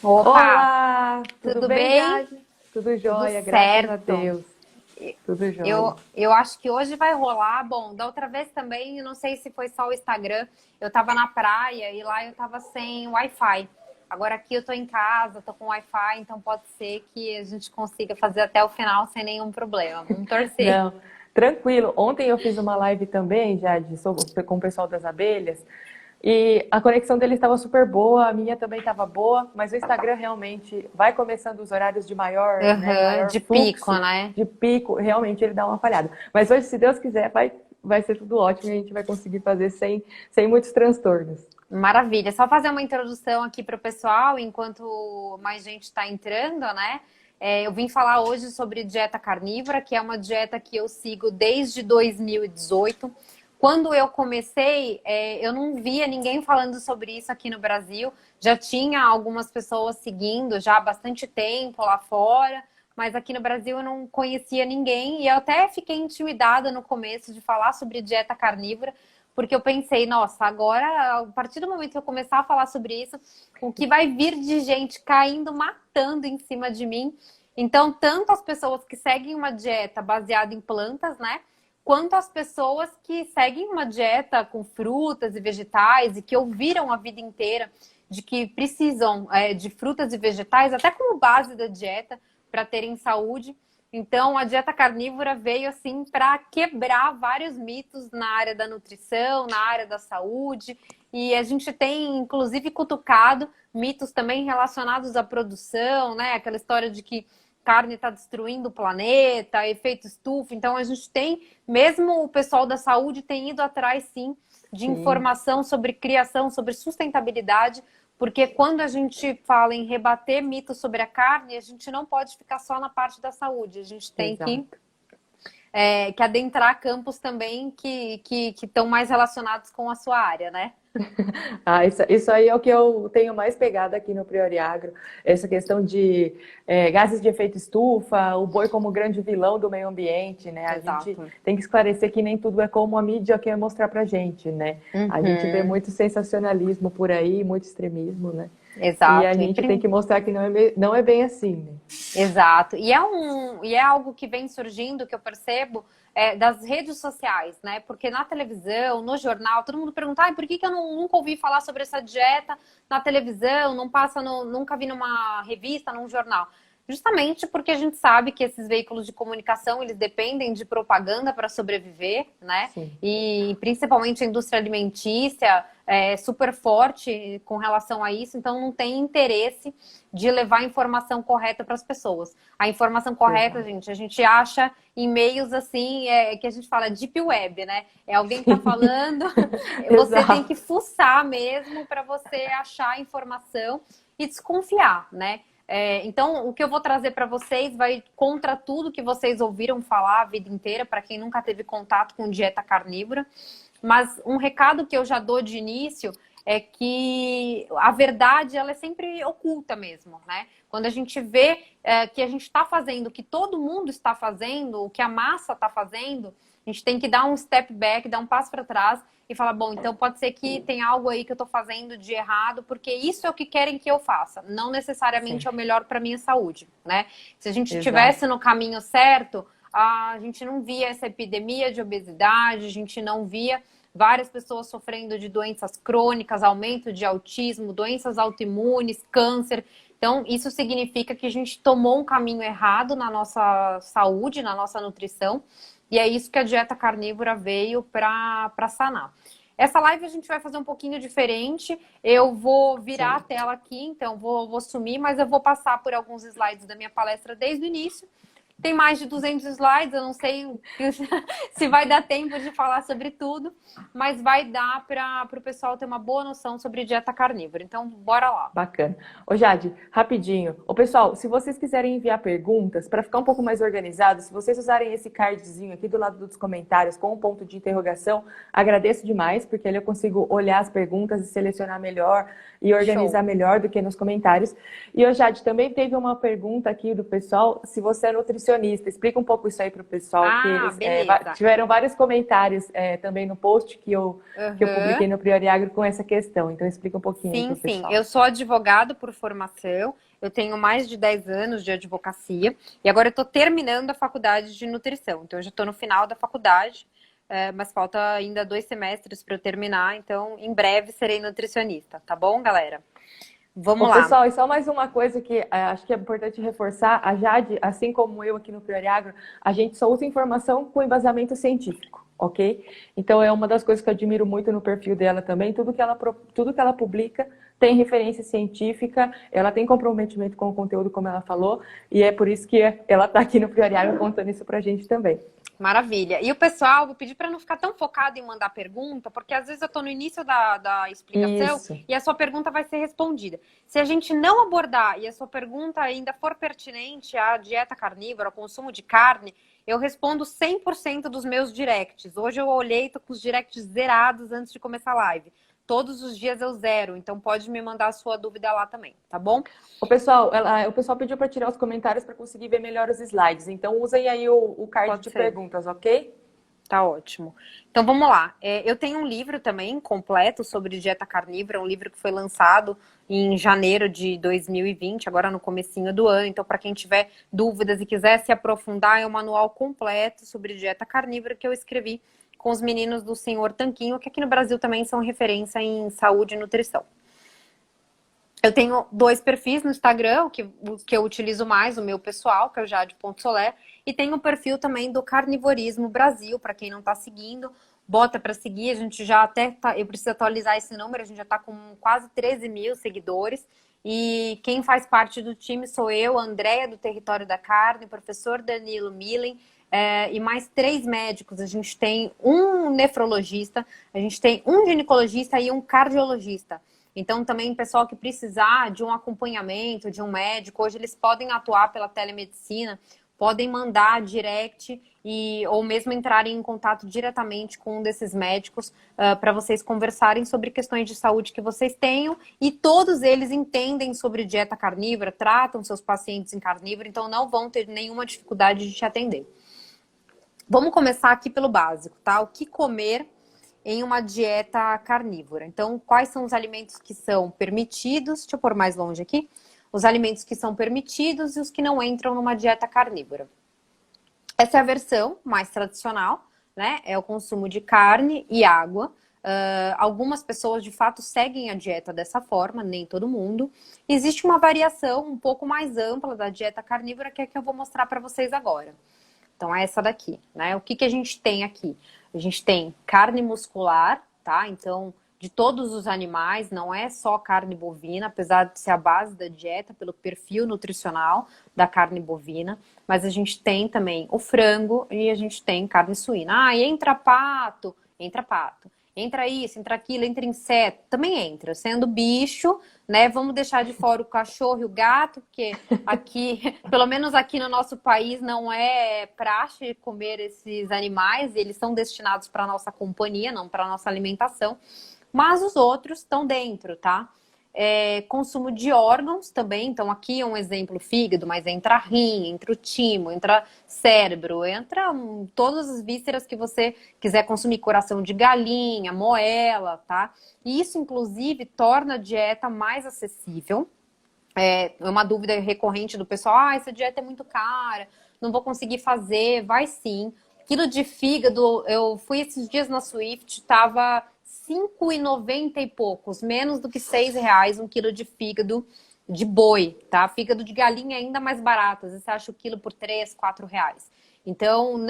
Opa, Olá, tudo tudo bem, bem? Jade? Tudo Tudo jóia, graças a certo. Deus. Tudo jóia. Eu acho que hoje vai rolar. Bom, da outra vez também, eu não sei se foi só o Instagram. Eu tava na praia e lá eu tava sem Wi-Fi. Agora aqui eu tô em casa, tô com Wi-Fi, então pode ser que a gente consiga fazer até o final sem nenhum problema. Vamos torcer. Não, tranquilo. Ontem eu fiz uma live também, Jade, com o pessoal das abelhas, e a conexão deles estava super boa, a minha também estava boa, mas o Instagram realmente vai começando os horários de maior, né, Aham, maior de pico, fluxo, né? de pico, realmente ele dá uma falhada. Mas hoje, se Deus quiser, vai ser tudo ótimo e a gente vai conseguir fazer sem muitos transtornos. Maravilha. Só fazer uma introdução aqui para o pessoal, enquanto mais gente está entrando, né? Eu vim falar hoje sobre dieta carnívora, que é uma dieta que eu sigo desde 2018. Quando eu comecei, eu não via ninguém falando sobre isso aqui no Brasil. Já tinha algumas pessoas seguindo já há bastante tempo lá fora, mas aqui no Brasil eu não conhecia ninguém e eu até fiquei intimidada no começo de falar sobre dieta carnívora, porque eu pensei, nossa, agora, a partir do momento que eu começar a falar sobre isso, o que vai vir de gente caindo, matando em cima de mim. Então, tanto as pessoas que seguem uma dieta baseada em plantas, né? Quanto as pessoas que seguem uma dieta com frutas e vegetais e que ouviram a vida inteira de que precisam de frutas e vegetais, até como base da dieta, para terem saúde. Então, a dieta carnívora veio assim para quebrar vários mitos na área da nutrição, na área da saúde, e a gente tem inclusive cutucado mitos também relacionados à produção, né? Aquela história de que carne está destruindo o planeta, efeito estufa. Então, a gente tem, mesmo o pessoal da saúde tem ido atrás, sim, de Sim, informação sobre criação, sobre sustentabilidade, porque quando a gente fala em rebater mitos sobre a carne, a gente não pode ficar só na parte da saúde. A gente tem exato. que adentrar campos também que estão mais relacionados com a sua área, né? Ah, isso aí é o que eu tenho mais pegado aqui no Prioriagro, essa questão de gases de efeito estufa, o boi como grande vilão do meio ambiente, né? A gente Exato. tem que esclarecer que nem tudo é como a mídia quer mostrar pra gente, né? A gente vê Uhum, muito sensacionalismo por aí, muito extremismo, né? E a exato. gente tem que mostrar que não é bem assim, né? Exato. E é algo que vem surgindo, que eu percebo, das redes sociais, né? Porque na televisão, no jornal, todo mundo pergunta, por que que eu nunca ouvi falar sobre essa dieta na televisão, não passa nunca vi numa revista, num jornal. Justamente porque a gente sabe que esses veículos de comunicação, eles dependem de propaganda para sobreviver, né? Sim, E principalmente a indústria alimentícia é super forte com relação a isso, então não tem interesse de levar a informação correta para as pessoas. A informação correta, exato. gente, a gente acha em meios assim, que a gente fala deep web, né? É alguém que está falando, você tem que Exato. fuçar mesmo para você achar a informação e desconfiar, né? Então, o que eu vou trazer para vocês vai contra tudo que vocês ouviram falar a vida inteira, para quem nunca teve contato com dieta carnívora. Mas um recado que eu já dou de início é que a verdade ela é sempre oculta mesmo, né? Quando a gente vê que a gente está fazendo o que todo mundo está fazendo, o que a massa está fazendo, a gente tem que dar um step back, dar um passo para trás e falar, bom, então pode ser que tem algo aí que eu estou fazendo de errado, porque isso é o que querem que eu faça, não necessariamente Sim, é o melhor para minha saúde, né? Se a gente tivesse exato. no caminho certo, a gente não via essa epidemia de obesidade, a gente não via várias pessoas sofrendo de doenças crônicas, aumento de autismo, doenças autoimunes, câncer. Então, isso significa que a gente tomou um caminho errado na nossa saúde, na nossa nutrição, e é isso que a dieta carnívora veio para sanar. Essa live a gente vai fazer um pouquinho diferente. Eu vou virar a Sim. tela aqui, então vou sumir, mas eu vou passar por alguns slides da minha palestra desde o início. Tem mais de 200 slides, eu não sei se vai dar tempo de falar sobre tudo, mas vai dar para o pessoal ter uma boa noção sobre dieta carnívora. Então, bora lá. Bacana. Ô Jade, rapidinho. Ô pessoal, se vocês quiserem enviar perguntas, para ficar um pouco mais organizado, se vocês usarem esse cardzinho aqui do lado dos comentários com um ponto de interrogação, agradeço demais, porque ali eu consigo olhar as perguntas e selecionar melhor e organizar Show. melhor do que nos comentários. E ô Jade, também teve uma pergunta aqui do pessoal, se você é nutricionista nutricionista. Explica um pouco isso aí para o pessoal, que eles beleza. tiveram vários comentários também no post que eu publiquei no Priori Agro com essa questão. Então, explica um pouquinho aí para o Sim. pessoal. Eu sou advogado por formação, eu tenho mais de 10 anos de advocacia e agora eu estou terminando a faculdade de nutrição. Então, eu já estou no final da faculdade, mas falta ainda 2 semestres para eu terminar, então em breve serei nutricionista, tá bom, galera? Vamos lá. Pessoal, e só mais uma coisa que acho que é importante reforçar, a Jade, assim como eu aqui no Priori Agro, a gente só usa informação com embasamento científico, ok? Então é uma das coisas que eu admiro muito no perfil dela também, tudo que ela publica tem referência científica, ela tem comprometimento com o conteúdo, como ela falou, e é por isso que ela está aqui no Priori Agro contando isso pra gente também. Maravilha. E o pessoal, vou pedir para não ficar tão focado em mandar pergunta, porque às vezes eu estou no início da explicação e a sua pergunta vai ser respondida. Se a gente não abordar e a sua pergunta ainda for pertinente à dieta carnívora, ao consumo de carne, eu respondo 100% dos meus directs. Hoje eu olhei, tô com os directs zerados antes de começar a live. Todos os dias eu zero, então pode me mandar a sua dúvida lá também, tá bom? O pessoal pediu para tirar os comentários para conseguir ver melhor os slides. Então, usem aí o card de perguntas, ok? Tá ótimo. Então, vamos lá. Eu tenho um livro também completo sobre dieta carnívora, um livro que foi lançado em janeiro de 2020, agora no comecinho do ano. Então, para quem tiver dúvidas e quiser se aprofundar, é um manual completo sobre dieta carnívora que eu escrevi com os meninos do Senhor Tanquinho, que aqui no Brasil também são referência em saúde e nutrição. Eu tenho 2 perfis no Instagram, o que eu utilizo mais, o meu pessoal, que é o Jade.Soler, e tem um perfil também do Carnivorismo Brasil, para quem não está seguindo, bota para seguir, a gente já até eu preciso atualizar esse número, a gente já está com quase 13 mil seguidores, e quem faz parte do time sou eu, a Andréia do Território da Carne, o professor Danilo Millen, e mais 3 médicos. A gente tem um nefrologista, a gente tem um ginecologista e um cardiologista. Então, também, pessoal que precisar de um acompanhamento, de um médico, hoje eles podem atuar pela telemedicina, podem mandar direct ou mesmo entrarem em contato diretamente com um desses médicos para vocês conversarem sobre questões de saúde que vocês tenham. E todos eles entendem sobre dieta carnívora, tratam seus pacientes em carnívoro, então não vão ter nenhuma dificuldade de te atender. Vamos começar aqui pelo básico, tá? O que comer em uma dieta carnívora. Então, quais são os alimentos que são permitidos? Deixa eu pôr mais longe aqui. Os alimentos que são permitidos e os que não entram numa dieta carnívora. Essa é a versão mais tradicional, né? É o consumo de carne e água. Algumas pessoas, de fato, seguem a dieta dessa forma, nem todo mundo. Existe uma variação um pouco mais ampla da dieta carnívora, que é a que eu vou mostrar para vocês agora. Então, é essa daqui, né? O que a gente tem aqui? A gente tem carne muscular, tá? Então, de todos os animais, não é só carne bovina, apesar de ser a base da dieta, pelo perfil nutricional da carne bovina. Mas a gente tem também o frango e a gente tem carne suína. Ah, e entra pato. Entra isso, entra aquilo, entra inseto. Também entra, sendo bicho, né? Vamos deixar de fora o cachorro e o gato, porque aqui, pelo menos aqui no nosso país, não é praxe comer esses animais. Eles são destinados para a nossa companhia, não para a nossa alimentação. Mas os outros estão dentro, tá? Consumo de órgãos também. Então, aqui é um exemplo fígado, mas entra rim, entra o timo, entra cérebro, entra todas as vísceras que você quiser consumir, coração de galinha, moela, tá? E isso, inclusive, torna a dieta mais acessível. É uma dúvida recorrente do pessoal: essa dieta é muito cara, não vou conseguir fazer. Vai sim. Quilo de fígado, eu fui esses dias na Swift, tava R$5,90 e poucos, menos do que R$6 um quilo de fígado de boi, tá? Fígado de galinha é ainda mais barato, às vezes você acha o quilo por R$3, R$4. Então,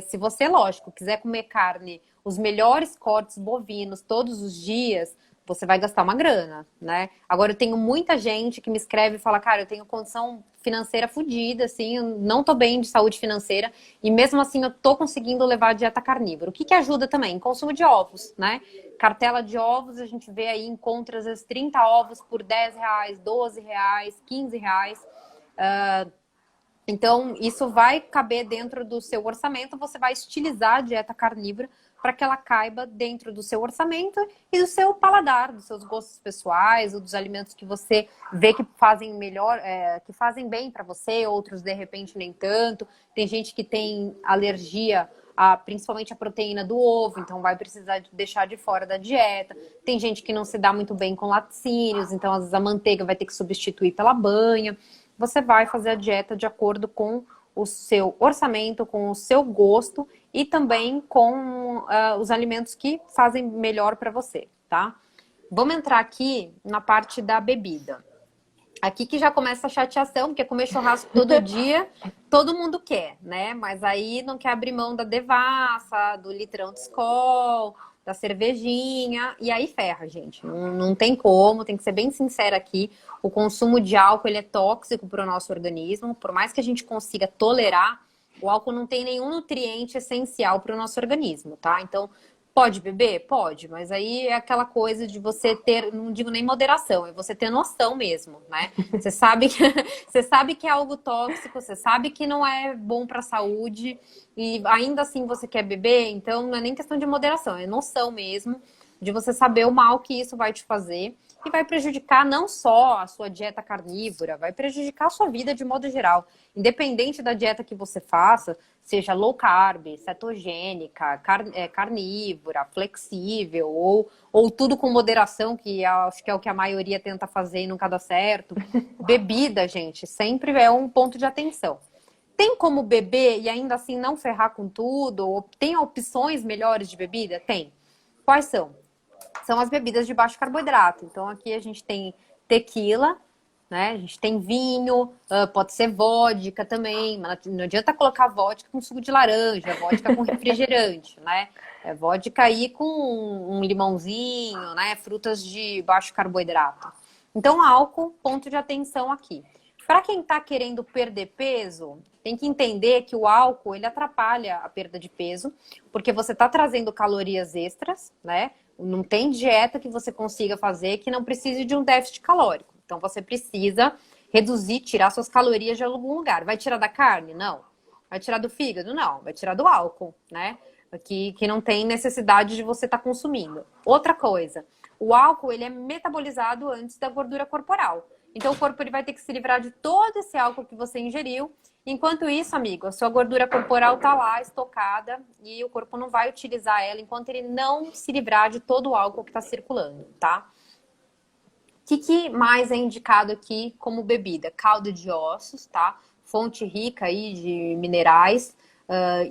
se você, lógico, quiser comer carne, os melhores cortes bovinos todos os dias, você vai gastar uma grana, né? Agora, eu tenho muita gente que me escreve e fala: cara, eu tenho condição financeira fodida, assim, eu não tô bem de saúde financeira e mesmo assim eu tô conseguindo levar a dieta carnívora. O que ajuda também? Consumo de ovos, né? Cartela de ovos, a gente vê aí, encontra às vezes 30 ovos por R$10, R$12, R$15. Então, isso vai caber dentro do seu orçamento, você vai estilizar a dieta carnívora para que ela caiba dentro do seu orçamento e do seu paladar, dos seus gostos pessoais, ou dos alimentos que você vê que fazem melhor, que fazem bem para você, outros de repente nem tanto. Tem gente que tem alergia principalmente a proteína do ovo, então vai precisar deixar de fora da dieta. Tem gente que não se dá muito bem com laticínios, então às vezes a manteiga vai ter que substituir pela banha. Você vai fazer a dieta de acordo com o seu orçamento, com o seu gosto e também com os alimentos que fazem melhor para você, tá? Vamos entrar aqui na parte da bebida. Aqui que já começa a chateação, porque comer churrasco todo dia, todo mundo quer, né? Mas aí não quer abrir mão da devassa, do litrão de Skol, da cervejinha, e aí ferra, gente. Não tem como, tem que ser bem sincera aqui. O consumo de álcool, ele é tóxico para o nosso organismo. Por mais que a gente consiga tolerar, o álcool não tem nenhum nutriente essencial para o nosso organismo, tá? Então, pode beber? Pode, mas aí é aquela coisa de você ter, não digo nem moderação, é você ter noção mesmo, né? Você sabe que é algo tóxico, você sabe que não é bom para a saúde e ainda assim você quer beber, então não é nem questão de moderação, é noção mesmo de você saber o mal que isso vai te fazer e vai prejudicar não só a sua dieta carnívora, vai prejudicar a sua vida de modo geral. Independente da dieta que você faça, seja low carb, cetogênica, carnívora, flexível, ou tudo com moderação, que acho que é o que a maioria tenta fazer e nunca dá certo. Bebida, gente, sempre é um ponto de atenção. Tem como beber e ainda assim não ferrar com tudo? Ou tem opções melhores de bebida? Tem. Quais são? São as bebidas de baixo carboidrato. Então aqui a gente tem tequila, né? A gente tem vinho, pode ser vodka também. Mas não adianta colocar vodka com suco de laranja, vodka com refrigerante, né? É vodka aí com um limãozinho, né? Frutas de baixo carboidrato. Então álcool, ponto de atenção aqui. Para quem está querendo perder peso, tem que entender que o álcool ele atrapalha a perda de peso, porque você está trazendo calorias extras, né? Não tem dieta que você consiga fazer que não precise de um déficit calórico. Então você precisa reduzir, tirar suas calorias de algum lugar. Vai tirar da carne? Não. Vai tirar do fígado? Não. Vai tirar do álcool, né? Que não tem necessidade de você estar consumindo. Outra coisa, o álcool ele é metabolizado antes da gordura corporal. Então o corpo ele vai ter que se livrar de todo esse álcool que você ingeriu. Enquanto isso, amigo, a sua gordura corporal tá lá estocada e o corpo não vai utilizar ela enquanto ele não se livrar de todo o álcool que está circulando, tá? O que mais é indicado aqui como bebida? Caldo de ossos, tá? Fonte rica aí de minerais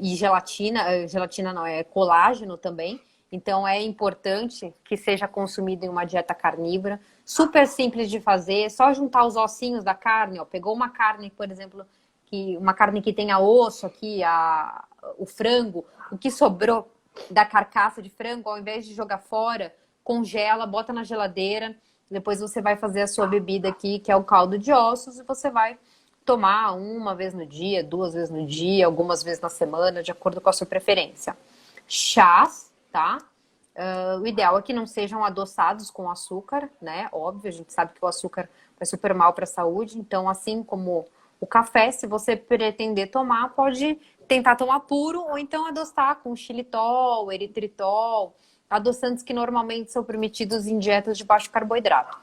e gelatina. Gelatina não, é colágeno também. Então é importante que seja consumido em uma dieta carnívora. Super simples de fazer, só juntar os ossinhos da carne, ó. Pegou uma carne, por exemplo, uma carne que tenha osso aqui, o frango, o que sobrou da carcaça de frango, ao invés de jogar fora, congela, bota na geladeira, depois você vai fazer a sua bebida aqui, que é o caldo de ossos, e você vai tomar uma vez no dia, 2 vezes no dia, algumas vezes na semana, de acordo com a sua preferência. Chás, tá? O ideal é que não sejam adoçados com açúcar, né? Óbvio, a gente sabe que o açúcar faz super mal para a saúde, então assim como o café, se você pretender tomar, pode tentar tomar puro ou então adoçar com xilitol, eritritol, adoçantes que normalmente são permitidos em dietas de baixo carboidrato.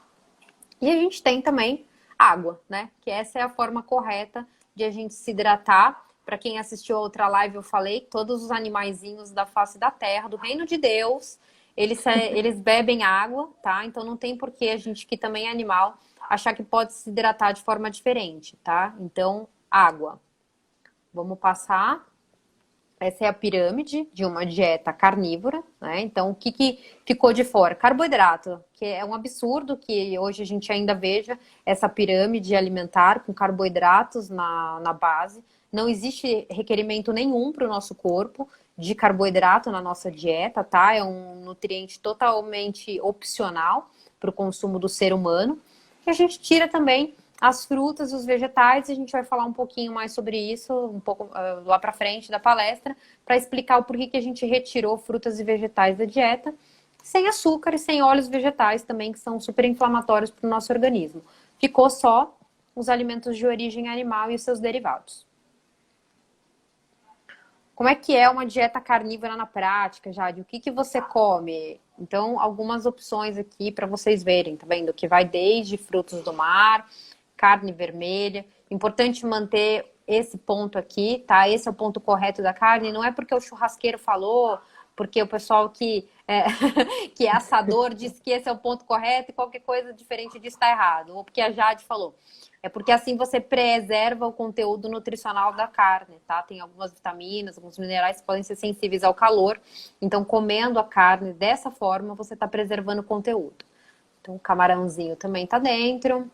E a gente tem também água, né? Que essa é a forma correta de a gente se hidratar. Para quem assistiu a outra live, eu falei que todos os animaizinhos da face da terra, do reino de Deus, eles bebem água, tá? Então não tem por que a gente, que também é animal, achar que pode se hidratar de forma diferente, tá? Então, água. Vamos passar. Essa é a pirâmide de uma dieta carnívora, né? Então, o que ficou de fora? Carboidrato, que é um absurdo que hoje a gente ainda veja essa pirâmide alimentar com carboidratos na base. Não existe requerimento nenhum para o nosso corpo de carboidrato na nossa dieta, tá? É um nutriente totalmente opcional para o consumo do ser humano. E a gente tira também as frutas, os vegetais, e a gente vai falar um pouquinho mais sobre isso, um pouco lá para frente da palestra, para explicar o porquê que a gente retirou frutas e vegetais da dieta, sem açúcar e sem óleos vegetais também, que são super inflamatórios para o nosso organismo. Ficou só os alimentos de origem animal e os seus derivados. como é que é uma dieta carnívora na prática, Jade? O que que você come? Então, algumas opções aqui para vocês verem, tá vendo? Que vai desde frutos do mar, carne vermelha. Importante manter esse ponto aqui, tá? Esse é o ponto correto da carne. Não é porque o churrasqueiro falou, porque o pessoal que é assador disse que esse é o ponto correto e qualquer coisa diferente disso está errado. Ou porque a Jade falou. É porque assim você preserva o conteúdo nutricional da carne, tá? Tem algumas vitaminas, alguns minerais que podem ser sensíveis ao calor. Então, comendo a carne dessa forma, você está preservando o conteúdo. Então, o camarãozinho também tá dentro.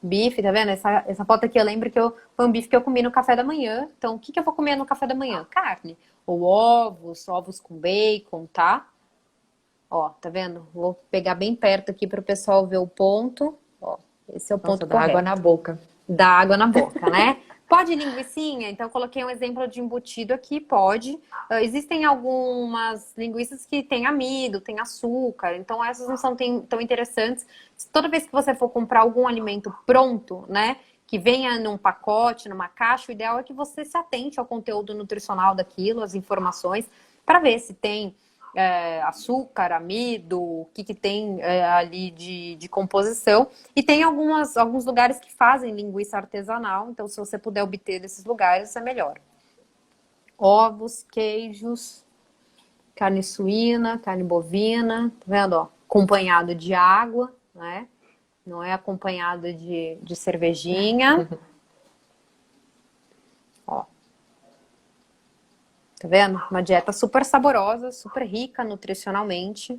Bife, tá vendo? Essa foto aqui eu lembro que foi um bife que eu comi no café da manhã. Então, o que eu vou comer no café da manhã? Carne. Ou ovos com bacon, tá? Ó, tá vendo? Vou pegar bem perto aqui para o pessoal ver o ponto. Ó, esse é o ponto Nossa, dá água correto. na boca. Dá água na boca, né? Pode linguicinha? Então, eu coloquei um exemplo de embutido aqui, pode. Existem algumas linguiças que têm amido, têm açúcar, então essas não são tão interessantes. Toda vez que você for comprar algum alimento pronto, né, que venha num pacote, numa caixa, o ideal é que você se atente ao conteúdo nutricional daquilo, as informações, para ver se tem açúcar, amido, o que tem ali de composição. E tem alguns lugares que fazem linguiça artesanal, então se você puder obter desses lugares, é melhor. Ovos, queijos, carne suína, carne bovina, tá vendo? Ó, acompanhado de água, né? Não é acompanhado de cervejinha. Ó. Tá vendo? Uma dieta super saborosa, super rica nutricionalmente.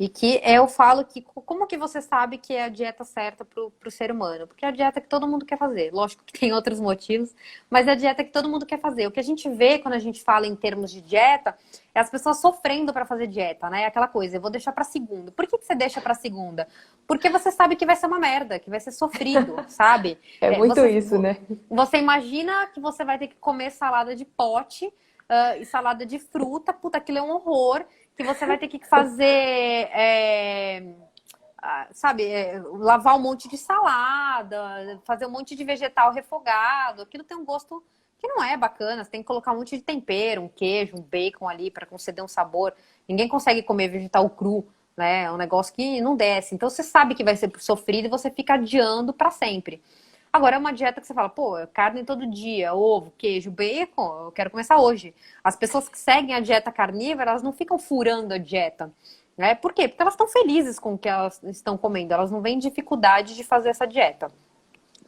E que eu falo que como que você sabe que é a dieta certa pro ser humano? Porque é a dieta que todo mundo quer fazer. Lógico que tem outros motivos, mas é a dieta que todo mundo quer fazer. O que a gente vê quando a gente fala em termos de dieta é as pessoas sofrendo para fazer dieta, né? Aquela coisa, eu vou deixar para segunda. Por que você deixa para segunda? Porque você sabe que vai ser uma merda, que vai ser sofrido, sabe? É muito isso, né? Você imagina que você vai ter que comer salada de pote e salada de fruta. Puta, aquilo é um horror. Que você vai ter que fazer, lavar um monte de salada, fazer um monte de vegetal refogado. Aquilo tem um gosto que não é bacana. Você tem que colocar um monte de tempero, um queijo, um bacon ali para conceder um sabor. Ninguém consegue comer vegetal cru, né? É um negócio que não desce. Então você sabe que vai ser sofrido e você fica adiando para sempre. Agora é uma dieta que você fala, pô, carne todo dia, ovo, queijo, bacon, eu quero começar hoje. As pessoas que seguem a dieta carnívora, elas não ficam furando a dieta, né? Por quê? Porque elas estão felizes com o que elas estão comendo, elas não veem dificuldade de fazer essa dieta.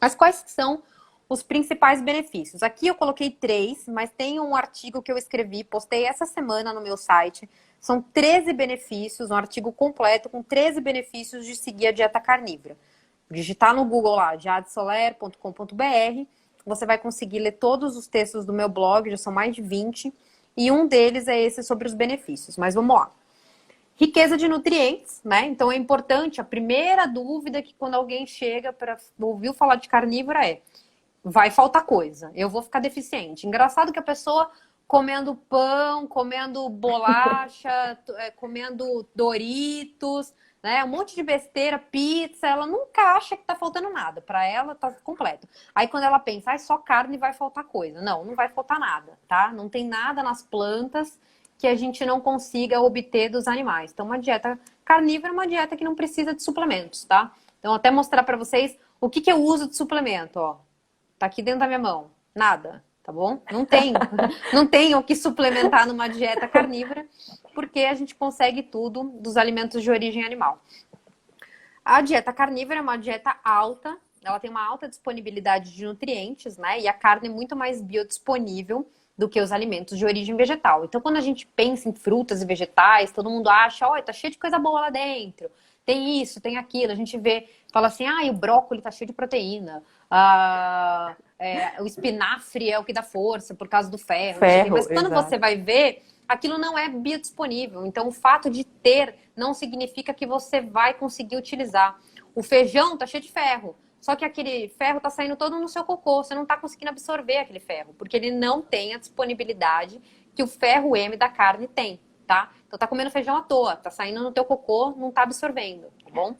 Mas quais são os principais benefícios? Aqui eu coloquei 3, mas tem um artigo que eu escrevi, postei essa semana no meu site. São 13 benefícios, um artigo completo com 13 benefícios de seguir a dieta carnívora. Digitar no Google lá, jadesoler.com.br, você vai conseguir ler todos os textos do meu blog, já são mais de 20, e um deles é esse sobre os benefícios. Mas vamos lá. Riqueza de nutrientes, né? Então é importante, a primeira dúvida que quando alguém chega para ouvir falar de carnívora é: vai faltar coisa, eu vou ficar deficiente. Engraçado que a pessoa comendo pão, comendo bolacha, comendo Doritos, né? Um monte de besteira, pizza, ela nunca acha que tá faltando nada. Para ela tá completo. Aí quando ela pensa, só carne vai faltar coisa. Não, não vai faltar nada, tá? Não tem nada nas plantas que a gente não consiga obter dos animais. Então, uma dieta carnívora é uma dieta que não precisa de suplementos, tá? Então, até mostrar para vocês o que eu uso de suplemento, ó. Tá aqui dentro da minha mão. Nada, tá bom? Não tem o que suplementar numa dieta carnívora, porque a gente consegue tudo dos alimentos de origem animal. A dieta carnívora é uma dieta alta, ela tem uma alta disponibilidade de nutrientes, né? E a carne é muito mais biodisponível do que os alimentos de origem vegetal. Então, quando a gente pensa em frutas e vegetais, todo mundo acha, olha, tá cheio de coisa boa lá dentro. Tem isso, tem aquilo. A gente vê, fala assim, o brócolis tá cheio de proteína. O espinafre é o que dá força por causa do ferro. Mas quando você vai ver, aquilo não é biodisponível. Então, o fato de ter não significa que você vai conseguir utilizar. O feijão tá cheio de ferro. Só que aquele ferro tá saindo todo no seu cocô. Você não tá conseguindo absorver aquele ferro, porque ele não tem a disponibilidade que o ferro M da carne tem, tá? Então tá comendo feijão à toa, tá saindo no teu cocô, não tá absorvendo, tá bom?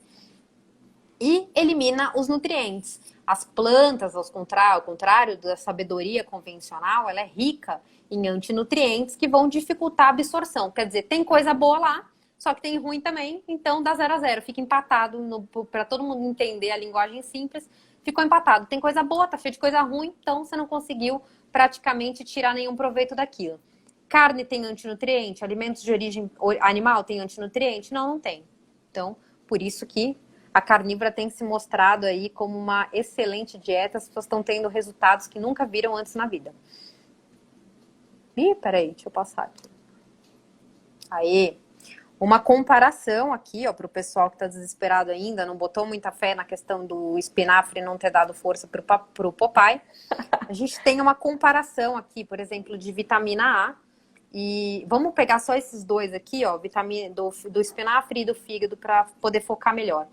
E elimina os nutrientes. As plantas, ao contrário da sabedoria convencional, ela é rica em antinutrientes que vão dificultar a absorção. Quer dizer, tem coisa boa lá, só que tem ruim também, então dá 0 a 0. Fica empatado, para todo mundo entender a linguagem simples, ficou empatado. Tem coisa boa, tá cheio de coisa ruim, então você não conseguiu praticamente tirar nenhum proveito daquilo. Carne tem antinutriente? Alimentos de origem animal tem antinutriente? Não, não tem. Então, por isso que a carnívora tem se mostrado aí como uma excelente dieta. As pessoas estão tendo resultados que nunca viram antes na vida. Ih, peraí, deixa eu passar aqui. Aí, uma comparação aqui, ó, para o pessoal que está desesperado ainda, não botou muita fé na questão do espinafre não ter dado força para o Popeye. A gente tem uma comparação aqui, por exemplo, de vitamina A. E vamos pegar só esses dois aqui, ó, vitamina do espinafre e do fígado, para poder focar melhor.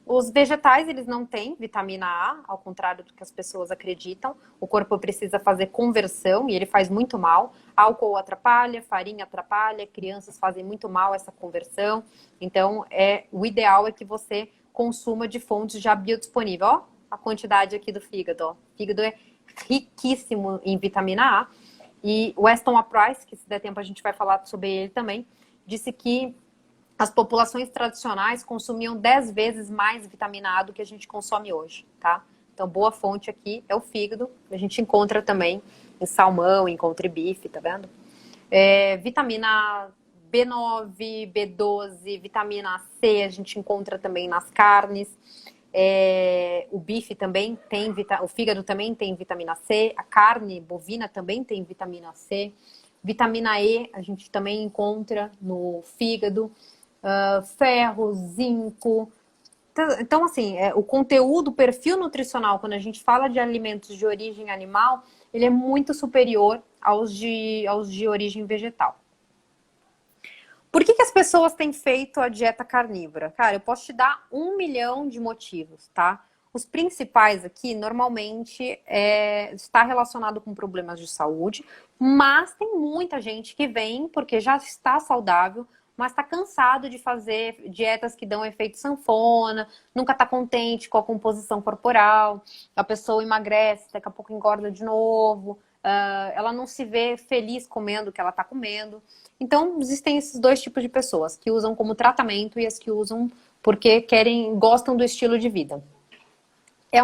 Os vegetais, eles não têm vitamina A, ao contrário do que as pessoas acreditam. O corpo precisa fazer conversão e ele faz muito mal. Álcool atrapalha, farinha atrapalha, crianças fazem muito mal essa conversão. Então, o ideal é que você consuma de fontes já biodisponíveis. Ó, a quantidade aqui do fígado, ó. O fígado é riquíssimo em vitamina A. E o Weston Price, que se der tempo a gente vai falar sobre ele também, disse que as populações tradicionais consumiam 10 vezes mais vitamina A do que a gente consome hoje, tá? Então, boa fonte aqui é o fígado. A gente encontra também em salmão, encontra em bife, tá vendo? Vitamina B9, B12, vitamina C, a gente encontra também nas carnes. O bife também tem, o fígado também tem vitamina C. A carne bovina também tem vitamina C. Vitamina E, a gente também encontra no fígado. Ferro, zinco. Então, assim, o conteúdo, o perfil nutricional, quando a gente fala de alimentos de origem animal, ele é muito superior aos de origem vegetal. Por que as pessoas têm feito a dieta carnívora? Cara, eu posso te dar 1 milhão de motivos, tá? Os principais aqui, normalmente, está relacionado com problemas de saúde, mas tem muita gente que vem porque já está saudável, mas está cansado de fazer dietas que dão efeito sanfona, nunca está contente com a composição corporal, a pessoa emagrece, daqui a pouco engorda de novo, ela não se vê feliz comendo o que ela está comendo. Então, existem esses dois tipos de pessoas, que usam como tratamento e as que usam porque gostam do estilo de vida. É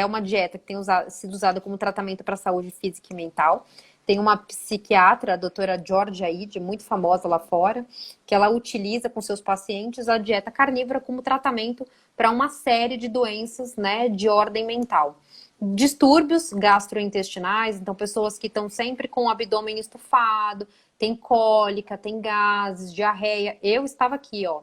uma dieta que tem sido usada como tratamento para a saúde física e mental. Tem uma psiquiatra, a doutora Georgia Ide, muito famosa lá fora, que ela utiliza com seus pacientes a dieta carnívora como tratamento para uma série de doenças, né, de ordem mental. Distúrbios gastrointestinais, então pessoas que estão sempre com o abdômen estufado, tem cólica, tem gases, diarreia. Eu estava aqui, ó.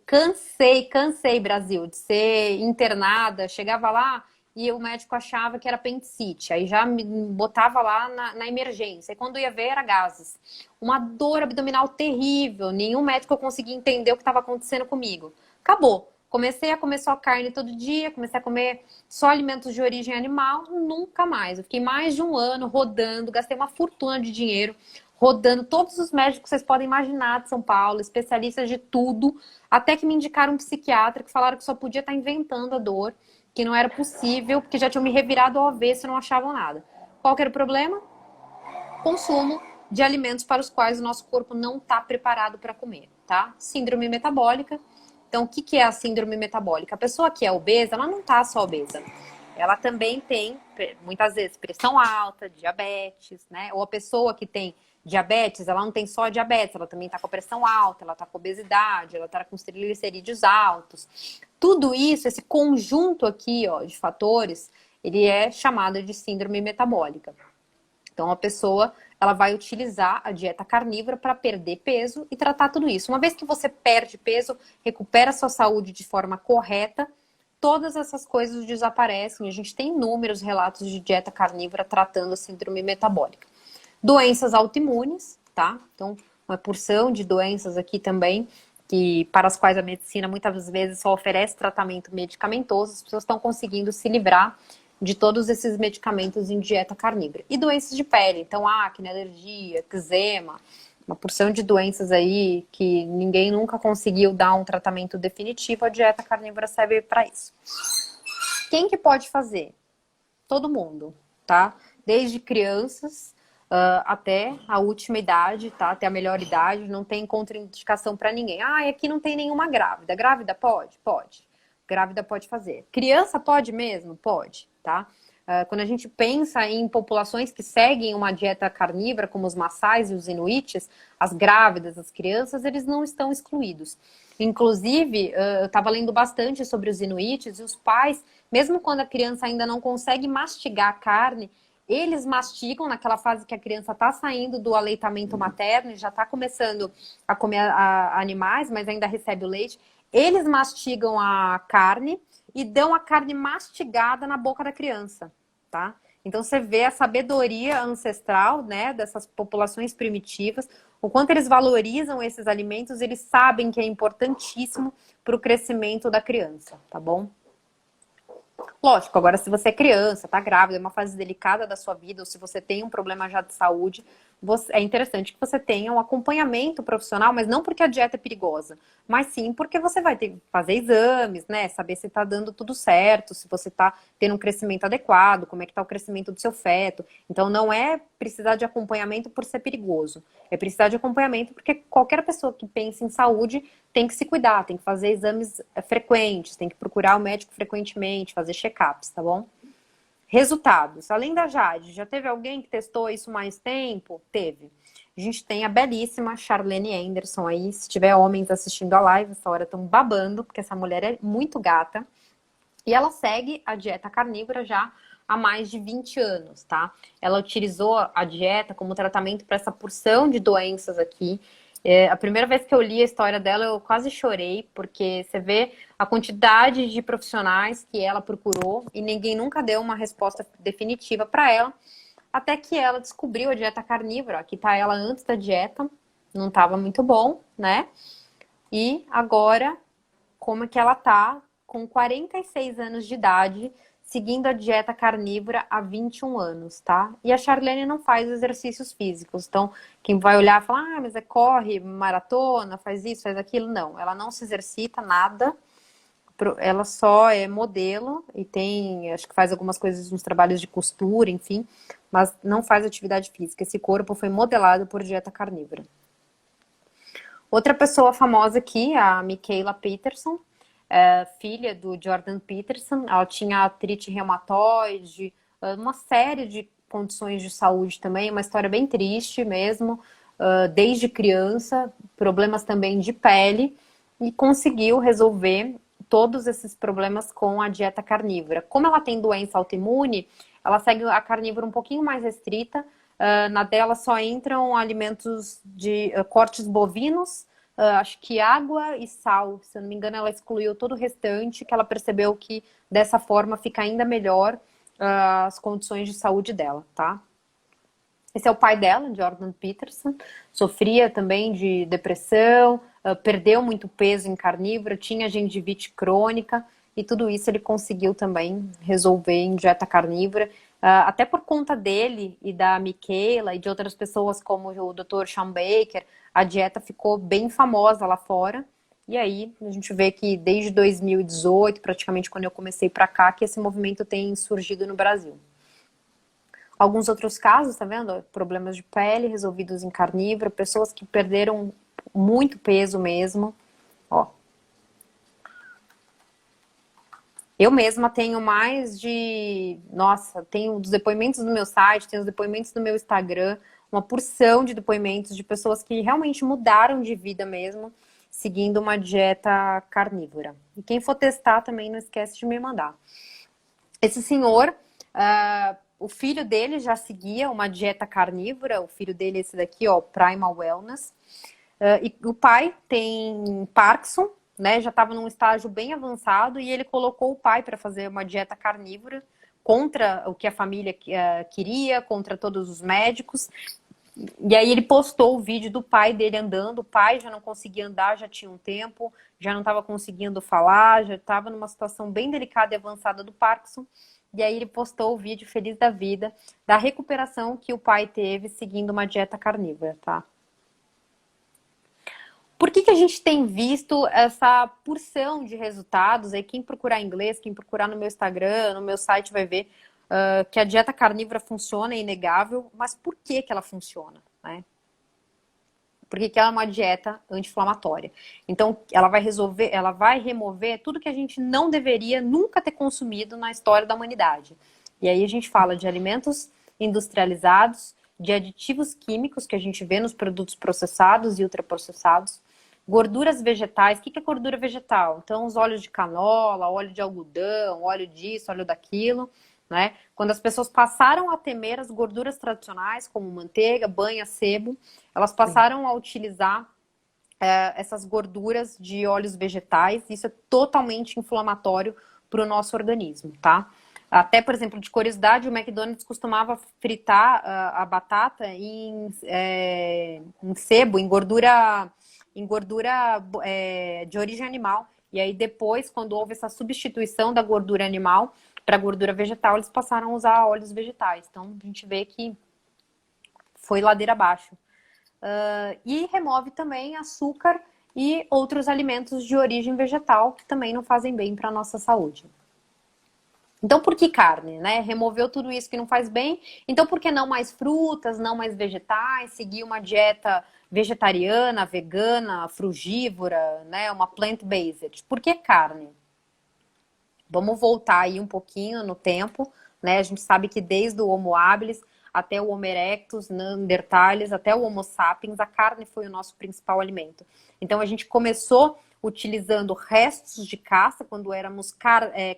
Cansei, Brasil, de ser internada. Chegava lá e o médico achava que era apendicite. Aí já me botava lá na emergência. E quando ia ver, era gases. Uma dor abdominal terrível. Nenhum médico conseguia entender o que estava acontecendo comigo. Acabou. Comecei a comer só carne todo dia. Comecei a comer só alimentos de origem animal. Nunca mais. Eu fiquei mais de 1 ano rodando. Gastei uma fortuna de dinheiro rodando todos os médicos que vocês podem imaginar de São Paulo, especialistas de tudo, até que me indicaram um psiquiatra que falaram que só podia estar inventando a dor, que não era possível, porque já tinham me revirado ao avesso e não achavam nada. Qual que era o problema? Consumo de alimentos para os quais o nosso corpo não está preparado para comer, tá? Síndrome metabólica. Então, o que é a síndrome metabólica? A pessoa que é obesa, ela não está só obesa. Ela também tem, muitas vezes, pressão alta, diabetes, né? Ou a pessoa que tem diabetes, ela não tem só diabetes, ela também está com a pressão alta, ela está com obesidade, ela está com os triglicerídeos altos. Tudo isso, esse conjunto aqui, ó, de fatores, ele é chamado de síndrome metabólica. Então, a pessoa, ela vai utilizar a dieta carnívora para perder peso e tratar tudo isso. Uma vez que você perde peso, recupera a sua saúde de forma correta, todas essas coisas desaparecem. A gente tem inúmeros relatos de dieta carnívora tratando a síndrome metabólica. Doenças autoimunes, tá? Então, uma porção de doenças aqui também, para as quais a medicina muitas vezes só oferece tratamento medicamentoso, as pessoas estão conseguindo se livrar de todos esses medicamentos em dieta carnívora. E doenças de pele, então acne, alergia, eczema, uma porção de doenças aí que ninguém nunca conseguiu dar um tratamento definitivo, a dieta carnívora serve para isso. Quem que pode fazer? Todo mundo, tá? Desde crianças até a última idade, tá? Até a melhor idade, não tem contraindicação para ninguém. Ah, aqui não tem nenhuma grávida. Grávida pode? Pode. Grávida pode fazer. Criança pode mesmo? Pode, tá? Quando a gente pensa em populações que seguem uma dieta carnívora, como os maçais e os inuites, as grávidas, as crianças, eles não estão excluídos. Inclusive, eu estava lendo bastante sobre os inuites e os pais, mesmo quando a criança ainda não consegue mastigar a carne, eles mastigam naquela fase que a criança está saindo do aleitamento materno e já está começando a comer animais, mas ainda recebe o leite. Eles mastigam a carne e dão a carne mastigada na boca da criança, tá? Então você vê a sabedoria ancestral, né, dessas populações primitivas, o quanto eles valorizam esses alimentos, eles sabem que é importantíssimo para o crescimento da criança, tá bom? Lógico, agora se você é criança, tá grávida, é uma fase delicada da sua vida, ou se você tem um problema já de saúde, é interessante que você tenha um acompanhamento profissional, mas não porque a dieta é perigosa, mas sim porque você vai ter que fazer exames, né? Saber se tá dando tudo certo, se você tá tendo um crescimento adequado, como é que tá o crescimento do seu feto. Então não é precisar de acompanhamento por ser perigoso, é precisar de acompanhamento porque qualquer pessoa que pense em saúde tem que se cuidar, tem que fazer exames frequentes, tem que procurar o médico frequentemente, fazer check-ups, tá bom? Resultados. Além da Jade, já teve alguém que testou isso mais tempo? Teve. A gente tem a belíssima Charlene Anderson aí. Se tiver homens assistindo a live, essa hora estão babando, porque essa mulher é muito gata. E ela segue a dieta carnívora já há mais de 20 anos, tá? Ela utilizou a dieta como tratamento para essa porção de doenças aqui. A primeira vez que eu li a história dela, eu quase chorei, porque você vê a quantidade de profissionais que ela procurou e ninguém nunca deu uma resposta definitiva para ela, até que ela descobriu a dieta carnívora. Aqui tá ela antes da dieta, não estava muito bom, né? E agora, como é que ela tá com 46 anos de idade, seguindo a dieta carnívora há 21 anos, tá? E a Charlene não faz exercícios físicos. Então, quem vai olhar e falar, mas corre, maratona, faz isso, faz aquilo. Não, ela não se exercita nada. Ela só é modelo e tem, acho que faz algumas coisas nos trabalhos de costura, enfim, mas não faz atividade física. Esse corpo foi modelado por dieta carnívora. Outra pessoa famosa aqui, a Mikhaila Peterson, filha do Jordan Peterson. Ela tinha artrite reumatoide, uma série de condições de saúde também, uma história bem triste mesmo, desde criança, problemas também de pele, e conseguiu resolver todos esses problemas com a dieta carnívora. Como ela tem doença autoimune, ela segue a carnívora um pouquinho mais restrita. Na dela só entram alimentos de cortes bovinos, acho que água e sal. Se eu não me engano, ela excluiu todo o restante, que ela percebeu que dessa forma fica ainda melhor as condições de saúde dela, tá? Esse é o pai dela, Jordan Peterson. Sofria também de depressão, perdeu muito peso em carnívora, tinha gengivite crônica, e tudo isso ele conseguiu também resolver em dieta carnívora. Até por conta dele e da Mikhaila e de outras pessoas como o Dr. Shawn Baker, a dieta ficou bem famosa lá fora. E aí a gente vê que desde 2018, praticamente quando eu comecei para cá, que esse movimento tem surgido no Brasil. Alguns outros casos, tá vendo? Problemas de pele resolvidos em carnívora, pessoas que perderam muito peso mesmo. Ó. Eu mesma tenho mais de... Nossa, tenho os depoimentos no meu site, tenho os depoimentos no meu Instagram, uma porção de depoimentos de pessoas que realmente mudaram de vida mesmo, seguindo uma dieta carnívora. E quem for testar também não esquece de me mandar. Esse senhor, o filho dele já seguia uma dieta carnívora, o filho dele é esse daqui, ó, Primal Wellness. E o pai tem Parkinson, né, já estava num estágio bem avançado e ele colocou o pai para fazer uma dieta carnívora contra o que a família queria, contra todos os médicos. E aí ele postou o vídeo do pai dele andando, o pai já não conseguia andar, já tinha um tempo, já não estava conseguindo falar, já estava numa situação bem delicada e avançada do Parkinson. E aí ele postou o vídeo feliz da vida, da recuperação que o pai teve seguindo uma dieta carnívora, tá? Por que que a gente tem visto essa porção de resultados? Aí quem procurar em inglês, quem procurar no meu Instagram, no meu site vai ver que a dieta carnívora funciona, é inegável, mas por que que ela funciona, né? Porque ela é uma dieta anti-inflamatória. Então, ela vai remover tudo que a gente não deveria nunca ter consumido na história da humanidade. E aí a gente fala de alimentos industrializados, de aditivos químicos que a gente vê nos produtos processados e ultraprocessados, gorduras vegetais. O que é gordura vegetal? Então, os óleos de canola, óleo de algodão, óleo disso, óleo daquilo, né? Quando as pessoas passaram a temer as gorduras tradicionais, como manteiga, banha, sebo, elas passaram a utilizar essas gorduras de óleos vegetais. Isso é totalmente inflamatório para o nosso organismo, tá? Até, por exemplo, de curiosidade, o McDonald's costumava fritar a batata em sebo, em gordura de origem animal. E aí depois, quando houve essa substituição da gordura animal para gordura vegetal, eles passaram a usar óleos vegetais. Então, a gente vê que foi ladeira abaixo. E remove também açúcar e outros alimentos de origem vegetal que também não fazem bem para a nossa saúde. Então, por que carne, né? Removeu tudo isso que não faz bem. Então, por que não mais frutas, não mais vegetais? Seguir uma dieta vegetariana, vegana, frugívora, né? Uma plant-based. Por que carne? Vamos voltar aí um pouquinho no tempo, né? A gente sabe que desde o Homo habilis até o Homo erectus, Neanderthalis, até o Homo sapiens, a carne foi o nosso principal alimento. Então, a gente começou utilizando restos de caça, quando éramos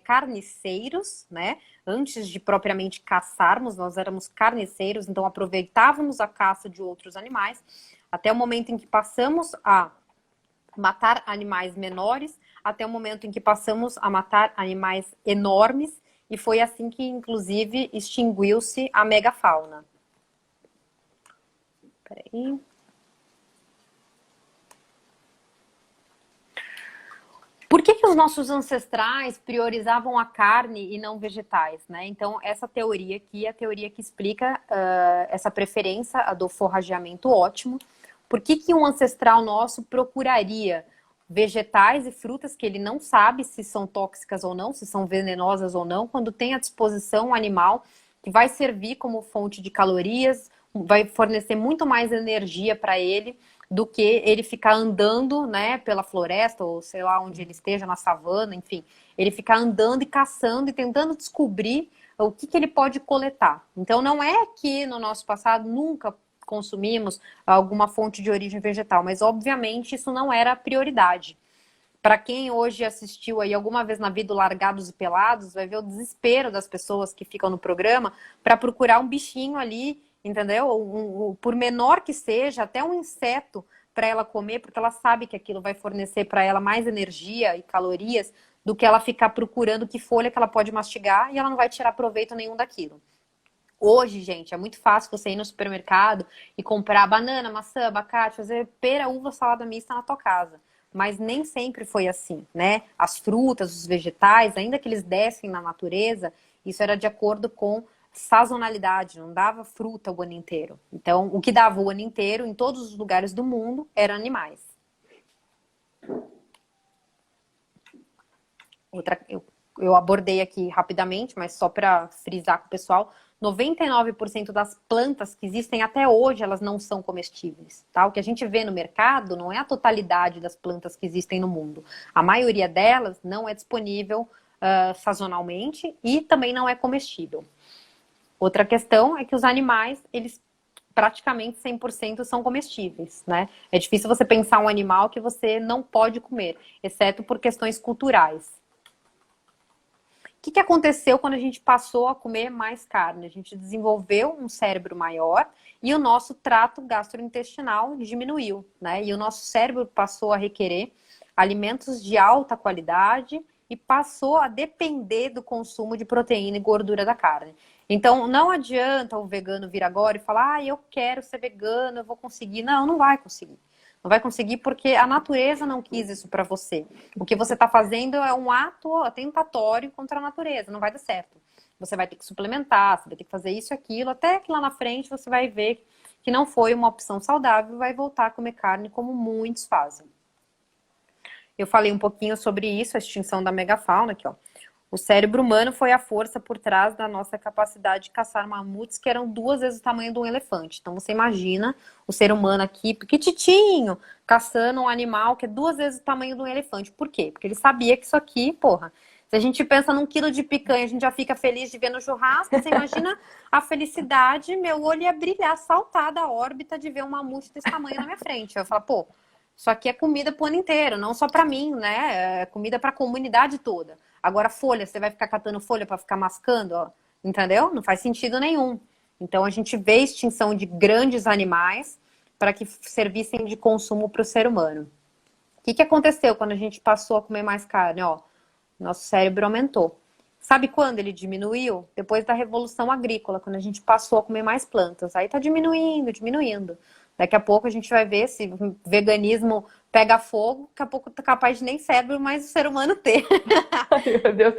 carniceiros, né? Antes de propriamente caçarmos, nós éramos carniceiros, então aproveitávamos a caça de outros animais, até o momento em que passamos a matar animais menores, até o momento em que passamos a matar animais enormes, e foi assim que, inclusive, extinguiu-se a megafauna. Peraí. Por que os nossos ancestrais priorizavam a carne e não vegetais, né? Então, essa teoria aqui é a teoria que explica essa preferência, a do forrageamento ótimo. Por que um ancestral nosso procuraria vegetais e frutas que ele não sabe se são tóxicas ou não, se são venenosas ou não, quando tem à disposição um animal que vai servir como fonte de calorias, vai fornecer muito mais energia para ele do que ele ficar andando, né, pela floresta ou sei lá onde ele esteja, na savana, enfim, ele ficar andando e caçando e tentando descobrir o que ele pode coletar. Então não é que no nosso passado nunca consumimos alguma fonte de origem vegetal, mas obviamente isso não era a prioridade. Para quem hoje assistiu aí alguma vez na vida Largados e Pelados, vai ver o desespero das pessoas que ficam no programa para procurar um bichinho ali, entendeu? Por menor que seja, até um inseto para ela comer, porque ela sabe que aquilo vai fornecer para ela mais energia e calorias do que ela ficar procurando que folha que ela pode mastigar e ela não vai tirar proveito nenhum daquilo. Hoje, gente, é muito fácil você ir no supermercado e comprar banana, maçã, abacate, fazer pera, uva, salada mista na tua casa. Mas nem sempre foi assim, né? As frutas, os vegetais, ainda que eles dessem na natureza, isso era de acordo com sazonalidade, não dava fruta o ano inteiro. Então, o que dava o ano inteiro, em todos os lugares do mundo, eram animais. Eu abordei aqui rapidamente, mas só para frisar com o pessoal, 99% das plantas que existem até hoje, elas não são comestíveis, tá? O que a gente vê no mercado não é a totalidade das plantas que existem no mundo. A maioria delas não é disponível sazonalmente e também não é comestível. Outra questão é que os animais, eles praticamente 100% são comestíveis, né? É difícil você pensar um animal que você não pode comer, exceto por questões culturais. O que aconteceu quando a gente passou a comer mais carne? A gente desenvolveu um cérebro maior e o nosso trato gastrointestinal diminuiu, né? E o nosso cérebro passou a requerer alimentos de alta qualidade e passou a depender do consumo de proteína e gordura da carne. Então, não adianta o vegano vir agora e falar, eu quero ser vegano, eu vou conseguir. Não, não vai conseguir. Não vai conseguir porque a natureza não quis isso para você. O que você está fazendo é um ato atentatório contra a natureza. Não vai dar certo. Você vai ter que suplementar, você vai ter que fazer isso e aquilo, até que lá na frente você vai ver que não foi uma opção saudável, vai voltar a comer carne, como muitos fazem. Eu falei um pouquinho sobre isso, a extinção da megafauna aqui, ó. O cérebro humano foi a força por trás da nossa capacidade de caçar mamutes que eram 2 vezes o tamanho de um elefante. Então você imagina o ser humano aqui, pequititinho, caçando um animal que é 2 vezes o tamanho de um elefante. Por quê? Porque ele sabia que isso aqui, porra, se a gente pensa num quilo de picanha, a gente já fica feliz de ver no churrasco, você imagina a felicidade, meu olho ia brilhar, saltar da órbita de ver um mamute desse tamanho na minha frente. Eu falo, pô, isso aqui é comida pro ano inteiro, não só para mim, né? É comida para a comunidade toda. Agora, folha, você vai ficar catando folha para ficar mascando, ó, entendeu? Não faz sentido nenhum. Então, a gente vê a extinção de grandes animais para que servissem de consumo para o ser humano. O que aconteceu quando a gente passou a comer mais carne? Ó, nosso cérebro aumentou. Sabe quando ele diminuiu? Depois da Revolução Agrícola, quando a gente passou a comer mais plantas. Aí tá diminuindo, diminuindo. Daqui a pouco a gente vai ver se o veganismo pega fogo, daqui a pouco tá capaz de nem cérebro mais o ser humano ter. Ai, meu Deus,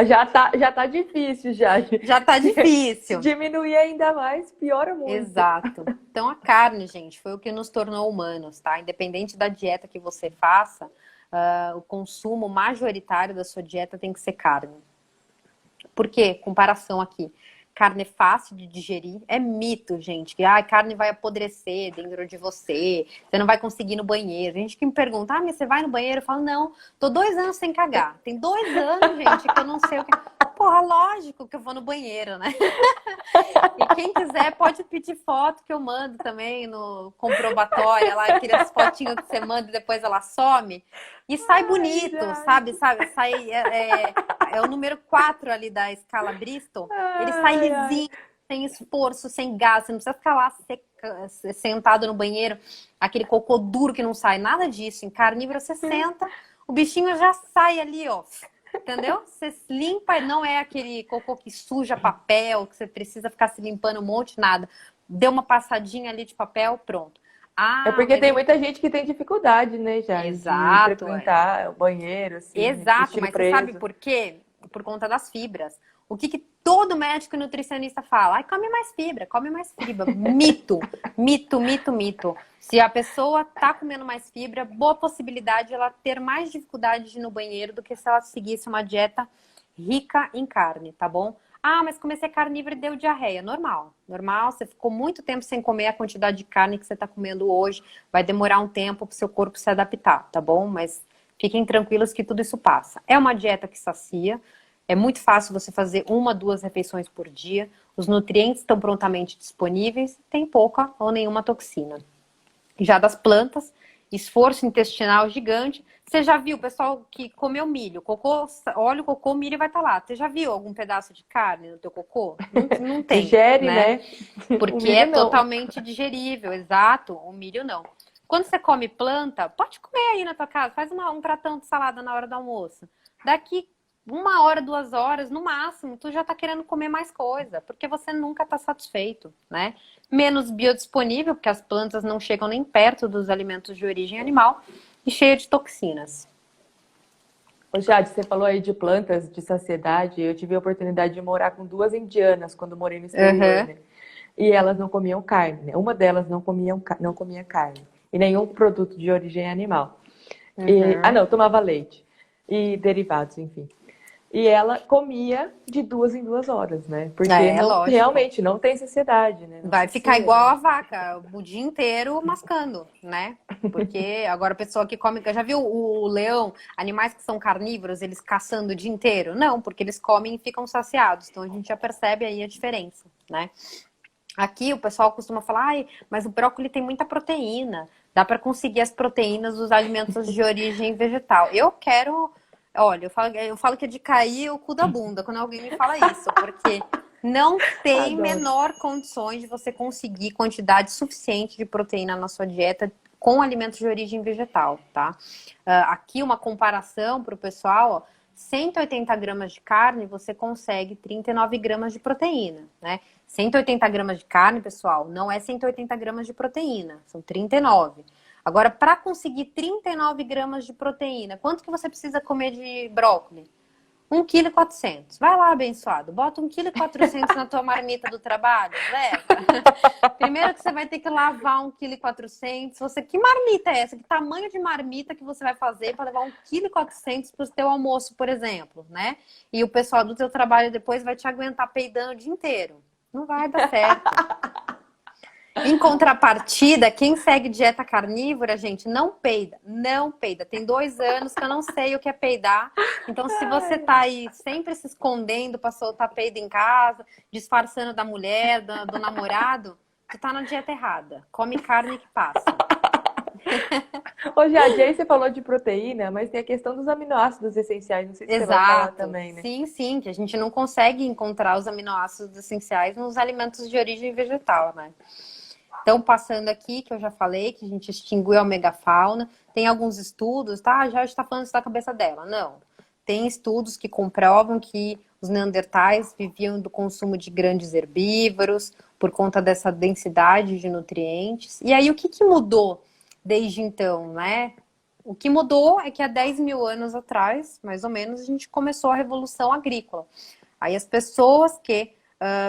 já tá difícil já. Já tá difícil. Diminuir ainda mais, piora muito. Exato. Então a carne, gente, foi o que nos tornou humanos, tá? Independente da dieta que você faça, o consumo majoritário da sua dieta tem que ser carne. Por quê? Comparação aqui. Carne é fácil de digerir. É mito, gente. Que carne vai apodrecer dentro de você. Você não vai conseguir ir no banheiro. Gente que me pergunta, mas você vai no banheiro? Eu falo, não, tô 2 anos sem cagar. Tem 2 anos, gente, que eu não sei o que... Porra, lógico que eu vou no banheiro, né? E quem quiser pode pedir foto que eu mando também no comprobatório. Lá, aquelas fotinhas que você manda e depois ela some. E sai bonito, sabe? Sai... É o número 4 ali da escala Bristol. Ele sai lisinho, sem esforço, sem gás. Você não precisa ficar lá sentado no banheiro, aquele cocô duro que não sai. Nada disso. Em carnívoro você senta, o bichinho já sai ali, ó. Entendeu? Você limpa, não é aquele cocô que suja papel, que você precisa ficar se limpando um monte, nada. Deu uma passadinha ali de papel, pronto. É porque tem muita gente que tem dificuldade, né, já, exato, de frequentar o banheiro, assim, exato, mas preso. você sabe por quê? Por conta das fibras. O que todo médico e nutricionista fala? Ai, come mais fibra, come mais fibra. Mito, mito, mito, mito. Se a pessoa tá comendo mais fibra, boa possibilidade de ela ter mais dificuldade de ir no banheiro do que se ela seguisse uma dieta rica em carne, tá bom? Ah, mas comecei carnívoro e deu diarreia. Normal, normal. Você ficou muito tempo sem comer a quantidade de carne que você tá comendo hoje. Vai demorar um tempo pro seu corpo se adaptar, tá bom? Mas fiquem tranquilos que tudo isso passa. É uma dieta que sacia. É muito fácil você fazer 1, 2 refeições por dia. Os nutrientes estão prontamente disponíveis. Tem pouca ou nenhuma toxina. Já das plantas, esforço intestinal gigante. Você já viu o pessoal que comeu milho? Cocô, olha o cocô, o milho vai estar lá. Você já viu algum pedaço de carne no teu cocô? Não tem. Digere, né? Porque é totalmente digerível, exato. O milho não. Quando você come planta, pode comer aí na tua casa. Faz um pratão de salada na hora do almoço. Daqui 1 hora, 2 horas, no máximo, tu já tá querendo comer mais coisa. Porque você nunca tá satisfeito, né? Menos biodisponível, porque as plantas não chegam nem perto dos alimentos de origem animal. E cheia de toxinas. Ô Jade, você falou aí de plantas de saciedade. Eu tive a oportunidade de morar com 2 indianas quando morei no exterior, né? E elas não comiam carne, né? Uma delas não comia carne. E nenhum produto de origem animal. Não, tomava leite. E derivados, enfim. E ela comia de 2 em 2 horas, né? Porque realmente não tem saciedade, né? Vai ficar igual a vaca, o dia inteiro mascando, né? Porque agora a pessoa que come... Já viu o leão, animais que são carnívoros, eles caçando o dia inteiro? Não, porque eles comem e ficam saciados. Então a gente já percebe aí a diferença, né? Aqui o pessoal costuma falar, mas o brócolis tem muita proteína. Dá para conseguir as proteínas dos alimentos de origem vegetal. Olha, eu falo que é de cair o cu da bunda quando alguém me fala isso, porque não tem menor condições de você conseguir quantidade suficiente de proteína na sua dieta com alimentos de origem vegetal, tá? Aqui uma comparação para o pessoal, ó, 180 gramas de carne, você consegue 39 gramas de proteína, né? 180 gramas de carne, pessoal, não é 180 gramas de proteína, são 39. Agora, para conseguir 39 gramas de proteína, quanto que você precisa comer de brócolis? 1,4 kg. Vai lá, abençoado. Bota 1,4 kg na tua marmita do trabalho, leva. Primeiro que você vai ter que lavar 1,4 kg. Que marmita é essa? Que tamanho de marmita que você vai fazer para levar 1,4 kg para o teu almoço, por exemplo, né? E o pessoal do teu trabalho depois vai te aguentar peidando o dia inteiro. Não vai dar certo. Em contrapartida, quem segue dieta carnívora, gente, não peida. Não peida. Tem 2 anos que eu não sei o que é peidar. Então, se você tá aí sempre se escondendo para soltar peido em casa, disfarçando da mulher, do namorado, tu tá na dieta errada. Come carne que passa. Ô, Jade, aí você falou de proteína, mas tem a questão dos aminoácidos essenciais. Não sei se você vai falar também, né? Sim, sim, que a gente não consegue encontrar os aminoácidos essenciais nos alimentos de origem vegetal, né? Então, passando aqui, que eu já falei, que a gente extinguiu a megafauna. Tem alguns estudos, tá? Já está falando isso da cabeça dela. Não. Tem estudos que comprovam que os neandertais viviam do consumo de grandes herbívoros por conta dessa densidade de nutrientes. E aí, o que mudou desde então, né? O que mudou é que há 10 mil anos atrás, mais ou menos, a gente começou a Revolução Agrícola. Aí as pessoas que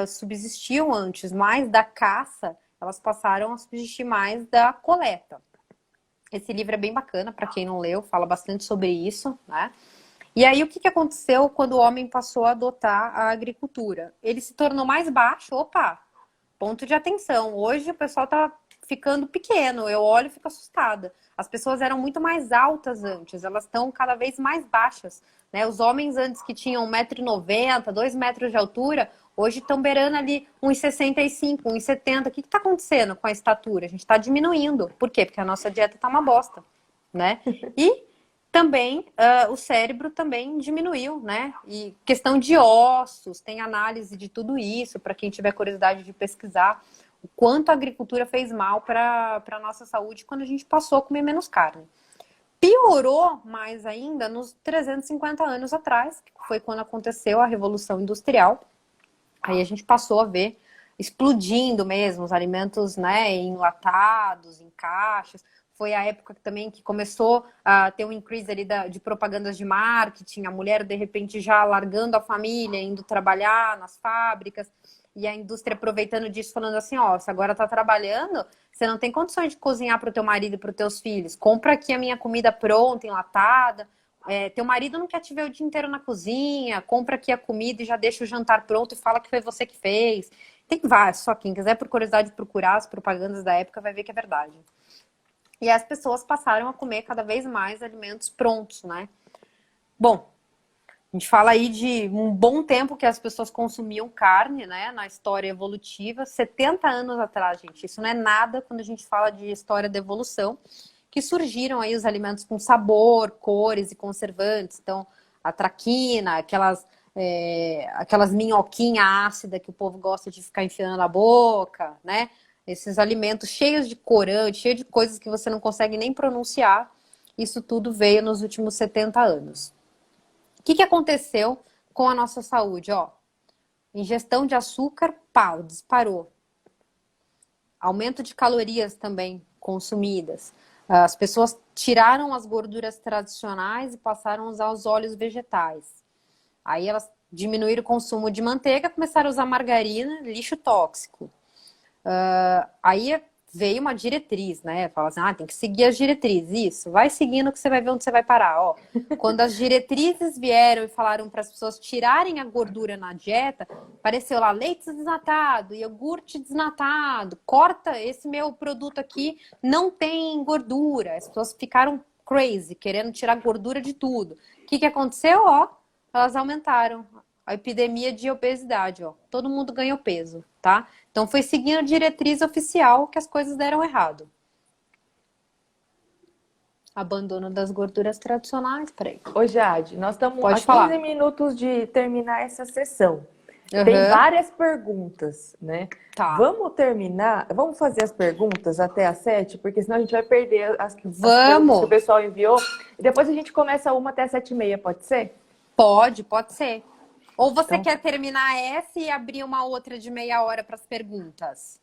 subsistiam antes mais da caça, elas passaram a subsistir mais da coleta. Esse livro é bem bacana, para quem não leu, fala bastante sobre isso, né? E aí, o que aconteceu quando o homem passou a adotar a agricultura? Ele se tornou mais baixo. Opa, ponto de atenção. Hoje o pessoal tá ficando pequeno. Eu olho e fico assustada. As pessoas eram muito mais altas antes. Elas estão cada vez mais baixas, né? Os homens antes que tinham 1,90 m, 2 metros de altura, hoje estão beirando ali 1,65 m, 1,70 m. O que está acontecendo com a estatura? A gente está diminuindo. Por quê? Porque a nossa dieta está uma bosta, né? E também o cérebro também diminuiu, né? E questão de ossos, tem análise de tudo isso, para quem tiver curiosidade de pesquisar, o quanto a agricultura fez mal para a nossa saúde quando a gente passou a comer menos carne. Piorou mais ainda nos 350 anos atrás, que foi quando aconteceu a Revolução Industrial. Aí a gente passou a ver explodindo mesmo os alimentos, né, enlatados, em caixas. Foi a época também que começou a ter um increase ali de propagandas de marketing, a mulher de repente já largando a família, indo trabalhar nas fábricas, e a indústria aproveitando disso, falando assim, ó, você agora tá trabalhando, você não tem condições de cozinhar para o teu marido e para os teus filhos, compra aqui a minha comida pronta, enlatada, teu marido não quer te ver o dia inteiro na cozinha, compra aqui a comida e já deixa o jantar pronto e fala que foi você que fez. Tem vários, só quem quiser por curiosidade procurar as propagandas da época vai ver que é verdade. E as pessoas passaram a comer cada vez mais alimentos prontos, né? Bom, a gente fala aí de um bom tempo que as pessoas consumiam carne, né? Na história evolutiva, 70 anos atrás, gente. Isso não é nada quando a gente fala de história da evolução, que surgiram aí os alimentos com sabor, cores e conservantes. Então, a traquina, aquelas minhoquinhas ácidas que o povo gosta de ficar enfiando na boca, né? Esses alimentos cheios de corante, cheios de coisas que você não consegue nem pronunciar. Isso tudo veio nos últimos 70 anos. O que aconteceu com a nossa saúde? Ó, ingestão de açúcar, pau, disparou. Aumento de calorias também consumidas. As pessoas tiraram as gorduras tradicionais e passaram a usar os óleos vegetais. Aí elas diminuíram o consumo de manteiga, começaram a usar margarina, lixo tóxico. Aí veio uma diretriz, né? Fala assim, tem que seguir as diretrizes. Isso, vai seguindo que você vai ver onde você vai parar. Ó, quando as diretrizes vieram e falaram para as pessoas tirarem a gordura na dieta, apareceu lá leite desnatado, iogurte desnatado, corta esse meu produto aqui, não tem gordura. As pessoas ficaram crazy, querendo tirar gordura de tudo. O que aconteceu? Ó, elas aumentaram a epidemia de obesidade, ó. Todo mundo ganhou peso, tá? Então foi seguindo a diretriz oficial que as coisas deram errado. Abandono das gorduras tradicionais, peraí. Ô, Jade, nós estamos a 15 falar. minutos de terminar essa sessão. Uhum. Tem várias perguntas, né? Tá. Vamos terminar, vamos fazer as perguntas até às 7, porque senão a gente vai perder as perguntas que o pessoal enviou. E depois a gente começa uma até 7h30, pode ser? Pode ser. Ou você quer terminar essa e abrir uma outra de meia hora para as perguntas?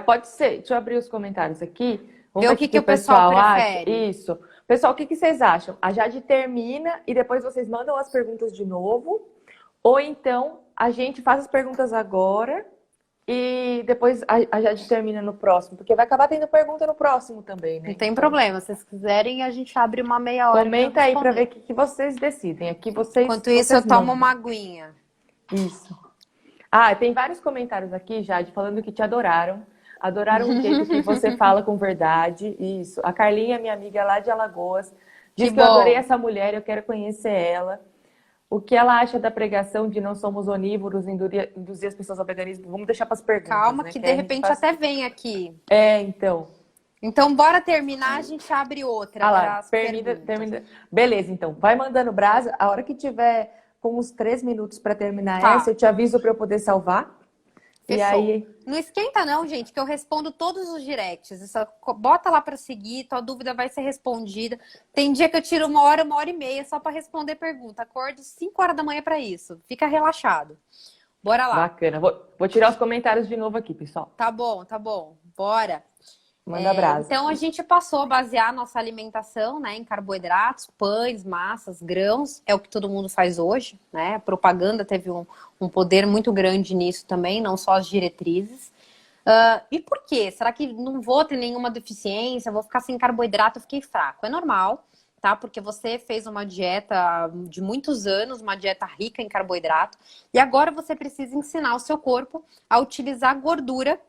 Pode ser. Deixa eu abrir os comentários aqui. Vamos ver o que o pessoal prefere. Isso. Pessoal, o que vocês acham? A Jade termina e depois vocês mandam as perguntas de novo? Ou então a gente faz as perguntas agora e depois a Jade termina no próximo? Porque vai acabar tendo pergunta no próximo também, né? Não tem Então, problema. Se vocês quiserem, a gente abre uma meia hora para comenta aí para ver responder. o que vocês decidem. Aqui vocês, Enquanto isso, eu vocês tomo mandam. uma aguinha. Isso. Ah, tem vários comentários aqui, Jade, falando que te adoraram. Adoraram o jeito que você fala com verdade. Isso. A Carlinha, minha amiga lá de Alagoas, diz Que que eu adorei bom. essa mulher, eu quero conhecer ela. O que ela acha da pregação de não somos onívoros, induzir as pessoas ao veganismo? Vamos deixar para as perguntas, Calma, né? que Que de aí a gente repente faz... até vem aqui. É, então. Então, bora terminar, a gente abre outra Ah para lá, as perguntas. termina. Beleza, então. Vai mandando brasa. A hora que tiver com uns 3 minutos para terminar essa, Tá, eu te aviso para eu poder salvar. E fechou. aí, Não esquenta não, gente, que eu respondo todos os directs. Bota lá para seguir, tua dúvida vai ser respondida. Tem dia que eu tiro uma hora e meia só para responder pergunta. Acordo 5 horas da manhã para isso. Fica relaxado. Bora lá. bacana. Vou tirar os comentários de novo aqui, pessoal. Tá bom, tá bom. Bora. Manda brasa. Então, a gente passou a basear nossa alimentação, né, em carboidratos, pães, massas, grãos, é o que todo mundo faz hoje, né? A propaganda teve um poder muito grande nisso também, não só as diretrizes. E por quê? Será que não vou ter nenhuma deficiência, vou ficar sem carboidrato, eu fiquei fraco? É normal, tá? Porque você fez uma dieta de muitos anos, uma dieta rica em carboidrato, e agora você precisa ensinar o seu corpo a utilizar gordura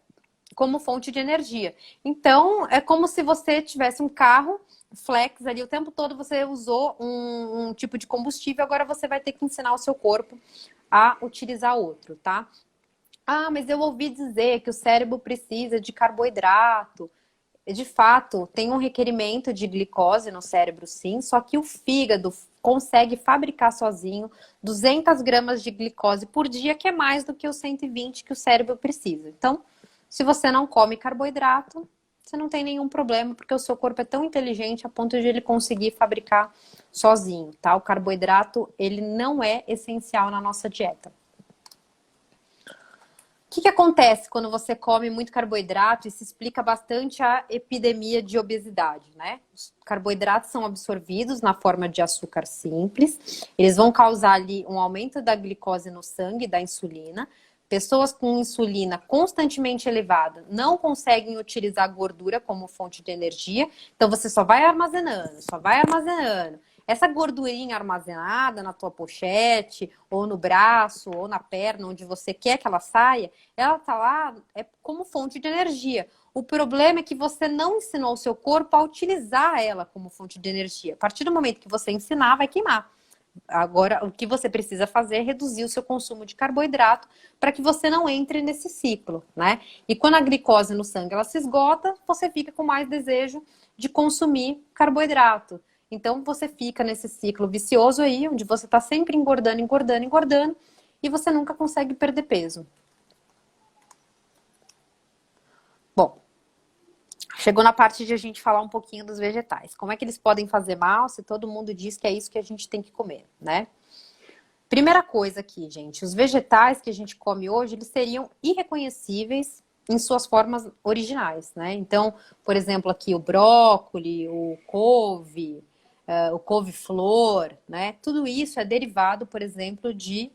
como fonte de energia. Então, é como se você tivesse um carro flex ali, o tempo todo você usou um tipo de combustível, agora você vai ter que ensinar o seu corpo a utilizar outro, tá? Ah, mas eu ouvi dizer que o cérebro precisa de carboidrato. De fato, tem um requerimento de glicose no cérebro, sim, só que o fígado consegue fabricar sozinho 200 gramas de glicose por dia, que é mais do que os 120 que o cérebro precisa. Então, se você não come carboidrato, você não tem nenhum problema, porque o seu corpo é tão inteligente a ponto de ele conseguir fabricar sozinho, tá? O carboidrato, ele não é essencial na nossa dieta. O que acontece quando você come muito carboidrato? Isso explica bastante a epidemia de obesidade, né? Os carboidratos são absorvidos na forma de açúcar simples, eles vão causar ali um aumento da glicose no sangue, da insulina. Pessoas com insulina constantemente elevada não conseguem utilizar gordura como fonte de energia, então você só vai armazenando, só vai armazenando. Essa gordurinha armazenada na tua pochete, ou no braço, ou na perna, onde você quer que ela saia, ela tá lá como fonte de energia. O problema é que você não ensinou o seu corpo a utilizar ela como fonte de energia. A partir do momento que você ensinar, vai queimar. Agora, o que você precisa fazer é reduzir o seu consumo de carboidrato para que você não entre nesse ciclo, né? E quando a glicose no sangue ela se esgota, você fica com mais desejo de consumir carboidrato. Então, você fica nesse ciclo vicioso aí, onde você está sempre engordando, engordando, engordando, e você nunca consegue perder peso. Bom, chegou na parte de a gente falar um pouquinho dos vegetais. Como é que eles podem fazer mal se todo mundo diz que é isso que a gente tem que comer, né? Primeira coisa aqui, gente, os vegetais que a gente come hoje, eles seriam irreconhecíveis em suas formas originais, né? Então, por exemplo, aqui o brócolis, o couve-flor, né? Tudo isso é derivado, por exemplo, de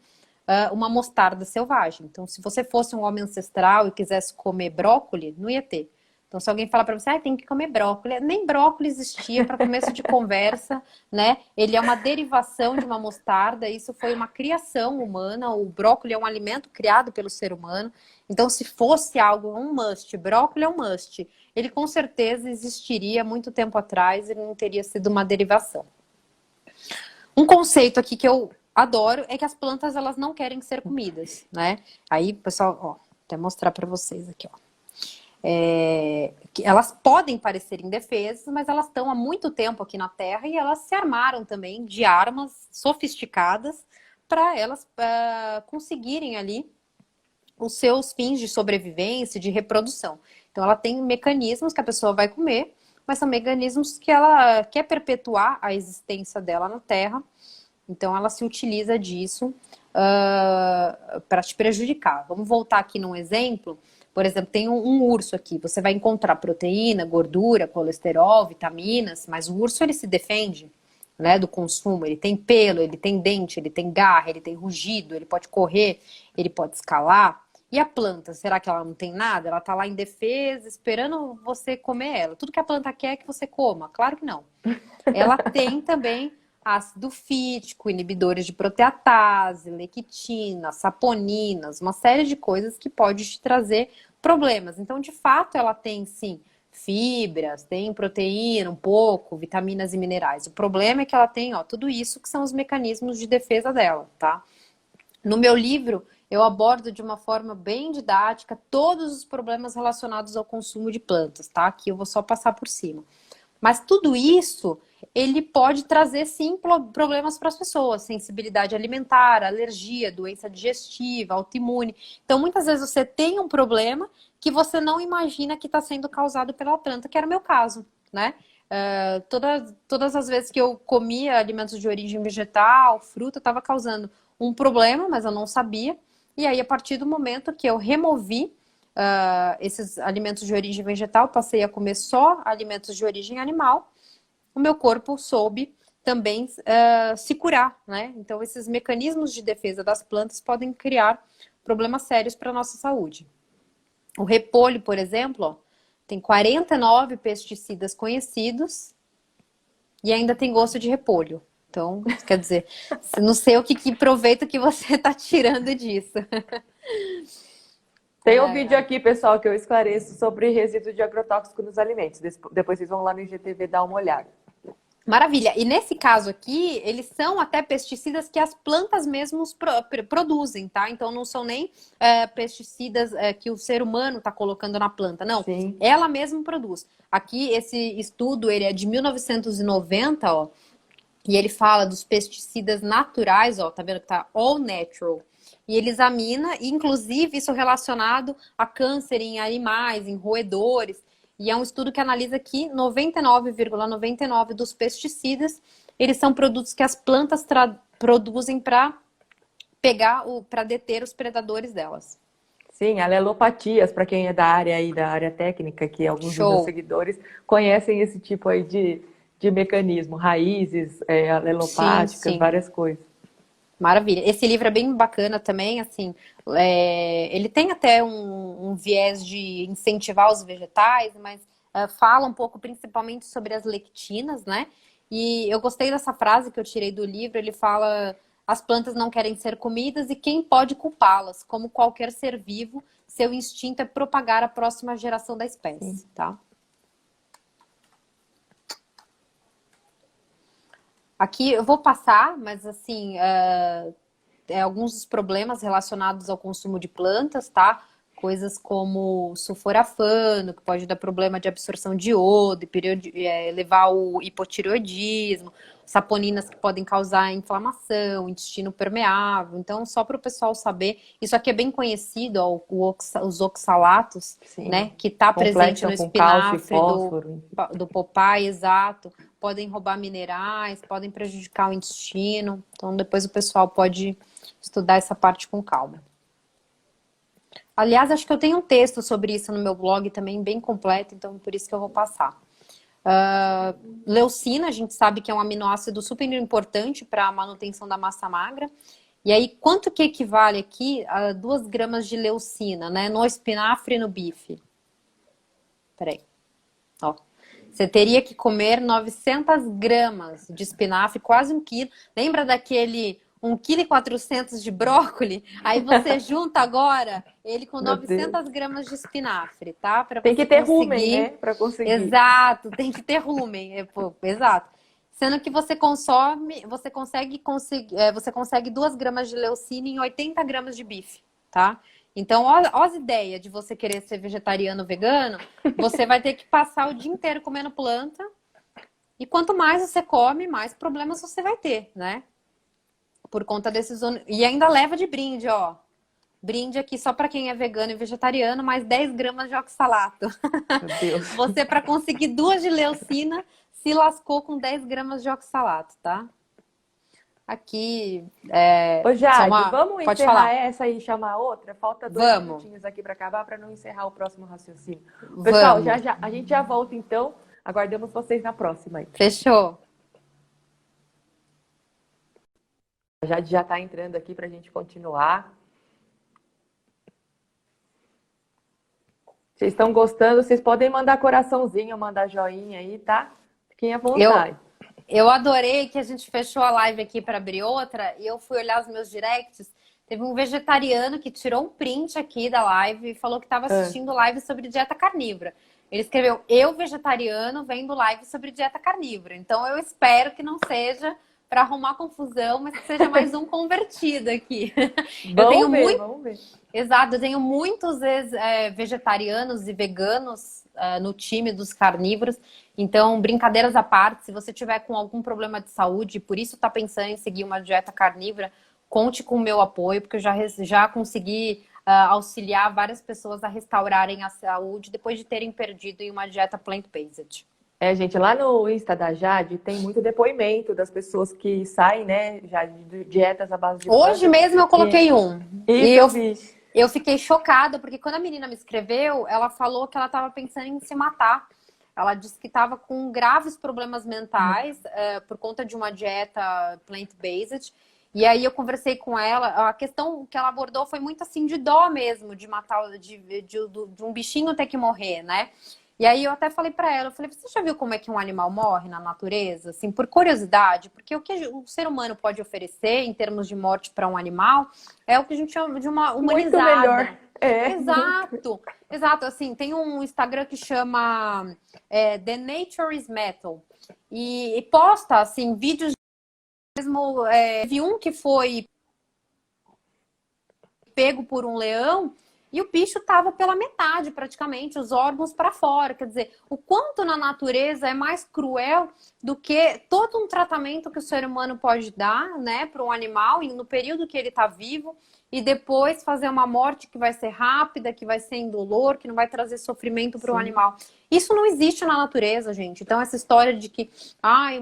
uma mostarda selvagem. Então, se você fosse um homem ancestral e quisesse comer brócolis, não ia ter. Então, se alguém falar para você, tem que comer brócolis, nem brócolis existia para começo de conversa, né? Ele é uma derivação de uma mostarda, isso foi uma criação humana, o brócolis é um alimento criado pelo ser humano. Então, se fosse algo, um must, brócolis é um must, ele com certeza existiria muito tempo atrás, ele não teria sido uma derivação. Um conceito aqui que eu adoro é que as plantas, elas não querem ser comidas, né? Aí, pessoal, ó, vou até mostrar para vocês aqui, ó. Elas podem parecer indefesas, mas elas estão há muito tempo aqui na Terra e elas se armaram também de armas sofisticadas para elas conseguirem ali os seus fins de sobrevivência, de reprodução. Então ela tem mecanismos que a pessoa vai comer, mas são mecanismos que ela quer perpetuar a existência dela na Terra, então ela se utiliza disso para te prejudicar. Vamos voltar aqui num exemplo. Por exemplo, tem um urso aqui. Você vai encontrar proteína, gordura, colesterol, vitaminas, mas o urso ele se defende, né, do consumo. Ele tem pelo, ele tem dente, ele tem garra, ele tem rugido, ele pode correr, ele pode escalar. E a planta, será que ela não tem nada? Ela tá lá em defesa, esperando você comer ela. Tudo que a planta quer é que você coma. Claro que não. Ela tem também ácido fítico, inibidores de proteatase, lectina, saponinas, uma série de coisas que pode te trazer problemas. Então, de fato, ela tem sim fibras, tem proteína um pouco, vitaminas e minerais. O problema é que ela tem, ó, tudo isso que são os mecanismos de defesa dela, tá? No meu livro, eu abordo de uma forma bem didática todos os problemas relacionados ao consumo de plantas, tá? Aqui eu vou só passar por cima. Mas tudo isso, ele pode trazer, sim, problemas para as pessoas. Sensibilidade alimentar, alergia, doença digestiva, autoimune. Então, muitas vezes você tem um problema que você não imagina que está sendo causado pela planta, que era o meu caso, né? Todas as vezes que eu comia alimentos de origem vegetal, fruta, estava causando um problema, mas eu não sabia. E aí, a partir do momento que eu removi esses alimentos de origem vegetal, passei a comer só alimentos de origem animal, o meu corpo soube também se curar, né? Então, esses mecanismos de defesa das plantas podem criar problemas sérios para a nossa saúde. O repolho, por exemplo, ó, tem 49 pesticidas conhecidos e ainda tem gosto de repolho. Então, quer dizer, não sei o que proveito que você está tirando disso. Tem um vídeo aqui, pessoal, que eu esclareço sobre resíduo de agrotóxico nos alimentos. Depois vocês vão lá no IGTV dar uma olhada. Maravilha. E nesse caso aqui, eles são até pesticidas que as plantas mesmos produzem, tá? Então não são nem pesticidas que o ser humano está colocando na planta, não. Sim. Ela mesma produz. Aqui, esse estudo, ele é de 1990, ó, e ele fala dos pesticidas naturais, ó, tá vendo que tá all natural. E ele examina, inclusive, isso relacionado a câncer em animais, em roedores. E é um estudo que analisa que 99,99% dos pesticidas, eles são produtos que as plantas produzem para para deter os predadores delas. Sim, alelopatias, para quem é da área aí, da área técnica, que alguns dos meus seguidores conhecem esse tipo aí de mecanismo, raízes, alelopáticas, sim. várias coisas. Maravilha. Esse livro é bem bacana também, assim, ele tem até um viés de incentivar os vegetais, mas fala um pouco principalmente sobre as lectinas, né? E eu gostei dessa frase que eu tirei do livro, ele fala: as plantas não querem ser comidas e quem pode culpá-las? Como qualquer ser vivo, seu instinto é propagar a próxima geração da espécie, tá? Aqui eu vou passar, mas assim, alguns dos problemas relacionados ao consumo de plantas, tá? Coisas como sulforafano, que pode dar problema de absorção de iodo, levar ao hipotireoidismo, saponinas que podem causar inflamação, intestino permeável. Então, só para o pessoal saber, isso aqui é bem conhecido, ó, os oxalatos, né? Que está presente no espinafre do papai, exato. Podem roubar minerais, podem prejudicar o intestino. Então, depois o pessoal pode estudar essa parte com calma. Aliás, acho que eu tenho um texto sobre isso no meu blog também, bem completo, então por isso que eu vou passar. Leucina, a gente sabe que é um aminoácido super importante para a manutenção da massa magra. E aí, quanto que equivale aqui a 2 gramas de leucina, né? No espinafre e no bife? Peraí. Ó. Você teria que comer 900 gramas de espinafre, quase 1 quilo. Lembra daquele 1,4 kg de brócolis? Aí você junta agora ele com 900 gramas de espinafre, tá? Tem que ter rumen, né? Para conseguir. Exato, tem que ter rumen. Exato. Sendo que você consegue 2 gramas de leucina em 80 gramas de bife, tá? Então, ó as ideias de você querer ser vegetariano ou vegano, você vai ter que passar o dia inteiro comendo planta. E quanto mais você come, mais problemas você vai ter, né? Por conta desses... E ainda leva de brinde, ó. Brinde aqui só para quem é vegano e vegetariano, mais 10 gramas de oxalato. Meu Deus. Você, para conseguir 2 de leucina, se lascou com 10 gramas de oxalato, tá? aqui. Ô, Jade, vamos Pode encerrar falar. essa e chamar outra? Falta 2 minutinhos aqui para acabar, para não encerrar o próximo raciocínio. Pessoal, Vamos. a gente já volta então. Aguardamos vocês na próxima aí. Fechou. A Jade já está entrando aqui para a gente continuar. Vocês estão gostando? Vocês podem mandar coraçãozinho, mandar joinha aí, tá? Fiquem à vontade. Eu adorei que a gente fechou a live aqui para abrir outra e eu fui olhar os meus directs. Teve um vegetariano que tirou um print aqui da live e falou que estava assistindo live sobre dieta carnívora. Ele escreveu: eu, vegetariano, vendo live sobre dieta carnívora. Então eu espero que não seja para arrumar confusão, mas que seja mais um convertido aqui. Vamos ver. Exato, eu tenho muitos vegetarianos e veganos no time dos carnívoros. Então, brincadeiras à parte, se você tiver com algum problema de saúde e por isso está pensando em seguir uma dieta carnívora, conte com o meu apoio, porque eu já consegui auxiliar várias pessoas a restaurarem a saúde depois de terem perdido em uma dieta plant-based. Gente, lá no Insta da Jade tem muito depoimento das pessoas que saem, né, já de dietas à base de Hoje mesmo eu coloquei um. Eu fiquei chocada, porque quando a menina me escreveu, ela falou que ela estava pensando em se matar. Ela disse que estava com graves problemas mentais por conta de uma dieta plant-based. E aí eu conversei com ela. A questão que ela abordou foi muito assim de dó mesmo, de matar, de um bichinho ter que morrer, né? E aí eu até falei para ela, eu falei: você já viu como é que um animal morre na natureza? Assim, por curiosidade, porque o que o ser humano pode oferecer em termos de morte para um animal é o que a gente chama de uma humanizada. Muito melhor. Exato. Assim, tem um Instagram que chama The Nature is Metal e posta assim vídeos mesmo. Vi um que foi pego por um leão. E o bicho estava pela metade, praticamente, os órgãos para fora. Quer dizer, o quanto na natureza é mais cruel do que todo um tratamento que o ser humano pode dar, né, para um animal no período que ele está vivo e depois fazer uma morte que vai ser rápida, que vai ser indolor, que não vai trazer sofrimento para o animal. Isso não existe na natureza, gente. Então, essa história de que,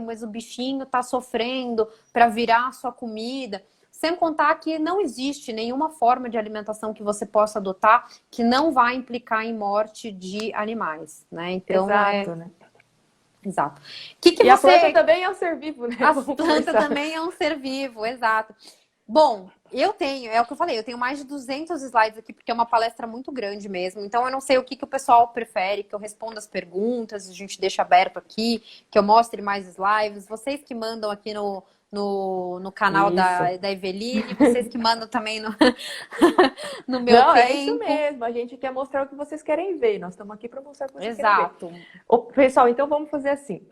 mas o bichinho está sofrendo para virar a sua comida. Sem contar que não existe nenhuma forma de alimentação que você possa adotar que não vai implicar em morte de animais, né? Então, Exato, né? Exato. A planta também é um ser vivo, né? A planta também é um ser vivo, exato. Bom, é o que eu falei, eu tenho mais de 200 slides aqui, porque é uma palestra muito grande mesmo. Então, eu não sei o que o pessoal prefere, que eu responda as perguntas, a gente deixa aberto aqui, que eu mostre mais slides. Vocês que mandam aqui no canal da Eveline, vocês que mandam também no meu tempo. É isso mesmo, a gente quer mostrar o que vocês querem ver, nós estamos aqui para mostrar o que vocês querem ver. Pessoal, então vamos fazer assim.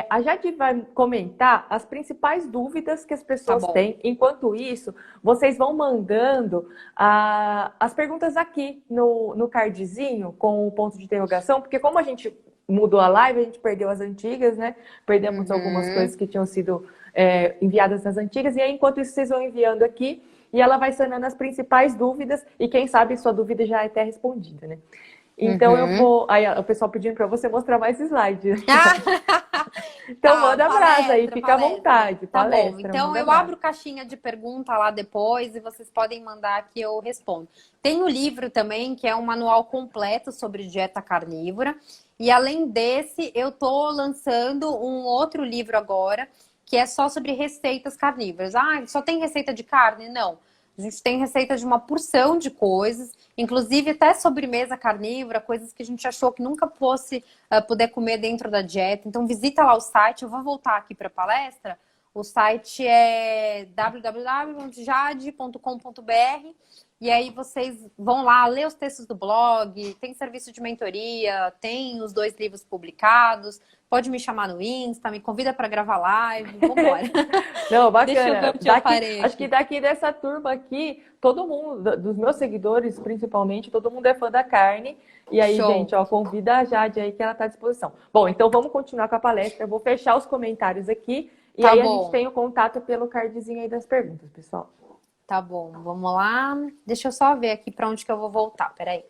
A Jade vai comentar as principais dúvidas que as pessoas têm. Enquanto isso, vocês vão mandando as perguntas aqui no cardzinho com o ponto de interrogação, porque como a gente mudou a live, a gente perdeu as antigas, né? Perdemos algumas coisas que tinham sido enviadas nas antigas. E aí, enquanto isso, vocês vão enviando aqui e ela vai sanando as principais dúvidas e quem sabe sua dúvida já é até respondida, né? Então eu vou... Aí o pessoal pedindo para você mostrar mais slides. Então manda brasa aí, fica à vontade. Tá bom, então eu abro caixinha de pergunta lá depois e vocês podem mandar que eu respondo. Tem o livro também, que é um manual completo sobre dieta carnívora. E além desse, eu tô lançando um outro livro agora, que é só sobre receitas carnívoras. Só tem receita de carne? Não. A gente tem receita de uma porção de coisas, inclusive até sobremesa carnívora, coisas que a gente achou que nunca fosse poder comer dentro da dieta. Então visita lá o site, eu vou voltar aqui para a palestra. O site é www.jade.com.br e aí vocês vão lá ler os textos do blog, tem serviço de mentoria, tem os 2 livros publicados, pode me chamar no Insta, me convida para gravar live, vambora. Não, bacana. Deixa eu ver o que eu parei. Acho que daqui dessa turma aqui, todo mundo, dos meus seguidores principalmente, todo mundo é fã da carne. E aí, gente, convida a Jade aí que ela está à disposição. Bom, então vamos continuar com a palestra. Eu vou fechar os comentários aqui e aí a gente tem o contato pelo cardzinho aí das perguntas, pessoal. Tá bom, vamos lá. Deixa eu só ver aqui para onde que eu vou voltar, peraí.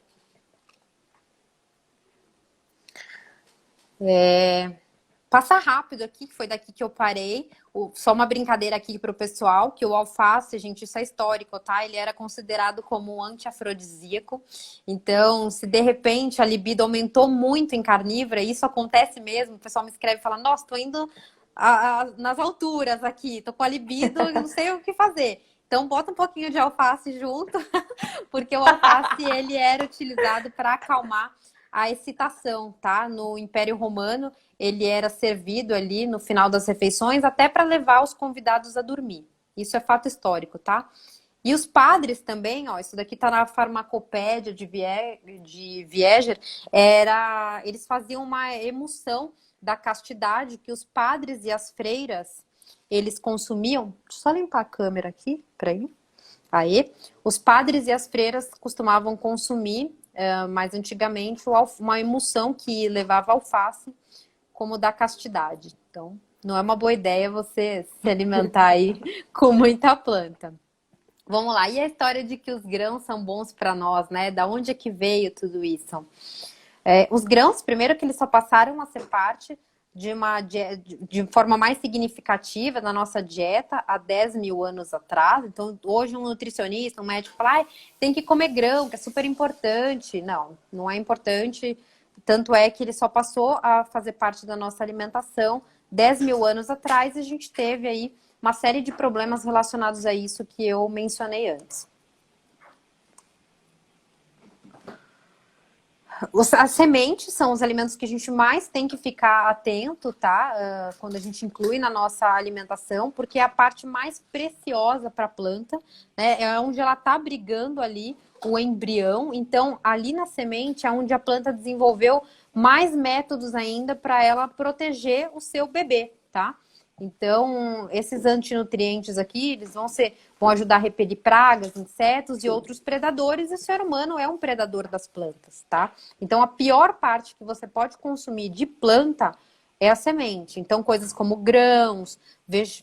Passar rápido aqui, que foi daqui que eu parei. Só uma brincadeira aqui para o pessoal, que o alface, gente, isso é histórico, tá? Ele era considerado como um antiafrodisíaco. Então, se de repente a libido aumentou muito em carnívora, isso acontece mesmo, o pessoal me escreve e fala, nossa, tô indo nas alturas aqui, tô com a libido, eu não sei o que fazer. Então, bota um pouquinho de alface junto, porque o alface, ele era utilizado para acalmar a excitação, tá? No Império Romano, ele era servido ali no final das refeições, até para levar os convidados a dormir. Isso é fato histórico, tá? E os padres também, ó, isso daqui tá na Farmacopédia de Vieger, eles faziam uma emoção da castidade que os padres e as freiras, eles consumiam. Deixa eu só limpar a câmera aqui, peraí. Aí, os padres e as freiras costumavam consumir, mais antigamente, uma emulsão que levava alface como da castidade. Então, não é uma boa ideia você se alimentar aí com muita planta. Vamos lá. E a história de que os grãos são bons para nós, né? Da onde é que veio tudo isso? Os grãos, primeiro que eles só passaram a ser parte de forma mais significativa na nossa dieta há 10 mil anos atrás. Então, hoje um nutricionista, um médico fala, tem que comer grão, que é super importante. Não, não é importante. Tanto é que ele só passou a fazer parte da nossa alimentação 10 mil anos atrás e a gente teve aí uma série de problemas relacionados a isso que eu mencionei antes. As sementes são os alimentos que a gente mais tem que ficar atento, tá? Quando a gente inclui na nossa alimentação, porque é a parte mais preciosa para a planta, né? É onde ela está abrigando ali o embrião. Então, ali na semente é onde a planta desenvolveu mais métodos ainda para ela proteger o seu bebê, tá? Então, esses antinutrientes aqui, eles vão ajudar a repelir pragas, insetos e outros predadores, e o ser humano é um predador das plantas, tá? Então, a pior parte que você pode consumir de planta é a semente. Então, coisas como grãos,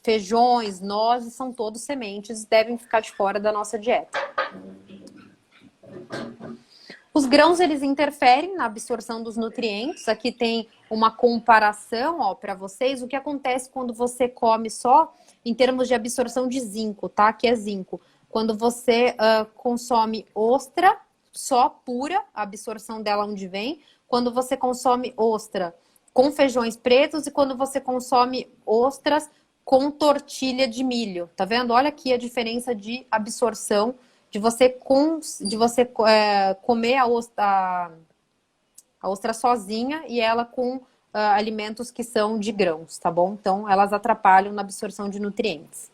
feijões, nozes, são todos sementes e devem ficar de fora da nossa dieta. Os grãos, eles interferem na absorção dos nutrientes. Aqui tem uma comparação, ó, para vocês. O que acontece quando você come só em termos de absorção de zinco, tá? Que é zinco. Quando você consome ostra, só pura, a absorção dela onde vem. Quando você consome ostra com feijões pretos e quando você consome ostras com tortilha de milho. Tá vendo? Olha aqui a diferença de absorção de você comer a ostra sozinha e ela com alimentos que são de grãos, tá bom? Então, elas atrapalham na absorção de nutrientes.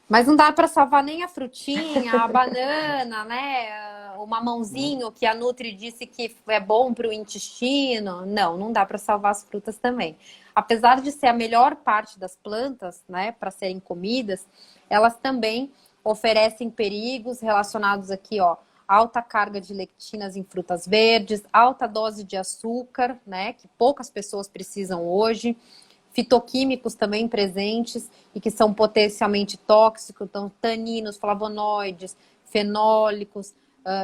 Mas não dá para salvar nem a frutinha, a banana, né? O mamãozinho que a Nutri disse que é bom para o intestino. Não dá para salvar as frutas também. Apesar de ser a melhor parte das plantas, né, para serem comidas, elas também oferecem perigos relacionados aqui, ó, alta carga de lectinas em frutas verdes, alta dose de açúcar, né, que poucas pessoas precisam hoje, fitoquímicos também presentes e que são potencialmente tóxicos, então taninos, flavonoides, fenólicos,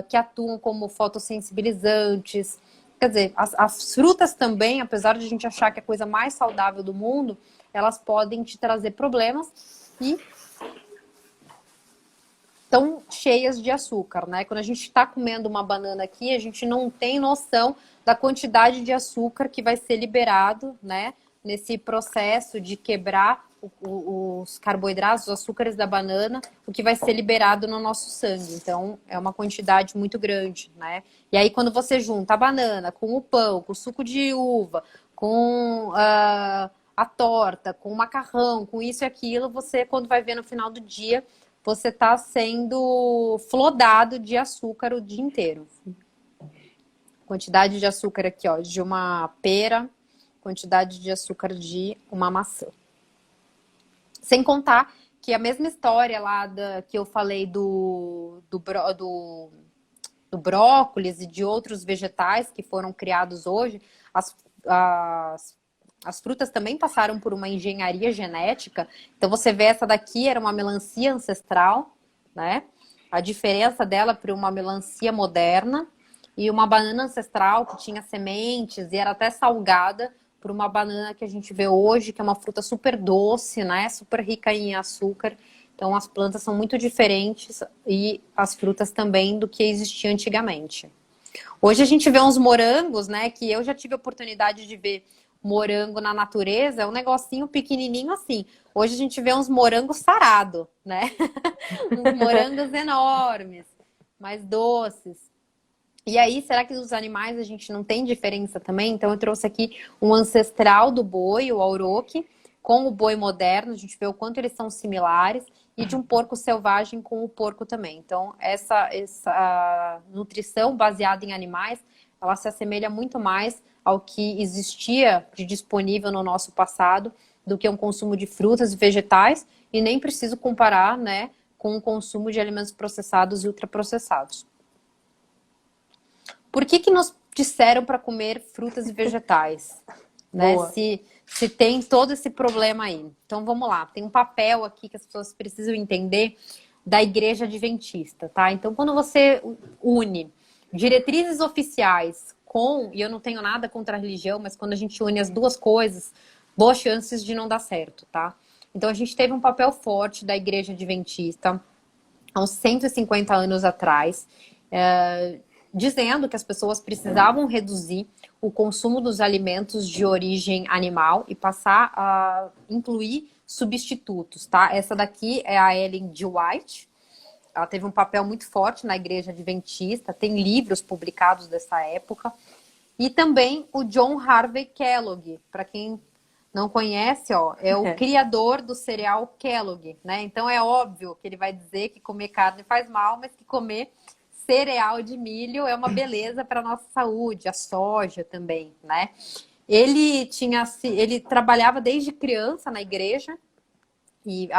que atuam como fotossensibilizantes. Quer dizer, as frutas também, apesar de a gente achar que é a coisa mais saudável do mundo, elas podem te trazer problemas e tão cheias de açúcar, né? Quando a gente está comendo uma banana aqui, a gente não tem noção da quantidade de açúcar que vai ser liberado, né? Nesse processo de quebrar os carboidratos, os açúcares da banana, o que vai ser liberado no nosso sangue. Então, é uma quantidade muito grande, né? E aí, quando você junta a banana com o pão, com o suco de uva, com a torta, com o macarrão, com isso e aquilo, você, quando vai ver no final do dia, você está sendo flodado de açúcar o dia inteiro. Quantidade de açúcar aqui, ó, de uma pera, quantidade de açúcar de uma maçã. Sem contar que a mesma história lá que eu falei do brócolis e de outros vegetais que foram criados hoje, as frutas também passaram por uma engenharia genética. Então, você vê essa daqui era uma melancia ancestral, né? A diferença dela para uma melancia moderna e uma banana ancestral que tinha sementes e era até salgada, por uma banana que a gente vê hoje, que é uma fruta super doce, né? Super rica em açúcar. Então, as plantas são muito diferentes e as frutas também do que existia antigamente. Hoje a gente vê uns morangos, né? Que eu já tive a oportunidade de ver morango na natureza, é um negocinho pequenininho assim. Hoje a gente vê uns morangos sarados, né? Uns morangos enormes, mais doces. E aí, será que os animais a gente não tem diferença também? Então, eu trouxe aqui um ancestral do boi, o auroque, com o boi moderno. A gente vê o quanto eles são similares. E de um porco selvagem com o porco também. Então, essa nutrição baseada em animais, ela se assemelha muito mais ao que existia de disponível no nosso passado do que um consumo de frutas e vegetais. E nem preciso comparar, né, com o consumo de alimentos processados e ultraprocessados. Por que nos disseram para comer frutas e vegetais? Né? Se tem todo esse problema aí. Então, vamos lá. Tem um papel aqui que as pessoas precisam entender da Igreja Adventista, tá? Então, quando você une diretrizes oficiais com... E eu não tenho nada contra a religião, mas quando a gente une as duas coisas, boas chances de não dar certo, tá? Então, a gente teve um papel forte da Igreja Adventista há uns 150 anos atrás, dizendo que as pessoas precisavam reduzir o consumo dos alimentos de origem animal e passar a incluir substitutos, tá? Essa daqui é a Ellen G. White. Ela teve um papel muito forte na Igreja Adventista, tem livros publicados dessa época. E também o John Harvey Kellogg, para quem não conhece, ó, é o criador do cereal Kellogg, né? Então é óbvio que ele vai dizer que comer carne faz mal, mas que comer cereal de milho é uma beleza para a nossa saúde, a soja também, né? Ele trabalhava desde criança na igreja, e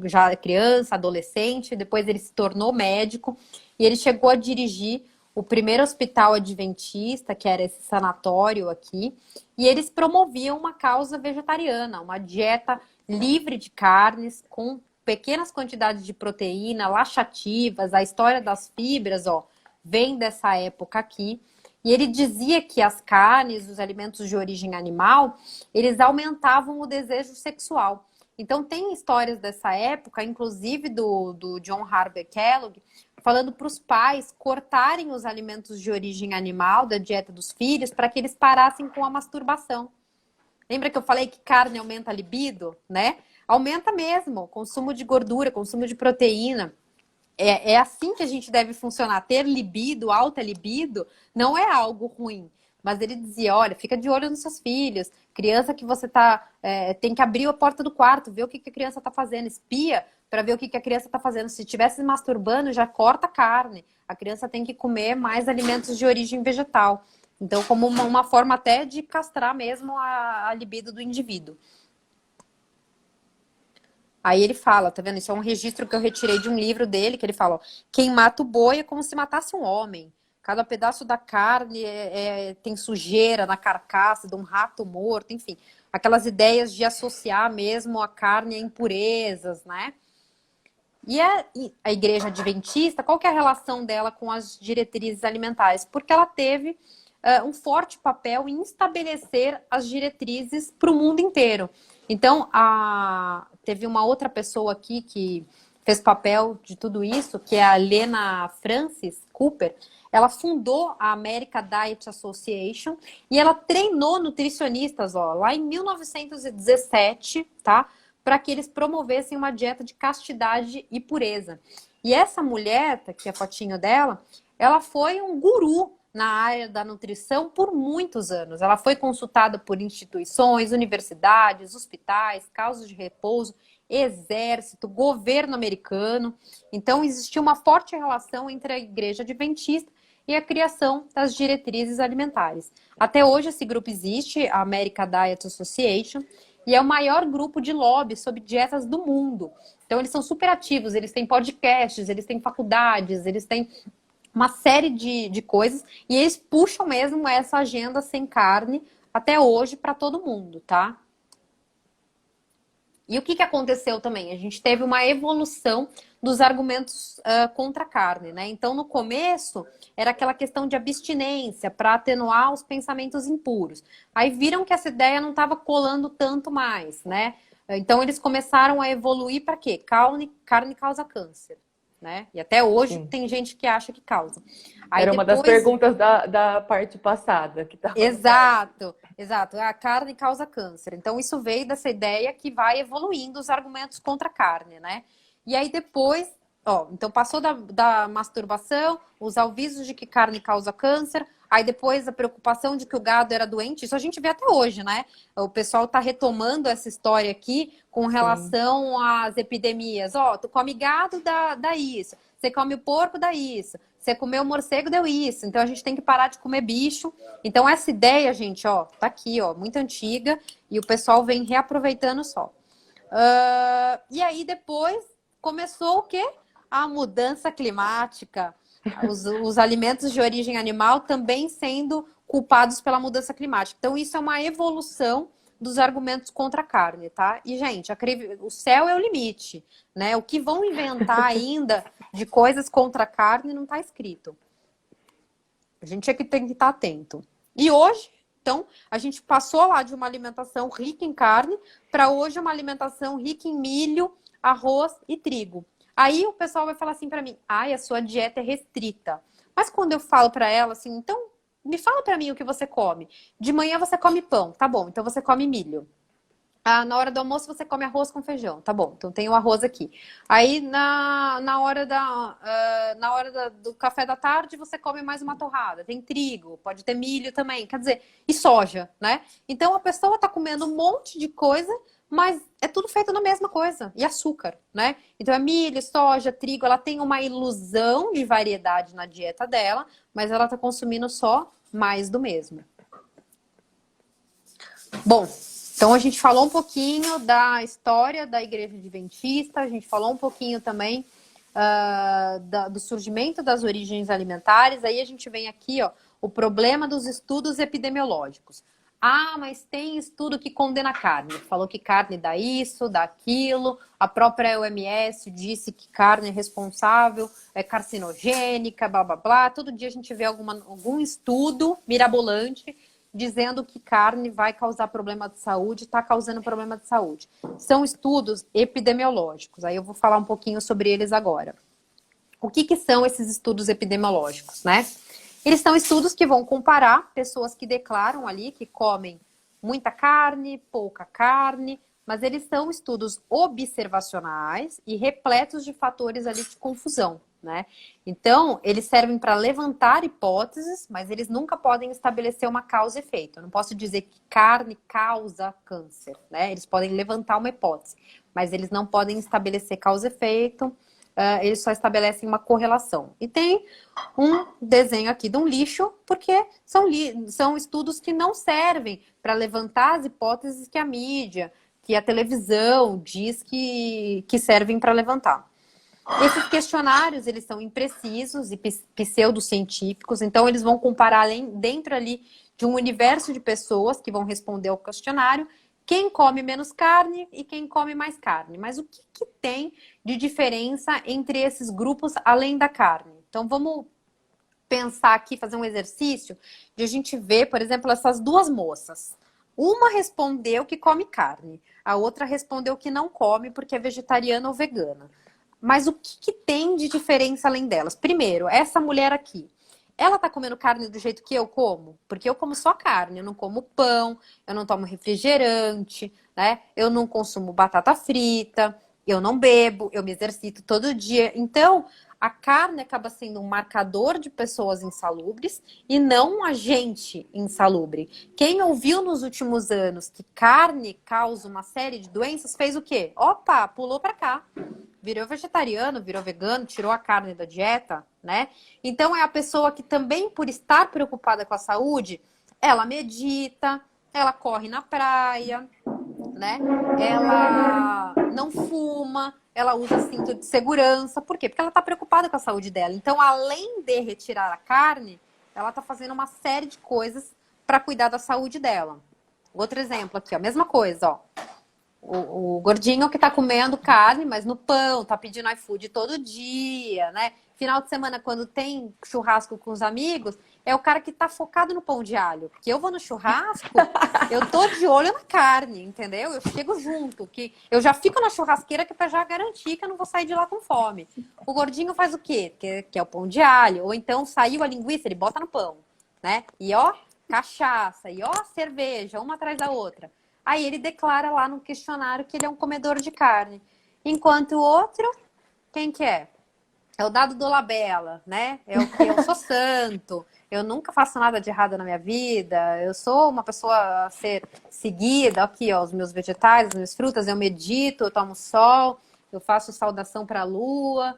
já criança, adolescente, depois ele se tornou médico e ele chegou a dirigir o primeiro hospital adventista, que era esse sanatório aqui, e eles promoviam uma causa vegetariana, uma dieta livre de carnes, com pequenas quantidades de proteína, laxativas, a história das fibras, ó, vem dessa época aqui. E ele dizia que as carnes, os alimentos de origem animal, eles aumentavam o desejo sexual. Então tem histórias dessa época, inclusive do John Harvey Kellogg, falando para os pais cortarem os alimentos de origem animal da dieta dos filhos para que eles parassem com a masturbação. Lembra que eu falei que carne aumenta a libido, né? Aumenta mesmo, consumo de gordura, consumo de proteína. É assim que a gente deve funcionar. Ter libido, alta libido, não é algo ruim. Mas ele dizia, olha, fica de olho nos seus filhos. Criança que você tem que abrir a porta do quarto, ver o que a criança está fazendo. Espia para ver o que a criança está fazendo. Se estiver se masturbando, já corta a carne. A criança tem que comer mais alimentos de origem vegetal. Então, como uma forma até de castrar mesmo a libido do indivíduo. Aí ele fala, tá vendo? Isso é um registro que eu retirei de um livro dele, que ele fala, ó, quem mata o boi é como se matasse um homem. Cada pedaço da carne tem sujeira na carcaça de um rato morto, enfim. Aquelas ideias de associar mesmo a carne a impurezas, né? E a Igreja Adventista, qual que é a relação dela com as diretrizes alimentares? Porque ela teve um forte papel em estabelecer as diretrizes para o mundo inteiro. Então, teve uma outra pessoa aqui que fez papel de tudo isso, que é a Lena Francis Cooper. Ela fundou a American Diet Association e ela treinou nutricionistas, ó, lá em 1917, tá? Para que eles promovessem uma dieta de castidade e pureza. E essa mulher, tá aqui a fotinho dela, ela foi um guru na área da nutrição por muitos anos. Ela foi consultada por instituições, universidades, hospitais, casas de repouso, exército, governo americano. Então, existia uma forte relação entre a Igreja Adventista e a criação das diretrizes alimentares. Até hoje, esse grupo existe, a American Diet Association, e é o maior grupo de lobby sobre dietas do mundo. Então, eles são super ativos, eles têm podcasts, eles têm faculdades, eles têm uma série de coisas, e eles puxam mesmo essa agenda sem carne até hoje para todo mundo, tá? E o que aconteceu também? A gente teve uma evolução dos argumentos contra a carne, né? Então, no começo, era aquela questão de abstinência para atenuar os pensamentos impuros. Aí viram que essa ideia não estava colando tanto mais, né? Então, eles começaram a evoluir para quê? Carne causa câncer, né? E até hoje Sim. tem gente que acha que causa. Aí Era uma das perguntas da parte passada que estava no card. Exato. A carne causa câncer. Então, isso veio dessa ideia que vai evoluindo os argumentos contra a carne, né? E aí depois, então passou da masturbação, os avisos de que carne causa câncer, aí depois a preocupação de que o gado era doente, isso a gente vê até hoje, né? O pessoal está retomando essa história aqui com relação às epidemias. Tu come gado, dá isso. Você come o porco, dá isso. Você comeu morcego, deu isso. Então a gente tem que parar de comer bicho. Então essa ideia, gente, tá aqui, muito antiga e o pessoal vem reaproveitando só. E aí depois começou o quê? A mudança climática. Os alimentos de origem animal também sendo culpados pela mudança climática. Então isso é uma evolução dos argumentos contra a carne, tá? E, gente, o céu é o limite, né? O que vão inventar ainda de coisas contra a carne não está escrito. A gente tem que estar atento. E hoje, então, a gente passou lá de uma alimentação rica em carne para hoje uma alimentação rica em milho, arroz e trigo. Aí o pessoal vai falar assim para mim, a sua dieta é restrita. Mas quando eu falo para ela assim, então, me fala para mim o que você come. De manhã você come pão, tá bom, então você come milho. Na hora do almoço você come arroz com feijão, tá bom, então tem o arroz aqui. Aí na hora do café da tarde você come mais uma torrada, tem trigo, pode ter milho também, quer dizer, e soja, né? Então a pessoa tá comendo um monte de coisa, mas é tudo feito na mesma coisa, e açúcar, né? Então é milho, soja, trigo, ela tem uma ilusão de variedade na dieta dela, mas ela tá consumindo só mais do mesmo. Bom, então a gente falou um pouquinho da história da Igreja Adventista, a gente falou um pouquinho também do surgimento das origens alimentares, aí a gente vem aqui, o problema dos estudos epidemiológicos. Mas tem estudo que condena a carne. Falou que carne dá isso, dá aquilo. A própria OMS disse que carne é responsável, é carcinogênica, blá, blá, blá. Todo dia a gente vê algum estudo mirabolante dizendo que carne vai causar problema de saúde, está causando problema de saúde. São estudos epidemiológicos. Aí eu vou falar um pouquinho sobre eles agora. O que são esses estudos epidemiológicos, né? Eles são estudos que vão comparar pessoas que declaram ali que comem muita carne, pouca carne, mas eles são estudos observacionais e repletos de fatores ali de confusão, né? Então, eles servem para levantar hipóteses, mas eles nunca podem estabelecer uma causa e efeito. Eu não posso dizer que carne causa câncer, né? Eles podem levantar uma hipótese, mas eles não podem estabelecer causa e efeito. Eles só estabelecem uma correlação. E tem um desenho aqui de um lixo, porque são estudos que não servem para levantar as hipóteses que a mídia, que a televisão diz que servem para levantar. Esses questionários, eles são imprecisos e pseudocientíficos, então eles vão comparar dentro ali de um universo de pessoas que vão responder ao questionário, quem come menos carne e quem come mais carne. Mas o que tem de diferença entre esses grupos além da carne? Então vamos pensar aqui, fazer um exercício de a gente ver, por exemplo, essas duas moças. Uma respondeu que come carne, a outra respondeu que não come porque é vegetariana ou vegana. Mas o que tem de diferença além delas? Primeiro, essa mulher aqui, ela tá comendo carne do jeito que eu como? Porque eu como só carne, eu não como pão, eu não tomo refrigerante, né? Eu não consumo batata frita, eu não bebo, eu me exercito todo dia. Então, a carne acaba sendo um marcador de pessoas insalubres e não um agente insalubre. Quem ouviu nos últimos anos que carne causa uma série de doenças, fez o quê? Opa, pulou para cá. Virou vegetariano, virou vegano, tirou a carne da dieta, né? Então é a pessoa que também, por estar preocupada com a saúde, ela medita, ela corre na praia, né? Ela não fuma, ela usa cinto de segurança. Por quê? Porque ela está preocupada com a saúde dela. Então, além de retirar a carne, ela está fazendo uma série de coisas para cuidar da saúde dela. Outro exemplo aqui, a mesma coisa, ó. o gordinho que tá comendo carne, mas no pão, tá pedindo iFood todo dia, né? Final de semana, quando tem churrasco com os amigos, é o cara que tá focado no pão de alho. Porque eu vou no churrasco, eu tô de olho na carne, entendeu? Eu chego junto, que eu já fico na churrasqueira que é pra já garantir que eu não vou sair de lá com fome. O gordinho faz o quê? Que é o pão de alho. Ou então saiu a linguiça, ele bota no pão, né? E ó, cachaça, e ó, cerveja, uma atrás da outra. Aí ele declara lá no questionário que ele é um comedor de carne. Enquanto o outro, quem que é? É o dado do Labela, né? É o que eu sou santo, eu nunca faço nada de errado na minha vida, eu sou uma pessoa a ser seguida. Aqui, ó, os meus vegetais, as minhas frutas, eu medito, eu tomo sol, eu faço saudação para a lua,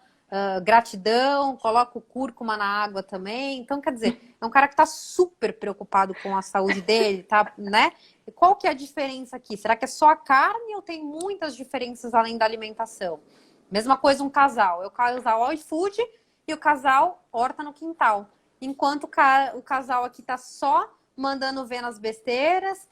gratidão, coloco cúrcuma na água também. Então, quer dizer, é um cara que está super preocupado com a saúde dele, tá, né? E qual que é a diferença aqui? Será que é só a carne ou tem muitas diferenças além da alimentação? Mesma coisa um casal. É o casal iFood e o casal horta no quintal. Enquanto o casal aqui tá só mandando ver nas besteiras,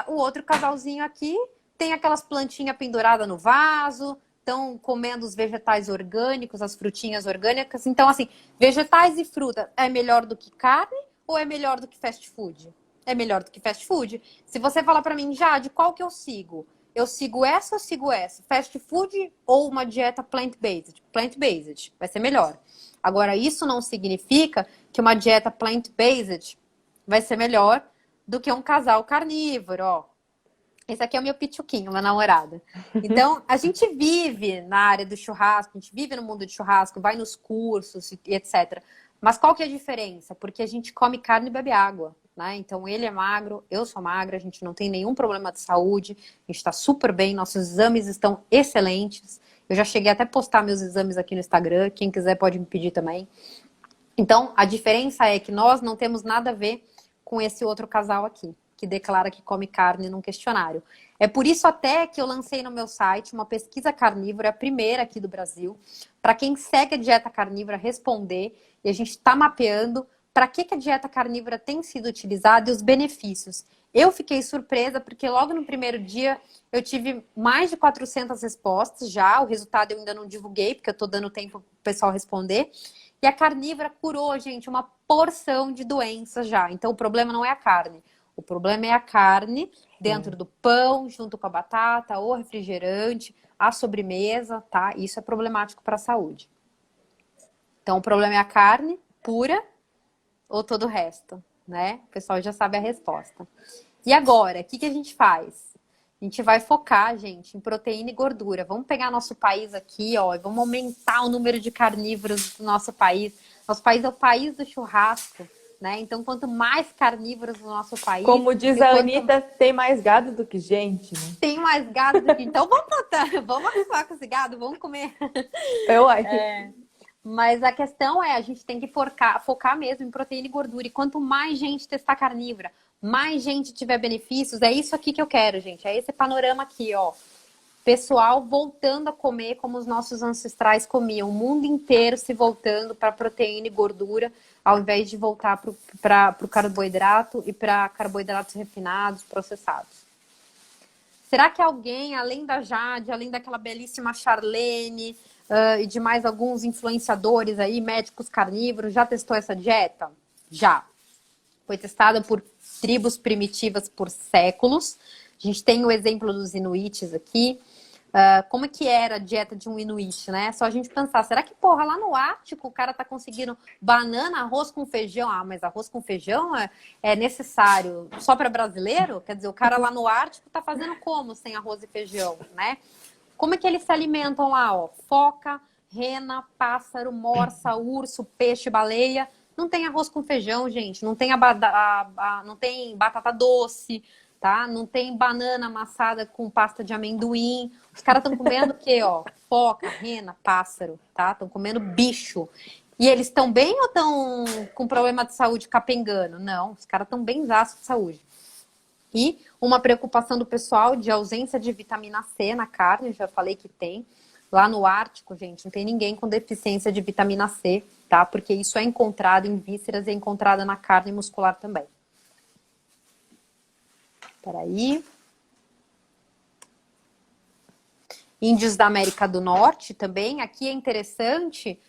o outro casalzinho aqui tem aquelas plantinhas penduradas no vaso, estão comendo os vegetais orgânicos, as frutinhas orgânicas. Então, assim, vegetais e fruta é melhor do que carne ou é melhor do que fast food? É melhor do que fast food. Se você falar para mim, Jade, qual que eu sigo? Eu sigo essa ou sigo essa? Fast food ou uma dieta plant-based? Plant-based vai ser melhor. Agora, isso não significa que uma dieta plant-based vai ser melhor do que um casal carnívoro, ó. Esse aqui é o meu pituquinho, uma namorada. Então, a gente vive na área do churrasco, a gente vive no mundo de churrasco, vai nos cursos e etc. Mas qual que é a diferença? Porque a gente come carne e bebe água, né? Então, ele é magro, eu sou magra, a gente não tem nenhum problema de saúde, a gente está super bem, nossos exames estão excelentes. Eu já cheguei até a postar meus exames aqui no Instagram, quem quiser pode me pedir também. Então, a diferença é que nós não temos nada a ver com esse outro casal aqui, que declara que come carne num questionário. É por isso até que eu lancei no meu site uma pesquisa carnívora, a primeira aqui do Brasil, para quem segue a dieta carnívora responder, e a gente está mapeando para que a dieta carnívora tem sido utilizada e os benefícios. Eu fiquei surpresa porque logo no primeiro dia eu tive mais de 400 respostas já, o resultado eu ainda não divulguei, porque eu estou dando tempo para o pessoal responder. E a carnívora curou, gente, uma porção de doenças já. Então o problema não é a carne. O problema é a carne dentro do pão, junto com a batata, ou refrigerante, a sobremesa, tá? Isso é problemático para a saúde. Então, o problema é a carne pura ou todo o resto, né? O pessoal já sabe a resposta. E agora, o que a gente faz? A gente vai focar, gente, em proteína e gordura. Vamos pegar nosso país aqui, ó, e vamos aumentar o número de carnívoros do nosso país. Nosso país é o país do churrasco. Né? Então, quanto mais carnívoros no nosso país... Como diz a Anitta, tem mais gado do que gente, né? Tem mais gado do que... Então, vamos botar, vamos acabar com esse gado, vamos comer. Eu acho. Mas a questão é, a gente tem que focar mesmo em proteína e gordura. E quanto mais gente testar carnívora, mais gente tiver benefícios, é isso aqui que eu quero, gente. É esse panorama aqui, ó. Pessoal voltando a comer como os nossos ancestrais comiam. O mundo inteiro se voltando para proteína e gordura, ao invés de voltar para o carboidrato e para carboidratos refinados, processados. Será que alguém, além da Jade, além daquela belíssima Charlene e de mais alguns influenciadores aí, médicos carnívoros, já testou essa dieta? Já. Foi testada por tribos primitivas por séculos. A gente tem o exemplo dos Inuites aqui. Como é que era a dieta de um Inuit, né? Só a gente pensar, será que, porra, lá no Ártico o cara tá conseguindo banana, arroz com feijão? Ah, mas arroz com feijão é necessário só para brasileiro? Quer dizer, o cara lá no Ártico tá fazendo como sem arroz e feijão, né? Como é que eles se alimentam lá, ó? Foca, rena, pássaro, morsa, urso, peixe, baleia. Não tem arroz com feijão, gente. Não tem, não tem batata doce, tá? Não tem banana amassada com pasta de amendoim. Os caras estão comendo o quê, ó? Foca, rena, pássaro, tá? Estão comendo bicho. E eles estão bem ou estão com problema de saúde capengando? Não, os caras estão bem zaços de saúde. E uma preocupação do pessoal de ausência de vitamina C na carne, já falei que tem. Lá no Ártico, gente, não tem ninguém com deficiência de vitamina C, tá? Porque isso é encontrado em vísceras e é encontrado na carne muscular também. Peraí. índios da América do Norte também. Aqui é interessante,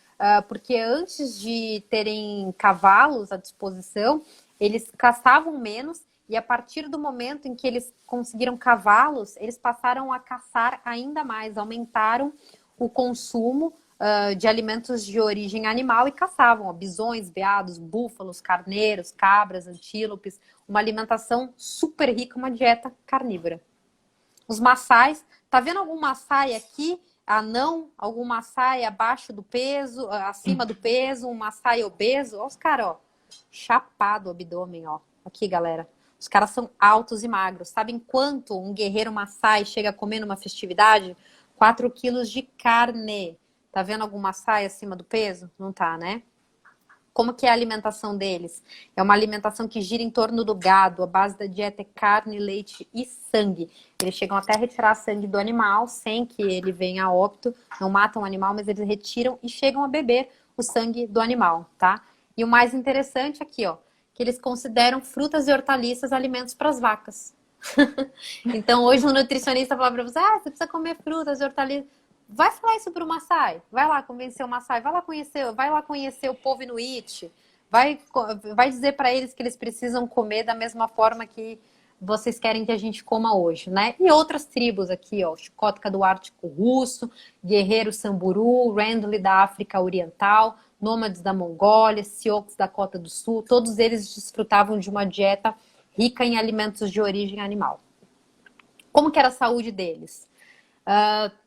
porque antes de terem cavalos à disposição, eles caçavam menos, e a partir do momento em que eles conseguiram cavalos, eles passaram a caçar ainda mais, aumentaram o consumo de alimentos de origem animal e caçavam bisões, veados, búfalos, carneiros, cabras, antílopes, uma alimentação super rica, uma dieta carnívora. Os maçais, tá vendo algum maçai aqui? Anão, algum maçai abaixo do peso, acima do peso, um maçai obeso? Olha os caras, ó, chapado o abdômen, ó. Aqui, galera. Os caras são altos e magros. Sabem quanto um guerreiro maçai chega a comer numa festividade? 4 quilos de carne. Tá vendo algum maçai acima do peso? Não tá, né? Como que é a alimentação deles? É uma alimentação que gira em torno do gado. A base da dieta é carne, leite e sangue. Eles chegam até a retirar sangue do animal sem que ele venha a óbito. Não matam o animal, mas eles retiram e chegam a beber o sangue do animal, tá? E o mais interessante aqui, ó, que eles consideram frutas e hortaliças alimentos para as vacas. Então, hoje um nutricionista fala para você, você precisa comer frutas e hortaliças. Vai falar isso para o Maasai, vai lá convencer o Maasai, vai lá conhecer o povo Inuit, vai dizer para eles que eles precisam comer da mesma forma que vocês querem que a gente coma hoje, né? E outras tribos aqui, ó, Chukotka do Ártico Russo, Guerreiro Samburu, Rendle da África Oriental, Nômades da Mongólia, Sioux da Cota do Sul, todos eles desfrutavam de uma dieta rica em alimentos de origem animal. Como que era a saúde deles?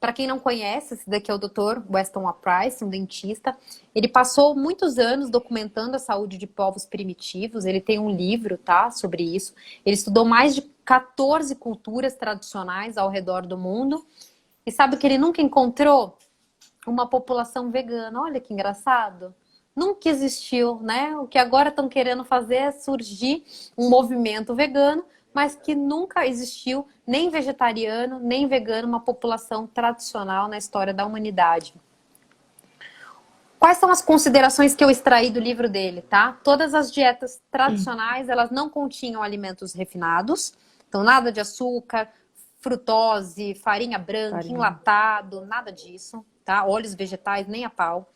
Para quem não conhece, esse daqui é o Dr. Weston A. Price, um dentista. Ele passou muitos anos documentando a saúde de povos primitivos. Ele tem um livro, tá, sobre isso. Ele estudou mais de 14 culturas tradicionais ao redor do mundo. E sabe o que ele nunca encontrou? Uma população vegana. Olha que engraçado. Nunca existiu, né? O que agora estão querendo fazer é surgir um movimento vegano, mas que nunca existiu nem vegetariano, nem vegano, uma população tradicional na história da humanidade. Quais são as considerações que eu extraí do livro dele, tá? Todas as dietas tradicionais, elas não continham alimentos refinados, então nada de açúcar, frutose, farinha branca, enlatado, nada disso, tá? Óleos vegetais, nem a pau.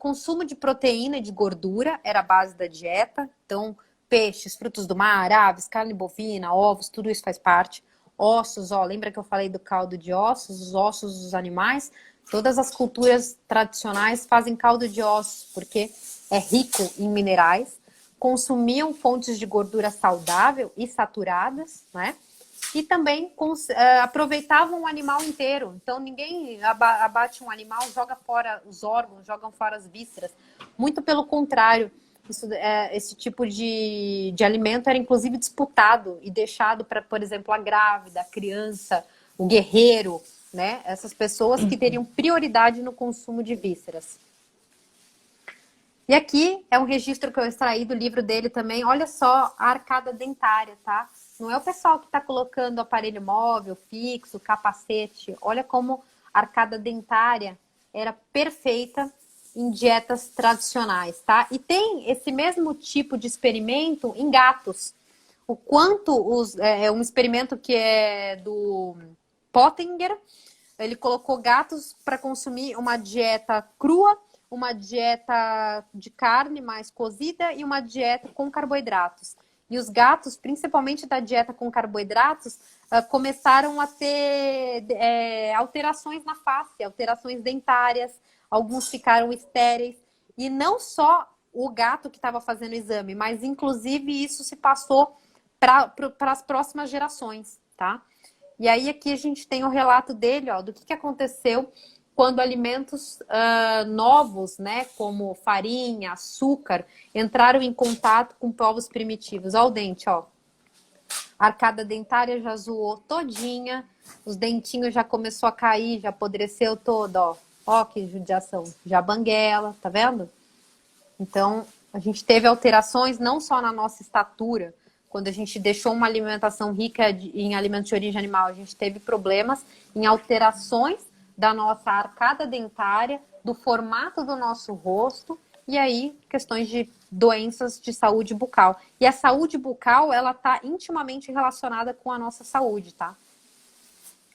Consumo de proteína e de gordura era a base da dieta, então peixes, frutos do mar, aves, carne bovina, ovos, tudo isso faz parte. Ossos, ó, lembra que eu falei do caldo de ossos, os ossos dos animais? Todas as culturas tradicionais fazem caldo de ossos, porque é rico em minerais. Consumiam fontes de gordura saudável e saturadas, né? E também aproveitavam o animal inteiro. Então, ninguém abate um animal, joga fora os órgãos, jogam fora as vísceras. Muito pelo contrário. Esse tipo de alimento era inclusive disputado e deixado para, por exemplo, a grávida, a criança, o guerreiro, né? Essas pessoas que teriam prioridade no consumo de vísceras. E aqui é um registro que eu extraí do livro dele também. Olha só a arcada dentária, tá? Não é o pessoal que está colocando aparelho móvel, fixo, capacete. Olha como a arcada dentária era perfeita em dietas tradicionais, tá? E tem esse mesmo tipo de experimento em gatos. O quanto é um experimento que é do Pottinger. Ele colocou gatos para consumir uma dieta crua, uma dieta de carne mais cozida e uma dieta com carboidratos. E os gatos, principalmente da dieta com carboidratos, começaram a ter alterações na face, alterações dentárias. Alguns ficaram estéreis. E não só o gato que estava fazendo o exame, mas inclusive isso se passou para as próximas gerações, tá? E aí aqui a gente tem o relato dele, ó, do que aconteceu quando alimentos novos, né, como farinha, açúcar, entraram em contato com povos primitivos. Ó o dente, ó. A arcada dentária já zoou todinha, os dentinhos já começou a cair, já apodreceu todo, ó. Ó que judiação, já banguela, tá vendo? Então, a gente teve alterações não só na nossa estatura, quando a gente deixou uma alimentação rica em alimentos de origem animal, a gente teve problemas em alterações da nossa arcada dentária, do formato do nosso rosto, e aí questões de doenças de saúde bucal. E a saúde bucal, ela tá intimamente relacionada com a nossa saúde, tá?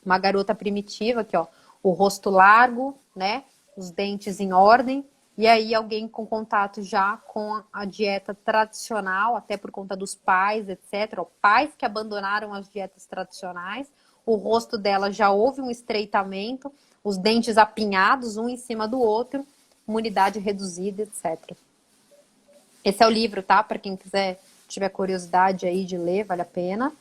Uma garota primitiva aqui, ó, o rosto largo, né? Os dentes em ordem. E aí alguém com contato já com a dieta tradicional, até por conta dos pais, etc. Ó, pais que abandonaram as dietas tradicionais. O rosto dela já houve um estreitamento, os dentes apinhados, um em cima do outro, imunidade reduzida, etc. Esse é o livro, tá? Para quem quiser, tiver curiosidade aí de ler, vale a pena.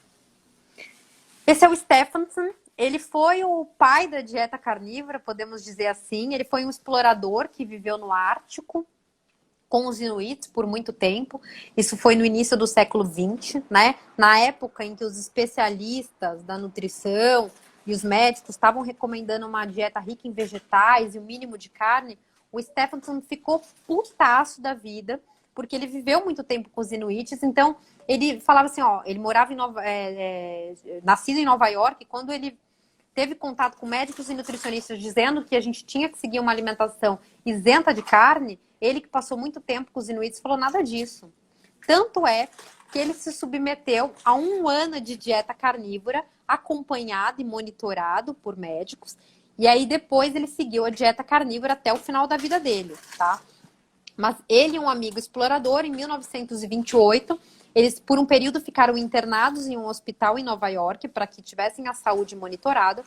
Esse é o Stephenson. Ele foi o pai da dieta carnívora, podemos dizer assim. Ele foi um explorador que viveu no Ártico com os inuits por muito tempo. Isso foi no início do século XX, né? Na época em que os especialistas da nutrição e os médicos estavam recomendando uma dieta rica em vegetais e o mínimo de carne, o Stephenson ficou putaço da vida, porque ele viveu muito tempo com os inuits, então ele falava assim, ó, ele morava em nascido em Nova York, e quando ele teve contato com médicos e nutricionistas dizendo que a gente tinha que seguir uma alimentação isenta de carne, ele que passou muito tempo com os inuits falou nada disso. Tanto é que ele se submeteu a 1 ano de dieta carnívora, acompanhado e monitorado por médicos, e aí depois ele seguiu a dieta carnívora até o final da vida dele, tá? Mas ele e um amigo explorador, em 1928, eles por um período ficaram internados em um hospital em Nova York para que tivessem a saúde monitorada.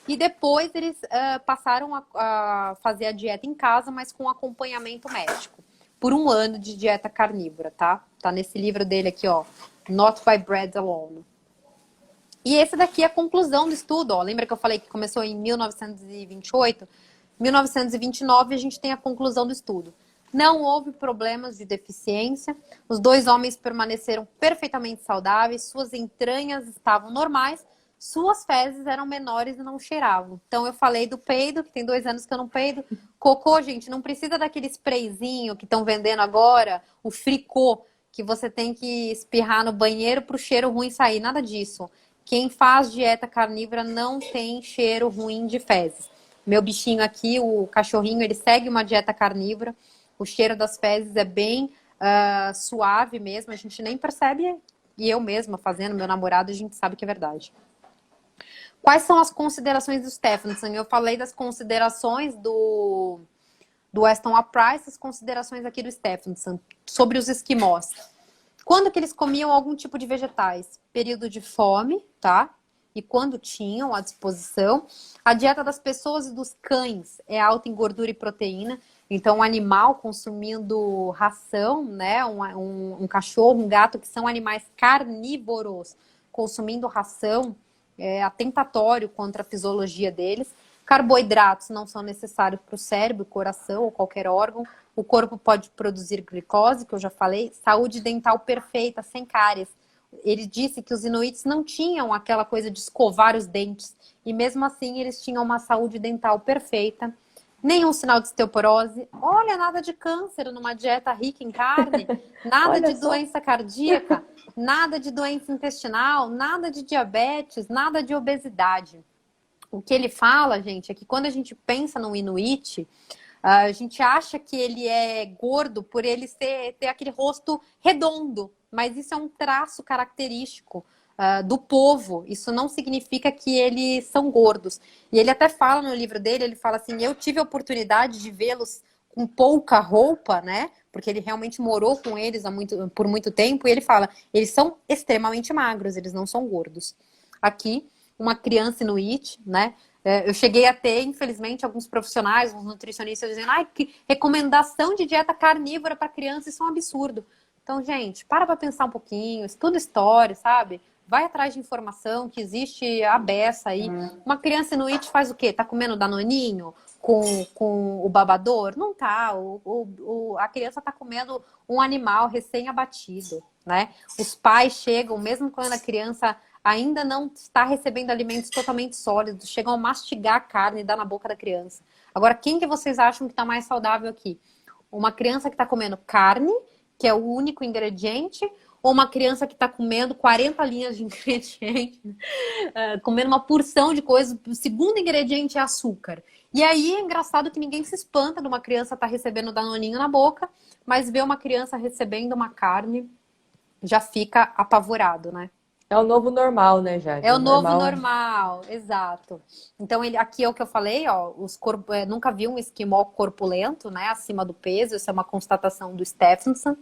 E depois eles passaram a fazer a dieta em casa, mas com acompanhamento médico. Por 1 ano de dieta carnívora, tá? Tá nesse livro dele aqui, ó. Not by Bread Alone. E esse daqui é a conclusão do estudo, ó. Lembra que eu falei que começou em 1928? 1929 a gente tem a conclusão do estudo. Não houve problemas de deficiência, os 2 homens permaneceram perfeitamente saudáveis, suas entranhas estavam normais, suas fezes eram menores e não cheiravam. Então eu falei do peido, que tem 2 anos que eu não peido. Cocô, gente, não precisa daquele sprayzinho que estão vendendo agora, o fricô, que você tem que espirrar no banheiro para o cheiro ruim sair, nada disso. Quem faz dieta carnívora não tem cheiro ruim de fezes. Meu bichinho aqui, o cachorrinho, ele segue uma dieta carnívora. O cheiro das fezes é bem suave mesmo, a gente nem percebe, e eu mesma fazendo, meu namorado, a gente sabe que é verdade. Quais são as considerações do Stephenson? Eu falei das considerações do Weston A. Price, as considerações aqui do Stephenson, sobre os esquimós. Quando que eles comiam algum tipo de vegetais? Período de fome, tá? E quando tinham à disposição. A dieta das pessoas e dos cães é alta em gordura e proteína. Então, um animal consumindo ração, né? Um cachorro, um gato, que são animais carnívoros, consumindo ração, é atentatório contra a fisiologia deles. Carboidratos não são necessários para o cérebro, coração ou qualquer órgão. O corpo pode produzir glicose, que eu já falei. Saúde dental perfeita, sem cáries. Ele disse que os inuits não tinham aquela coisa de escovar os dentes. E mesmo assim, eles tinham uma saúde dental perfeita. Nenhum sinal de osteoporose. Olha, nada de câncer numa dieta rica em carne. Nada de doença cardíaca. Nada de doença intestinal. Nada de diabetes. Nada de obesidade. O que ele fala, gente, é que quando a gente pensa no Inuit, a gente acha que ele é gordo por ele ter aquele rosto redondo. Mas isso é um traço característico do povo. Isso não significa que eles são gordos. E ele até fala no livro dele, ele fala assim, eu tive a oportunidade de vê-los com pouca roupa, né? Porque ele realmente morou com eles por muito tempo. E ele fala, eles são extremamente magros, eles não são gordos. Aqui, uma criança inuit, né? Eu cheguei a ter, infelizmente, alguns profissionais, uns nutricionistas dizendo, ai, que recomendação de dieta carnívora para criança, isso é um absurdo. Então, gente, para pensar um pouquinho, estuda história, sabe? Vai atrás de informação, que existe a beça aí. Uma criança inuit faz o quê? Tá comendo danoninho com o babador? Não tá. A criança tá comendo um animal recém-abatido, né? Os pais chegam, mesmo quando a criança ainda não está recebendo alimentos totalmente sólidos, chegam a mastigar a carne e dar na boca da criança. Agora, quem que vocês acham que está mais saudável aqui? Uma criança que está comendo carne, que é o único ingrediente, ou uma criança que está comendo 40 linhas de ingredientes, comendo uma porção de coisas, o segundo ingrediente é açúcar. E aí é engraçado que ninguém se espanta de uma criança estar recebendo danoninho na boca, mas ver uma criança recebendo uma carne já fica apavorado, né? É o novo normal, né, É Jade? o O novo normal. normal, exato. Então, aqui é o que eu falei, ó, nunca vi um esquimó corpulento, né, acima do peso, isso é uma constatação do Stephenson.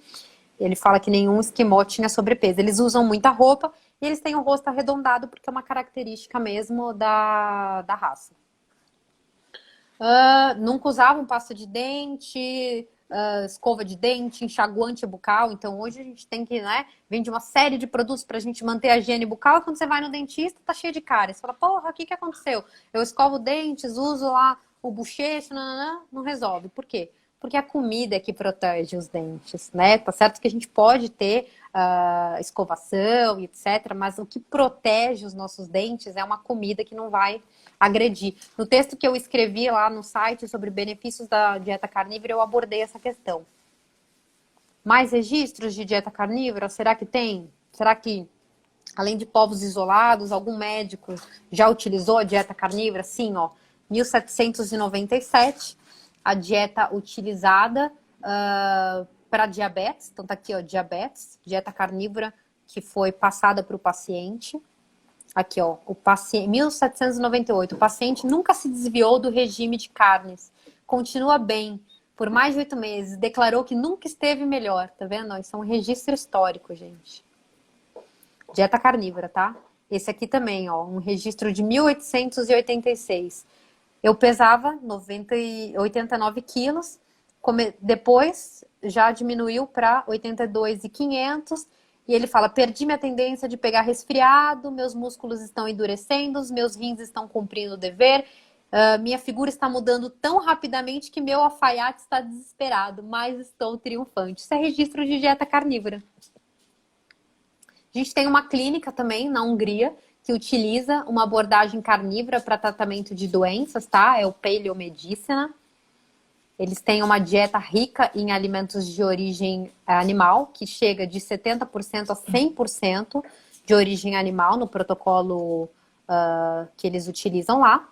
Ele fala que nenhum esquimó tinha sobrepeso. Eles usam muita roupa e eles têm o rosto arredondado porque é uma característica mesmo da raça. Nunca usavam pasta de dente, escova de dente, enxaguante bucal. Então hoje a gente tem que, né, vende uma série de produtos para a gente manter a higiene bucal. Quando você vai no dentista, tá cheio de cárie. Você fala, porra, o que aconteceu? Eu escovo dentes, uso lá o bochecho, não resolve. Por quê? Porque a comida é que protege os dentes, né? Tá certo que a gente pode ter escovação, etc. Mas o que protege os nossos dentes é uma comida que não vai agredir. No texto que eu escrevi lá no site sobre benefícios da dieta carnívora, eu abordei essa questão. Mais registros de dieta carnívora? Será que tem? Será que, além de povos isolados, algum médico já utilizou a dieta carnívora? Sim, ó. 1797, a dieta utilizada para diabetes. Então tá aqui, ó, diabetes, dieta carnívora que foi passada para o paciente. Aqui, ó, o paciente, 1798, o paciente nunca se desviou do regime de carnes, continua bem por mais de 8 meses, declarou que nunca esteve melhor, tá vendo? Isso é um registro histórico, gente. Dieta carnívora, tá? Esse aqui também, ó, um registro de 1886. Eu pesava 89 quilos, depois já diminuiu para 82.500. E ele fala, perdi minha tendência de pegar resfriado, meus músculos estão endurecendo, os meus rins estão cumprindo o dever, minha figura está mudando tão rapidamente que meu alfaiate está desesperado, mas estou triunfante. Isso é registro de dieta carnívora. A gente tem uma clínica também na Hungria que utiliza uma abordagem carnívora para tratamento de doenças, tá? É o Paleomedicina. Eles têm uma dieta rica em alimentos de origem animal, que chega de 70% a 100% de origem animal no protocolo que eles utilizam lá.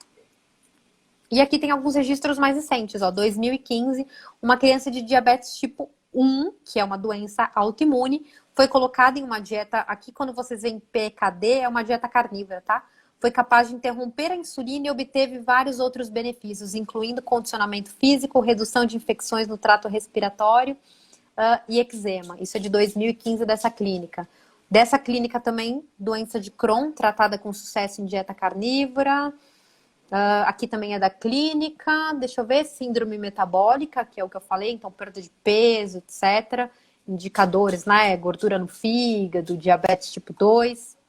E aqui tem alguns registros mais recentes, ó, 2015, uma criança de diabetes tipo 1, que é uma doença autoimune, foi colocada em uma dieta, aqui quando vocês veem PKD, é uma dieta carnívora, tá? Foi capaz de interromper a insulina e obteve vários outros benefícios, incluindo condicionamento físico, redução de infecções no trato respiratório e eczema. Isso é de 2015 dessa clínica. Dessa clínica também, doença de Crohn, tratada com sucesso em dieta carnívora. Aqui também é da clínica, deixa eu ver, síndrome metabólica, que é o que eu falei, então perda de peso, etc. Indicadores, né? Gordura no fígado, diabetes tipo 2.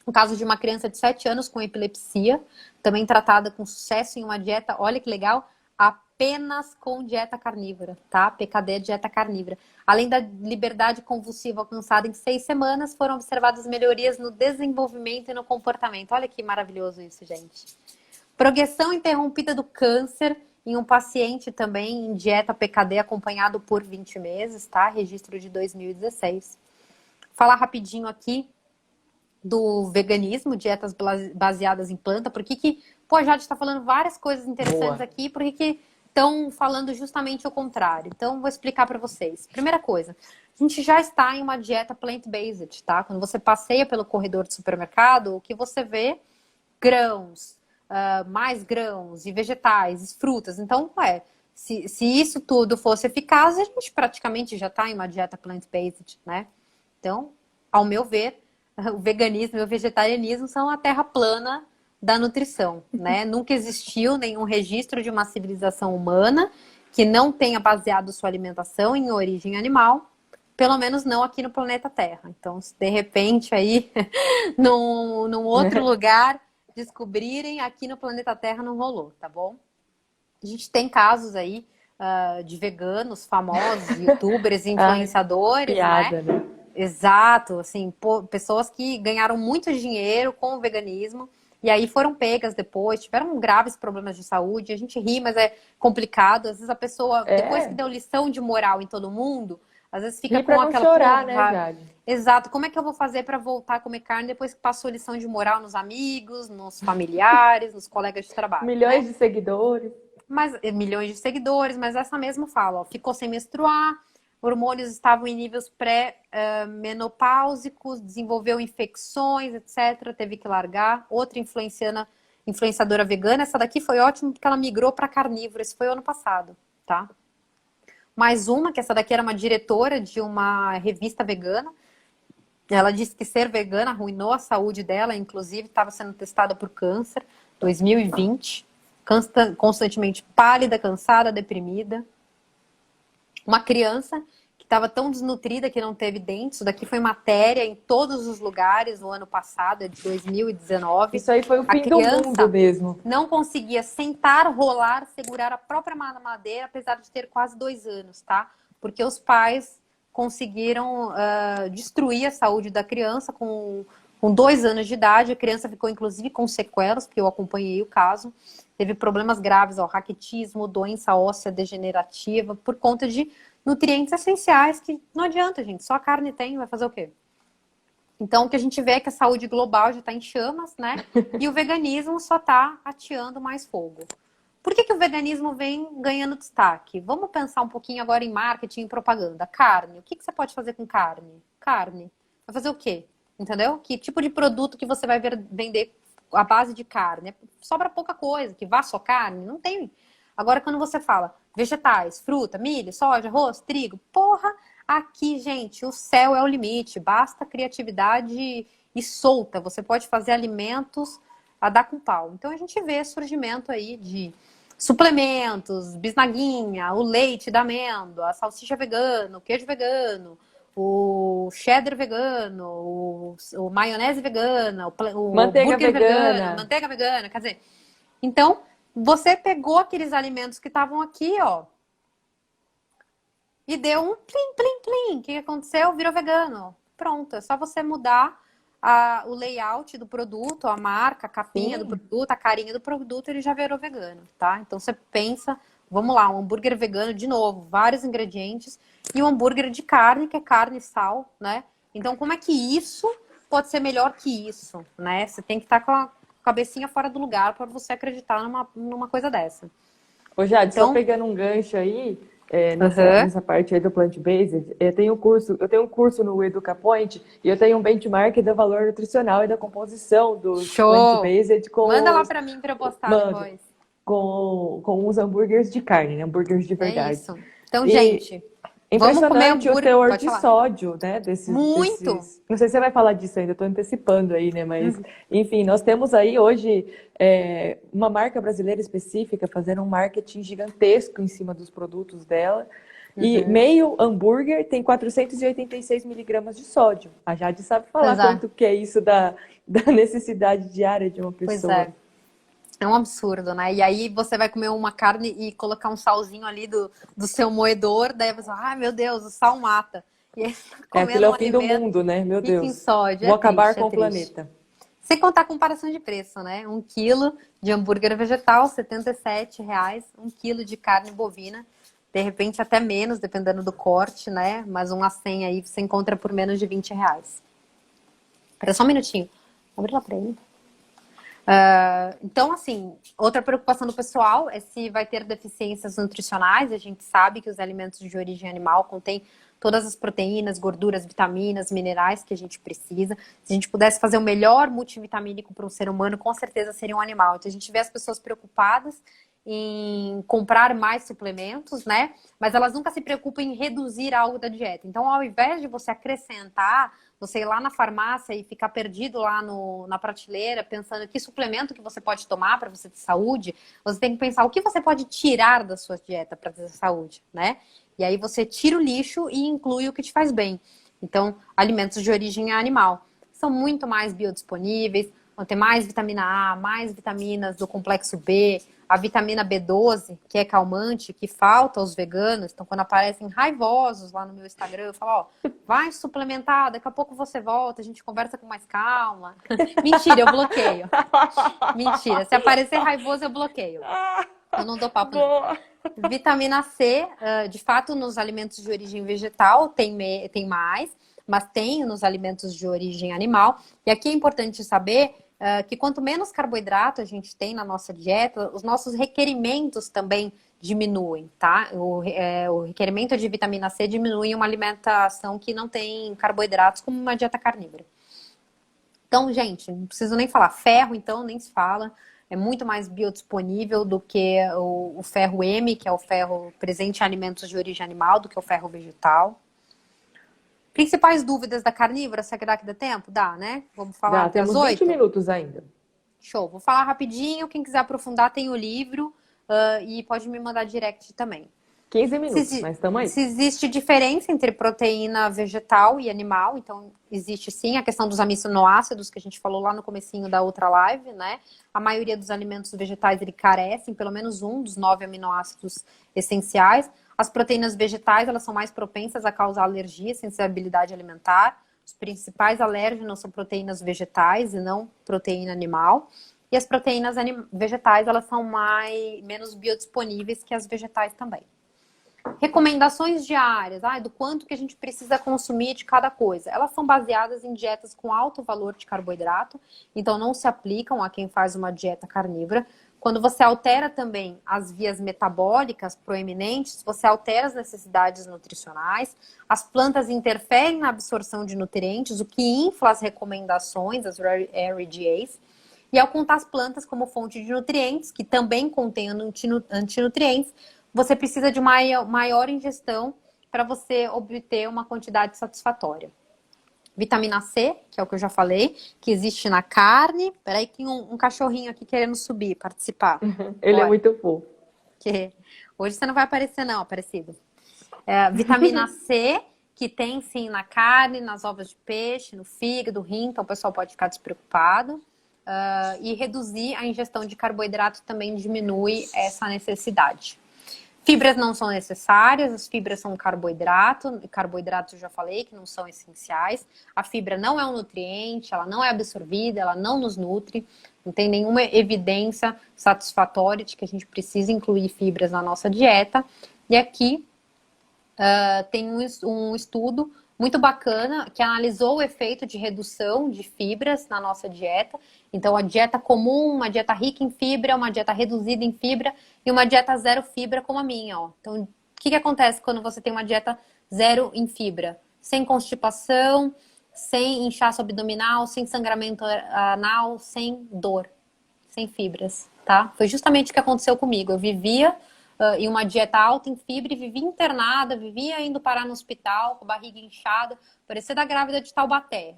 No caso de uma criança de 7 anos com epilepsia, também tratada com sucesso em uma dieta, olha que legal, apenas com dieta carnívora, tá? PKD é dieta carnívora. Além da liberdade convulsiva alcançada em 6 semanas, foram observadas melhorias no desenvolvimento e no comportamento. Olha que maravilhoso isso, gente. Progressão interrompida do câncer em um paciente também em dieta PKD acompanhado por 20 meses, tá? Registro de 2016. Falar rapidinho aqui do veganismo, dietas baseadas em planta. Por que pô, a Jade está falando várias coisas interessantes aqui, por que estão falando justamente o contrário? Então, vou explicar para vocês. Primeira coisa, a gente já está em uma dieta plant-based, tá? Quando você passeia pelo corredor do supermercado, o que você vê? Grãos, mais grãos e vegetais, frutas. Então, se isso tudo fosse eficaz, a gente praticamente já está em uma dieta plant-based, né? Então, ao meu ver, o veganismo e o vegetarianismo são a terra plana da nutrição, né? Nunca existiu nenhum registro de uma civilização humana que não tenha baseado sua alimentação em origem animal, pelo menos não aqui no planeta Terra. Então, se de repente aí, num outro lugar, descobrirem, aqui no planeta Terra não rolou, tá bom? A gente tem casos aí de veganos famosos, youtubers, influenciadores, piada, né? Exato, assim, pessoas que ganharam muito dinheiro com o veganismo e aí foram pegas depois, tiveram graves problemas de saúde. A gente ri, mas é complicado. Às vezes a pessoa, depois que deu lição de moral em todo mundo, às vezes fica Ri pra com não aquela chorar, né, Jade? Exato, como é que eu vou fazer para voltar a comer carne depois que passou lição de moral nos amigos, nos familiares, nos colegas de trabalho, Milhões né? de seguidores. Mas milhões de seguidores, mas essa mesma fala, ó, ficou sem menstruar, hormônios estavam em níveis pré-menopáusicos, desenvolveu infecções, etc. Teve que largar. Outra influenciadora vegana, essa daqui foi ótima porque ela migrou para carnívoro, esse foi o ano passado, tá? Mais uma, que essa daqui era uma diretora de uma revista vegana. Ela disse que ser vegana arruinou a saúde dela, inclusive estava sendo testada por câncer, 2020, constantemente pálida, cansada, deprimida. Uma criança que estava tão desnutrida que não teve dentes. Isso daqui foi matéria em todos os lugares no ano passado, é de 2019. Isso aí foi o fim do mundo mesmo. Não conseguia sentar, rolar, segurar a própria mamadeira, apesar de ter quase 2 anos, tá? Porque os pais conseguiram destruir a saúde da criança com 2 anos de idade. A criança ficou, inclusive, com sequelas, porque eu acompanhei o caso. Teve problemas graves, raquitismo, doença óssea degenerativa, por conta de nutrientes essenciais que não adianta, gente. Só a carne tem, vai fazer o quê? Então, o que a gente vê é que a saúde global já está em chamas, né? E o veganismo só está ateando mais fogo. Por que o veganismo vem ganhando destaque? Vamos pensar um pouquinho agora em marketing e propaganda. Carne. O que você pode fazer com carne? Carne. Vai fazer o quê? Entendeu? Que tipo de produto que você vai vender à base de carne? Sobra pouca coisa. Que vá só carne? Não tem. Agora, quando você fala vegetais, fruta, milho, soja, arroz, trigo, porra, aqui, gente, o céu é o limite. Basta criatividade e solta. Você pode fazer alimentos a dar com pau. Então, a gente vê surgimento aí de suplementos, bisnaguinha, o leite da amêndoa, a salsicha vegana, o queijo vegano, o cheddar vegano, o maionese vegana, o manteiga hambúrguer vegana. vegano, manteiga vegana, quer dizer. Então, você pegou aqueles alimentos que estavam aqui, ó, e deu um plim, plim, plim. O que aconteceu? Virou vegano. Pronto, é só você mudar o layout do produto, a marca, a capinha do produto, a carinha do produto, ele já virou vegano, tá? Então você pensa, vamos lá, um hambúrguer vegano, de novo, vários ingredientes, e um hambúrguer de carne, que é carne e sal, né? Então como é que isso pode ser melhor que isso, né? Você tem que estar com a cabecinha fora do lugar para você acreditar numa coisa dessa. Ô, Jade, só pegando um gancho aí, nessa parte aí do plant-based, eu tenho um curso no EducaPoint e eu tenho um benchmark do valor nutricional e da composição do plant-based com... Manda lá pra mim pra eu postar depois. Com os hambúrgueres de carne, né? Hambúrgueres de verdade. É isso. Então, gente, impressionante vamos comer hambúrguer. O teor de sódio, né? Muito! Não sei se você vai falar disso ainda, eu tô antecipando aí, né? Mas, enfim, nós temos aí hoje uma marca brasileira específica fazendo um marketing gigantesco em cima dos produtos dela. E meio hambúrguer tem 486 miligramas de sódio. A Jade sabe falar quanto que é isso da necessidade diária de uma pessoa. Pois é. É um absurdo, né? E aí você vai comer uma carne e colocar um salzinho ali do seu moedor, daí você fala, ai meu Deus, o sal mata. E aí você tá comendo aquilo é o fim do mundo, né? Meu Deus. Em sódio. Vou acabar com o planeta. Sem contar a comparação de preço, né? 1 quilo de hambúrguer vegetal, R$ 77,00. 1 quilo de carne bovina, de repente até menos, dependendo do corte, né? Mas um A100 aí você encontra por menos de R$ 20. Espera só um minutinho. Abre lá pra ele. Então, assim, outra preocupação do pessoal é se vai ter deficiências nutricionais. A gente sabe que os alimentos de origem animal contêm todas as proteínas, gorduras, vitaminas, minerais que a gente precisa. Se a gente pudesse fazer o melhor multivitamínico para um ser humano, com certeza seria um animal. Então, a gente vê as pessoas preocupadas em comprar mais suplementos, né? Mas elas nunca se preocupam em reduzir algo da dieta. Então, ao invés de você acrescentar, você ir lá na farmácia e ficar perdido lá na prateleira, pensando que suplemento que você pode tomar para você ter saúde, você tem que pensar o que você pode tirar da sua dieta para ter saúde, né? E aí você tira o lixo e inclui o que te faz bem. Então, alimentos de origem animal são muito mais biodisponíveis, vão ter mais vitamina A, mais vitaminas do complexo B, a vitamina B12, que é calmante, que falta aos veganos. Então, quando aparecem raivosos lá no meu Instagram, eu falo, ó, vai suplementar, daqui a pouco você volta, a gente conversa com mais calma. Mentira, eu bloqueio. Mentira, se aparecer raivoso, eu bloqueio. Eu não dou papo, não. Vitamina C, de fato, nos alimentos de origem vegetal tem mais, mas tem nos alimentos de origem animal. E aqui é importante saber que quanto menos carboidrato a gente tem na nossa dieta, os nossos requerimentos também diminuem, tá? O requerimento de vitamina C diminui em uma alimentação que não tem carboidratos, como uma dieta carnívora. Então, gente, não preciso nem falar. Ferro, então, nem se fala. É muito mais biodisponível do que o ferro M, que é o ferro presente em alimentos de origem animal, do que o ferro vegetal. Principais dúvidas da carnívora, será que dá tempo? Dá, né? Vamos falar até as temos 20 8? minutos ainda. Show. Vou falar rapidinho. Quem quiser aprofundar tem o livro e pode me mandar direct também. 15 minutos, mas estamos aí. Se existe diferença entre proteína vegetal e animal, então existe sim a questão dos aminoácidos que a gente falou lá no comecinho da outra live, né? A maioria dos alimentos vegetais, ele carecem pelo menos um dos 9 aminoácidos essenciais. As proteínas vegetais, elas são mais propensas a causar alergia e sensibilidade alimentar. Os principais alérgenos são proteínas vegetais e não proteína animal. E as proteínas vegetais, elas são menos biodisponíveis que as vegetais também. Recomendações diárias, do quanto que a gente precisa consumir de cada coisa. Elas são baseadas em dietas com alto valor de carboidrato, então não se aplicam a quem faz uma dieta carnívora. Quando você altera também as vias metabólicas proeminentes, você altera as necessidades nutricionais, as plantas interferem na absorção de nutrientes, o que infla as recomendações, as RDAs, e ao contar as plantas como fonte de nutrientes, que também contêm antinutrientes, você precisa de maior ingestão para você obter uma quantidade satisfatória. Vitamina C, que é o que eu já falei, que existe na carne. Peraí, tem um cachorrinho aqui querendo subir, participar. Ele é muito fofo. Hoje você não vai aparecer não, Aparecido. Vitamina C, que tem sim na carne, nas ovas de peixe, no fígado, rim, então o pessoal pode ficar despreocupado. E reduzir a ingestão de carboidrato também diminui essa necessidade. Fibras não são necessárias, as fibras são carboidrato. Carboidratos eu já falei que não são essenciais. A fibra não é um nutriente, ela não é absorvida, ela não nos nutre. Não tem nenhuma evidência satisfatória de que a gente precisa incluir fibras na nossa dieta. E aqui tem um estudo muito bacana que analisou o efeito de redução de fibras na nossa dieta. Então, a dieta comum, uma dieta rica em fibra, uma dieta reduzida em fibra e uma dieta zero fibra como a minha. Ó. Então, o que acontece quando você tem uma dieta zero em fibra? Sem constipação, sem inchaço abdominal, sem sangramento anal, sem dor, sem fibras, tá? Foi justamente o que aconteceu comigo. Eu vivia em uma dieta alta em fibra e vivia internada, vivia indo parar no hospital com a barriga inchada, parecia da grávida de Taubaté.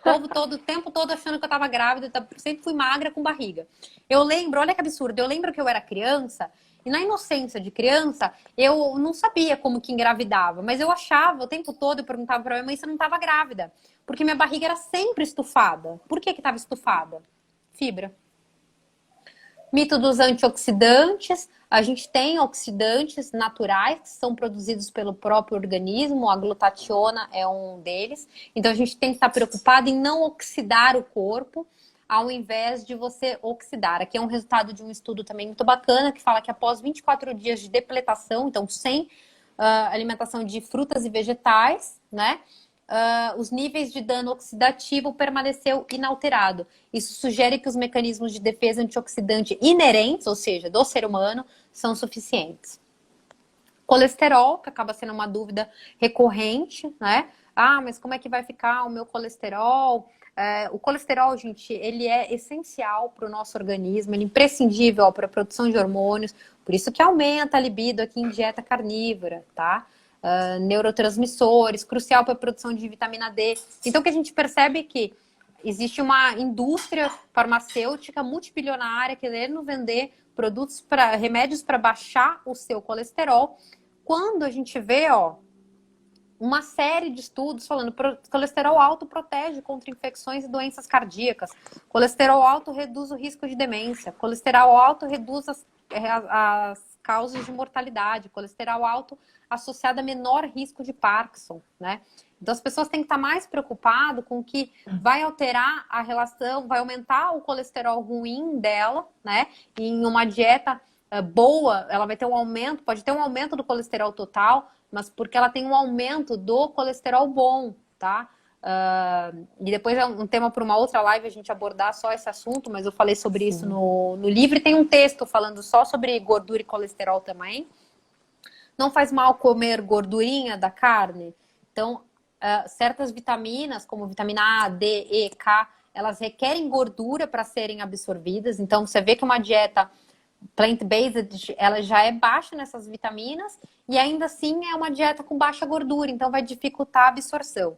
O tempo todo achando que eu estava grávida, sempre fui magra com barriga. Eu lembro, olha que absurdo, eu lembro que eu era criança e na inocência de criança eu não sabia como que engravidava, mas eu achava o tempo todo, eu perguntava para minha mãe se eu não estava grávida, porque minha barriga era sempre estufada. Por que estava estufada? Fibra. Mito dos antioxidantes. A gente tem oxidantes naturais que são produzidos pelo próprio organismo, a glutationa é um deles. Então a gente tem que estar preocupado em não oxidar o corpo, ao invés de você oxidar. Aqui é um resultado de um estudo também muito bacana, que fala que após 24 dias de depletação, então sem alimentação de frutas e vegetais, né? Os níveis de dano oxidativo permaneceu inalterado. Isso sugere que os mecanismos de defesa antioxidante inerentes, ou seja, do ser humano, são suficientes. Colesterol, que acaba sendo uma dúvida recorrente, né? Mas como é que vai ficar o meu colesterol? O colesterol, gente, ele é essencial para o nosso organismo, ele é imprescindível para a produção de hormônios, por isso que aumenta a libido aqui em dieta carnívora, tá? Neurotransmissores, crucial para a produção de vitamina D. Então, o que a gente percebe é que existe uma indústria farmacêutica multibilionária querendo vender remédios para baixar o seu colesterol, quando a gente vê, uma série de estudos falando que colesterol alto protege contra infecções e doenças cardíacas, colesterol alto reduz o risco de demência, colesterol alto reduz as causas de mortalidade, colesterol alto associado a menor risco de Parkinson, né? Então as pessoas têm que estar mais preocupadas com o que vai alterar a relação, vai aumentar o colesterol ruim dela, né? E em uma dieta boa, ela vai ter um aumento, pode ter um aumento do colesterol total, mas porque ela tem um aumento do colesterol bom, tá? E depois é um tema para uma outra live a gente abordar só esse assunto, mas eu falei sobre isso no livro. E tem um texto falando só sobre gordura e colesterol também. Não faz mal comer gordurinha da carne. Então, certas vitaminas, como vitamina A, D, E, K, elas requerem gordura para serem absorvidas. Então, você vê que uma dieta plant-based, ela já é baixa nessas vitaminas e ainda assim é uma dieta com baixa gordura, então vai dificultar a absorção.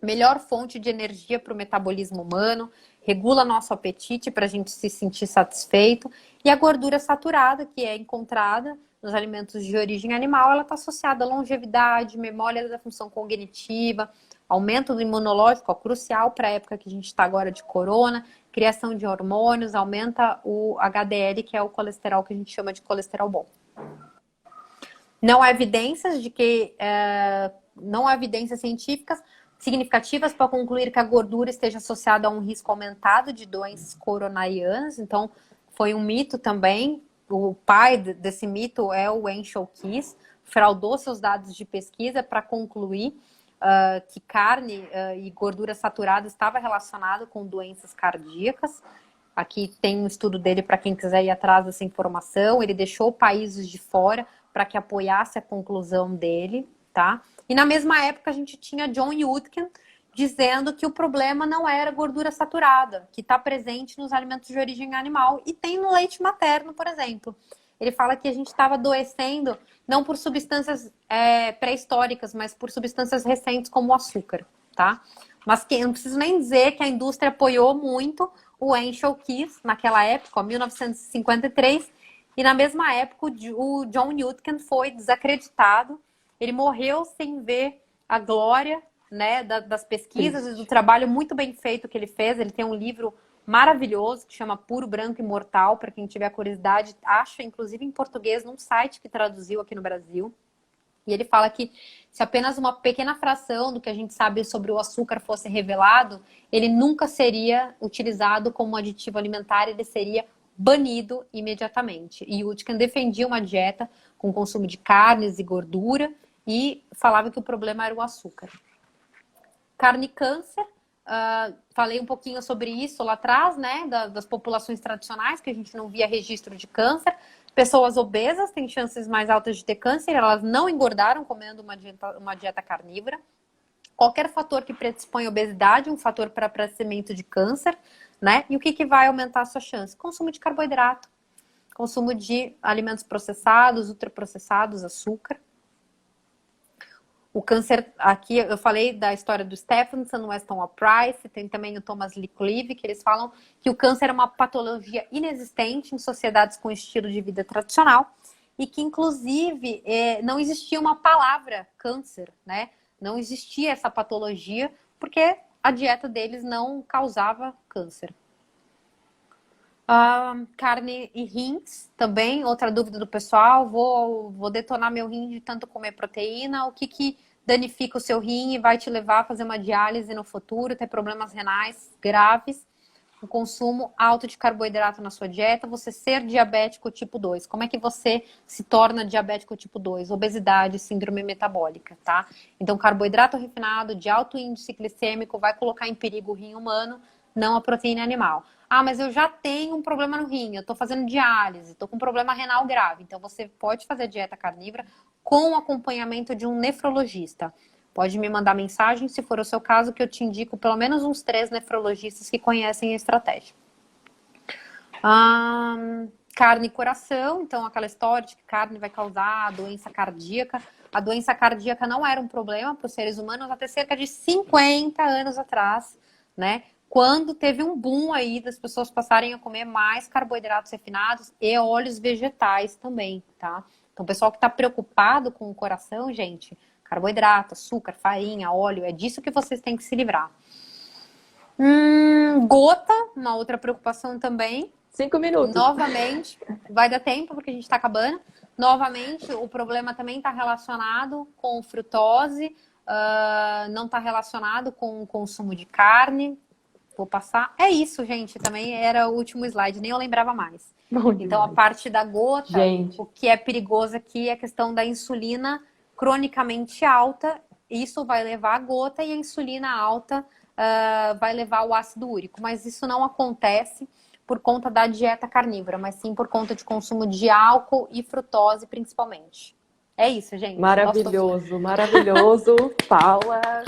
Melhor fonte de energia para o metabolismo humano, regula nosso apetite para a gente se sentir satisfeito. E a gordura saturada, que é encontrada nos alimentos de origem animal, ela está associada à longevidade, memória da função cognitiva, aumento do imunológico, ó, crucial para a época que a gente está agora de corona, criação de hormônios, aumenta o HDL, que é o colesterol que a gente chama de colesterol bom. Não há evidências de que não há evidências científicas significativas para concluir que a gordura esteja associada a um risco aumentado de doenças coronarianas. Então, foi um mito também. O pai desse mito é o Henshaw Keys, fraudou seus dados de pesquisa para concluir que carne e gordura saturada estava relacionado com doenças cardíacas. Aqui tem um estudo dele para quem quiser ir atrás dessa informação. Ele deixou países de fora para que apoiasse a conclusão dele, tá? E na mesma época a gente tinha John Yudkin dizendo que o problema não era gordura saturada, que está presente nos alimentos de origem animal e tem no leite materno, por exemplo. Ele fala que a gente estava adoecendo não por substâncias pré-históricas, mas por substâncias recentes como o açúcar, tá? Mas que eu não preciso nem dizer que a indústria apoiou muito o Henshaw Keys naquela época, 1953, e na mesma época o John Yudkin foi desacreditado. Ele morreu sem ver a glória, né, das pesquisas e do trabalho muito bem feito que ele fez. Ele tem um livro maravilhoso que chama Puro, Branco e Mortal, para quem tiver curiosidade, acha inclusive em português num site que traduziu aqui no Brasil. E ele fala que se apenas uma pequena fração do que a gente sabe sobre o açúcar fosse revelado, ele nunca seria utilizado como aditivo alimentar, ele seria banido imediatamente. E Yudkin defendia uma dieta com consumo de carnes e gordura e falava que o problema era o açúcar. Carne e câncer, falei um pouquinho sobre isso lá atrás, né, das populações tradicionais, que a gente não via registro de câncer. Pessoas obesas têm chances mais altas de ter câncer, elas não engordaram comendo uma dieta carnívora. Qualquer fator que predispõe à obesidade é um fator para aparecimento de câncer, né? E o que vai aumentar a sua chance? Consumo de carboidrato, consumo de alimentos processados, ultraprocessados, açúcar. O câncer, aqui eu falei da história do Stephenson, o Weston Price, tem também o Thomas Liclive, que eles falam que o câncer é uma patologia inexistente em sociedades com estilo de vida tradicional e que, inclusive, não existia uma palavra câncer, né? Não existia essa patologia porque a dieta deles não causava câncer. Carne e rins também, outra dúvida do pessoal, vou detonar meu rim de tanto comer proteína, o que danifica o seu rim e vai te levar a fazer uma diálise no futuro, ter problemas renais graves, o consumo alto de carboidrato na sua dieta, você ser diabético tipo 2. Como é que você se torna diabético tipo 2? Obesidade, síndrome metabólica, tá? Então, carboidrato refinado de alto índice glicêmico vai colocar em perigo o rim humano, não a proteína animal. Mas eu já tenho um problema no rim, eu tô fazendo diálise, tô com um problema renal grave. Então, você pode fazer dieta carnívora com o acompanhamento de um nefrologista. Pode me mandar mensagem, se for o seu caso, que eu te indico pelo menos uns 3 nefrologistas que conhecem a estratégia. Carne e coração, então aquela história de que carne vai causar doença cardíaca. A doença cardíaca não era um problema para os seres humanos até cerca de 50 anos atrás, né? Quando teve um boom aí das pessoas passarem a comer mais carboidratos refinados e óleos vegetais também, tá? Então, o pessoal que está preocupado com o coração, gente, carboidrato, açúcar, farinha, óleo, é disso que vocês têm que se livrar. Gota, uma outra preocupação também. 5 minutos. Novamente, vai dar tempo porque a gente está acabando. Novamente, o problema também está relacionado com frutose, não está relacionado com o consumo de carne. Vou passar. É isso, gente. Também era o último slide, nem eu lembrava mais. Então, a parte da gota, gente, o que é perigoso aqui é a questão da insulina cronicamente alta isso vai levar a gota e a insulina alta vai levar o ácido úrico. Mas isso não acontece por conta da dieta carnívora, mas sim por conta de consumo de álcool e frutose, principalmente. É isso, gente. Maravilhoso, maravilhoso. Palmas.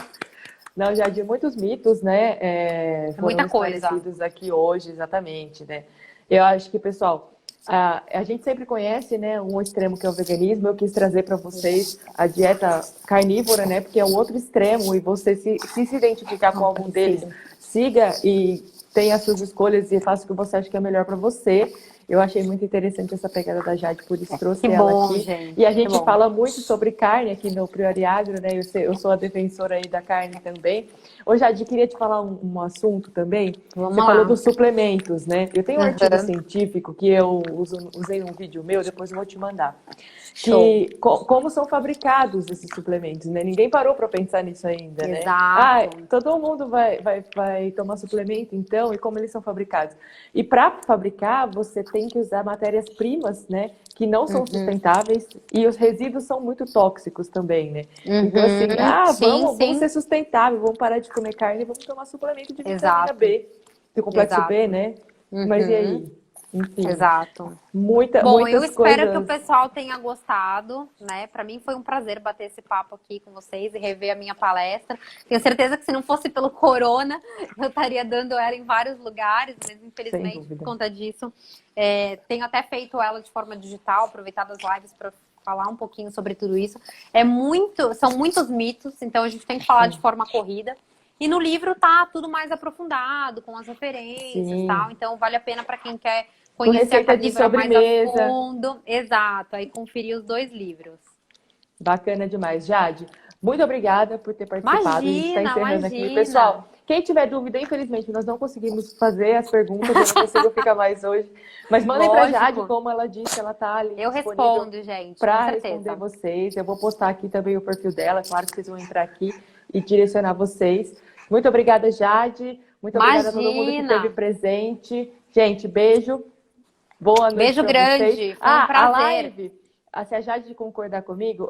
Não, já de muitos mitos, né? Foram Muita coisa. esclarecidos aqui hoje, exatamente, né? Eu acho que, pessoal, a gente sempre conhece, né, um extremo que é o veganismo. Eu quis trazer para vocês a dieta carnívora, né? Porque é um outro extremo e você se identificar com algum deles, siga e tenha as suas escolhas e faça o que você acha que é melhor para você. Eu achei muito interessante essa pegada da Jade, por isso trouxe ela aqui. Gente, e a gente fala muito sobre carne aqui no Priori Agro, né? Eu sou a defensora aí da carne também. Ô, Jade, queria te falar um assunto também. Você falou dos suplementos, né? Eu tenho um artigo científico que eu usei num vídeo meu, depois eu vou te mandar. Que como são fabricados esses suplementos, né? Ninguém parou para pensar nisso ainda, né? Todo mundo vai tomar suplemento, então, e como eles são fabricados. E para fabricar, você tem que usar matérias-primas, né? Que não são sustentáveis e os resíduos são muito tóxicos também, né? Então, assim, vamos ser sustentáveis, vamos parar de comer carne e vamos tomar suplemento de vitamina B, do complexo B, né? Mas e aí? Enfim. Bom, eu espero que o pessoal tenha gostado, né? Para mim foi um prazer bater esse papo aqui com vocês e rever a minha palestra. Tenho certeza que se não fosse pelo corona, eu estaria dando ela em vários lugares, mas infelizmente por conta disso, tenho até feito ela de forma digital, aproveitado as lives para falar um pouquinho sobre tudo isso. São muitos mitos, então a gente tem que falar de forma corrida. E no livro tá tudo mais aprofundado, com as referências e tal. Então vale a pena para quem quer conhecer a carnívora mais a fundo. Exato, aí conferir os 2 livros. Bacana demais. Jade, muito obrigada por ter participado. Imagina, a gente está encerrando aqui. Pessoal, quem tiver dúvida, infelizmente, nós não conseguimos fazer as perguntas, eu não consigo ficar mais hoje. Mas mandem para a Jade, como ela disse, ela está ali eu respondo, gente, para responder vocês. Eu vou postar aqui também o perfil dela, claro que vocês vão entrar aqui e direcionar vocês. Muito obrigada, Jade. Muito obrigada a todo mundo que esteve presente. Gente, beijo. Boa noite. Beijo grande. Foi um prazer. A live, se a Jade concordar comigo,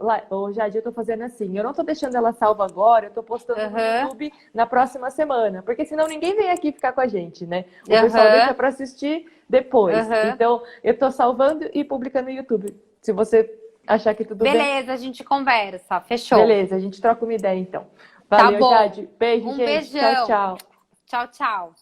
Jade, eu tô fazendo assim. Eu não tô deixando ela salva agora, eu tô postando no YouTube na próxima semana. Porque senão ninguém vem aqui ficar com a gente, né? O pessoal deixa para assistir depois. Então, eu tô salvando e publicando no YouTube. Se você achar que tudo bem. Beleza, a gente conversa. Fechou. Beleza, a gente troca uma ideia então. Valeu, Jade. Beijo, gente. Beijão. Tchau, tchau. Tchau, tchau.